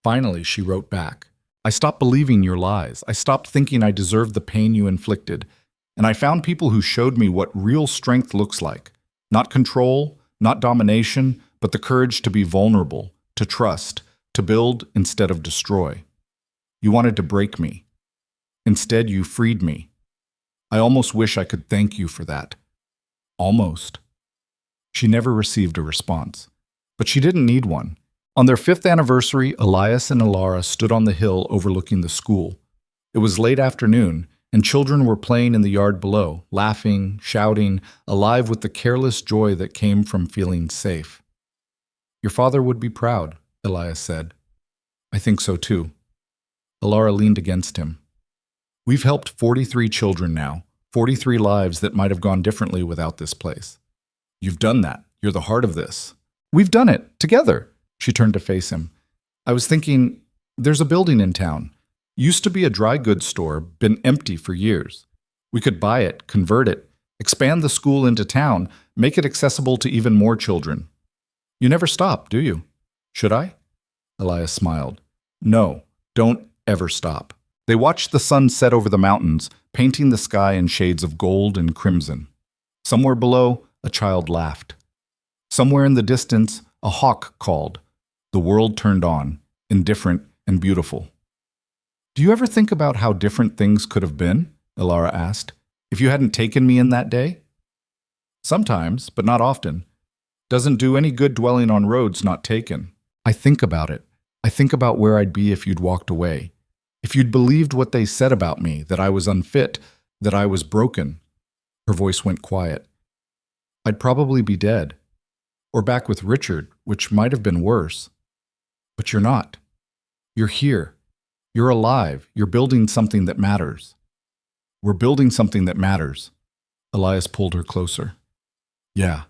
Speaker 1: Finally, she wrote back. I stopped believing your lies. I stopped thinking I deserved the pain you inflicted. And I found people who showed me what real strength looks like. Not control, not domination, but the courage to be vulnerable, to trust, to build instead of destroy. You wanted to break me. Instead, you freed me. I almost wish I could thank you for that. Almost. She never received a response. But she didn't need one. On their 5th anniversary, Elias and Elara stood on the hill overlooking the school. It was late afternoon, and children were playing in the yard below, laughing, shouting, alive with the careless joy that came from feeling safe. Your father would be proud, Elias said. I think so too. Alara leaned against him. We've helped 43 children now, 43 lives that might have gone differently without this place. You've done that. You're the heart of this. We've done it, together. She turned to face him. I was thinking, there's a building in town. Used to be a dry goods store, been empty for years. We could buy it, convert it, expand the school into town, make it accessible to even more children. You never stop, do you? Should I? Elias smiled. No, don't ever stop. They watched the sun set over the mountains, painting the sky in shades of gold and crimson. Somewhere below, a child laughed. Somewhere in the distance, a hawk called. The world turned on, indifferent and beautiful. Do you ever think about how different things could have been? Alara asked. If you hadn't taken me in that day? Sometimes, but not often. Doesn't do any good dwelling on roads not taken. I think about it. I think about where I'd be if you'd walked away. If you'd believed what they said about me, that I was unfit, that I was broken. Her voice went quiet. I'd probably be dead. Or back with Richard, which might have been worse. But you're not. You're here. You're alive. You're building something that matters. We're building something that matters. Elias pulled her closer. Yeah,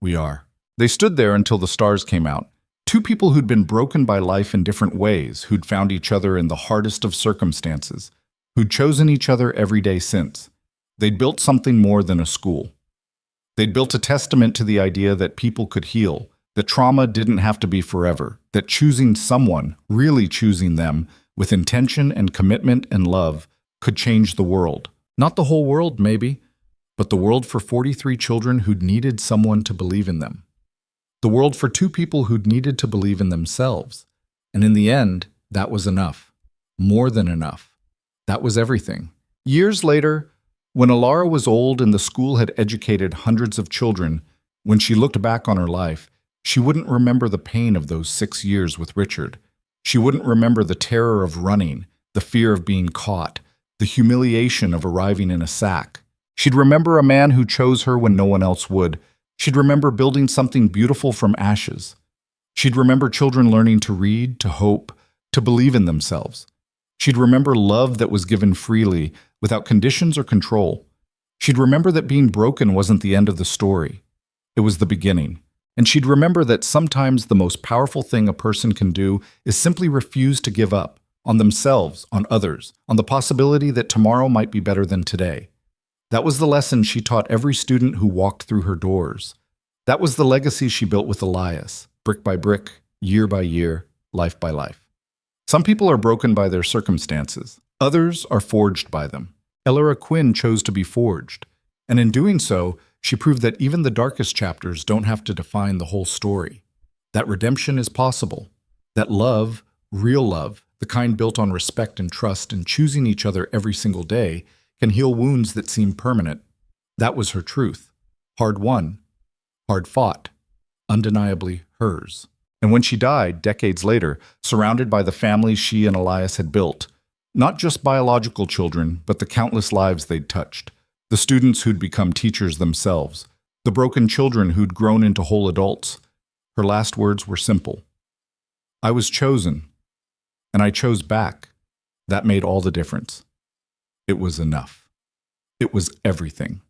Speaker 1: we are. They stood there until the stars came out. Two people who'd been broken by life in different ways, who'd found each other in the hardest of circumstances, who'd chosen each other every day since. They'd built something more than a school. They'd built a testament to the idea that people could heal, that trauma didn't have to be forever, that choosing someone, really choosing them, with intention and commitment and love, could change the world. Not the whole world, maybe, but the world for 43 children who'd needed someone to believe in them. The world for two people who'd needed to believe in themselves. And in the end, that was enough. More than enough. That was everything. Years later, when Alara was old and the school had educated hundreds of children, when she looked back on her life, she wouldn't remember the pain of those 6 years with Richard. She wouldn't remember the terror of running, the fear of being caught, the humiliation of arriving in a sack. She'd remember a man who chose her when no one else would. She'd remember building something beautiful from ashes. She'd remember children learning to read, to hope, to believe in themselves. She'd remember love that was given freely, without conditions or control. She'd remember that being broken wasn't the end of the story. It was the beginning. And she'd remember that sometimes the most powerful thing a person can do is simply refuse to give up, on themselves, on others, on the possibility that tomorrow might be better than today. That was the lesson she taught every student who walked through her doors. That was the legacy she built with Elias, brick by brick, year by year, life by life. Some people are broken by their circumstances. Others are forged by them. Elara Quinn chose to be forged, and in doing so, she proved that even the darkest chapters don't have to define the whole story. That redemption is possible. That love, real love, the kind built on respect and trust and choosing each other every single day, can heal wounds that seem permanent. That was her truth. Hard won, hard fought, undeniably hers. And when she died, decades later, surrounded by the family she and Elias had built, not just biological children, but the countless lives they'd touched, the students who'd become teachers themselves, the broken children who'd grown into whole adults, her last words were simple. I was chosen, and I chose back. That made all the difference. It was enough. It was everything.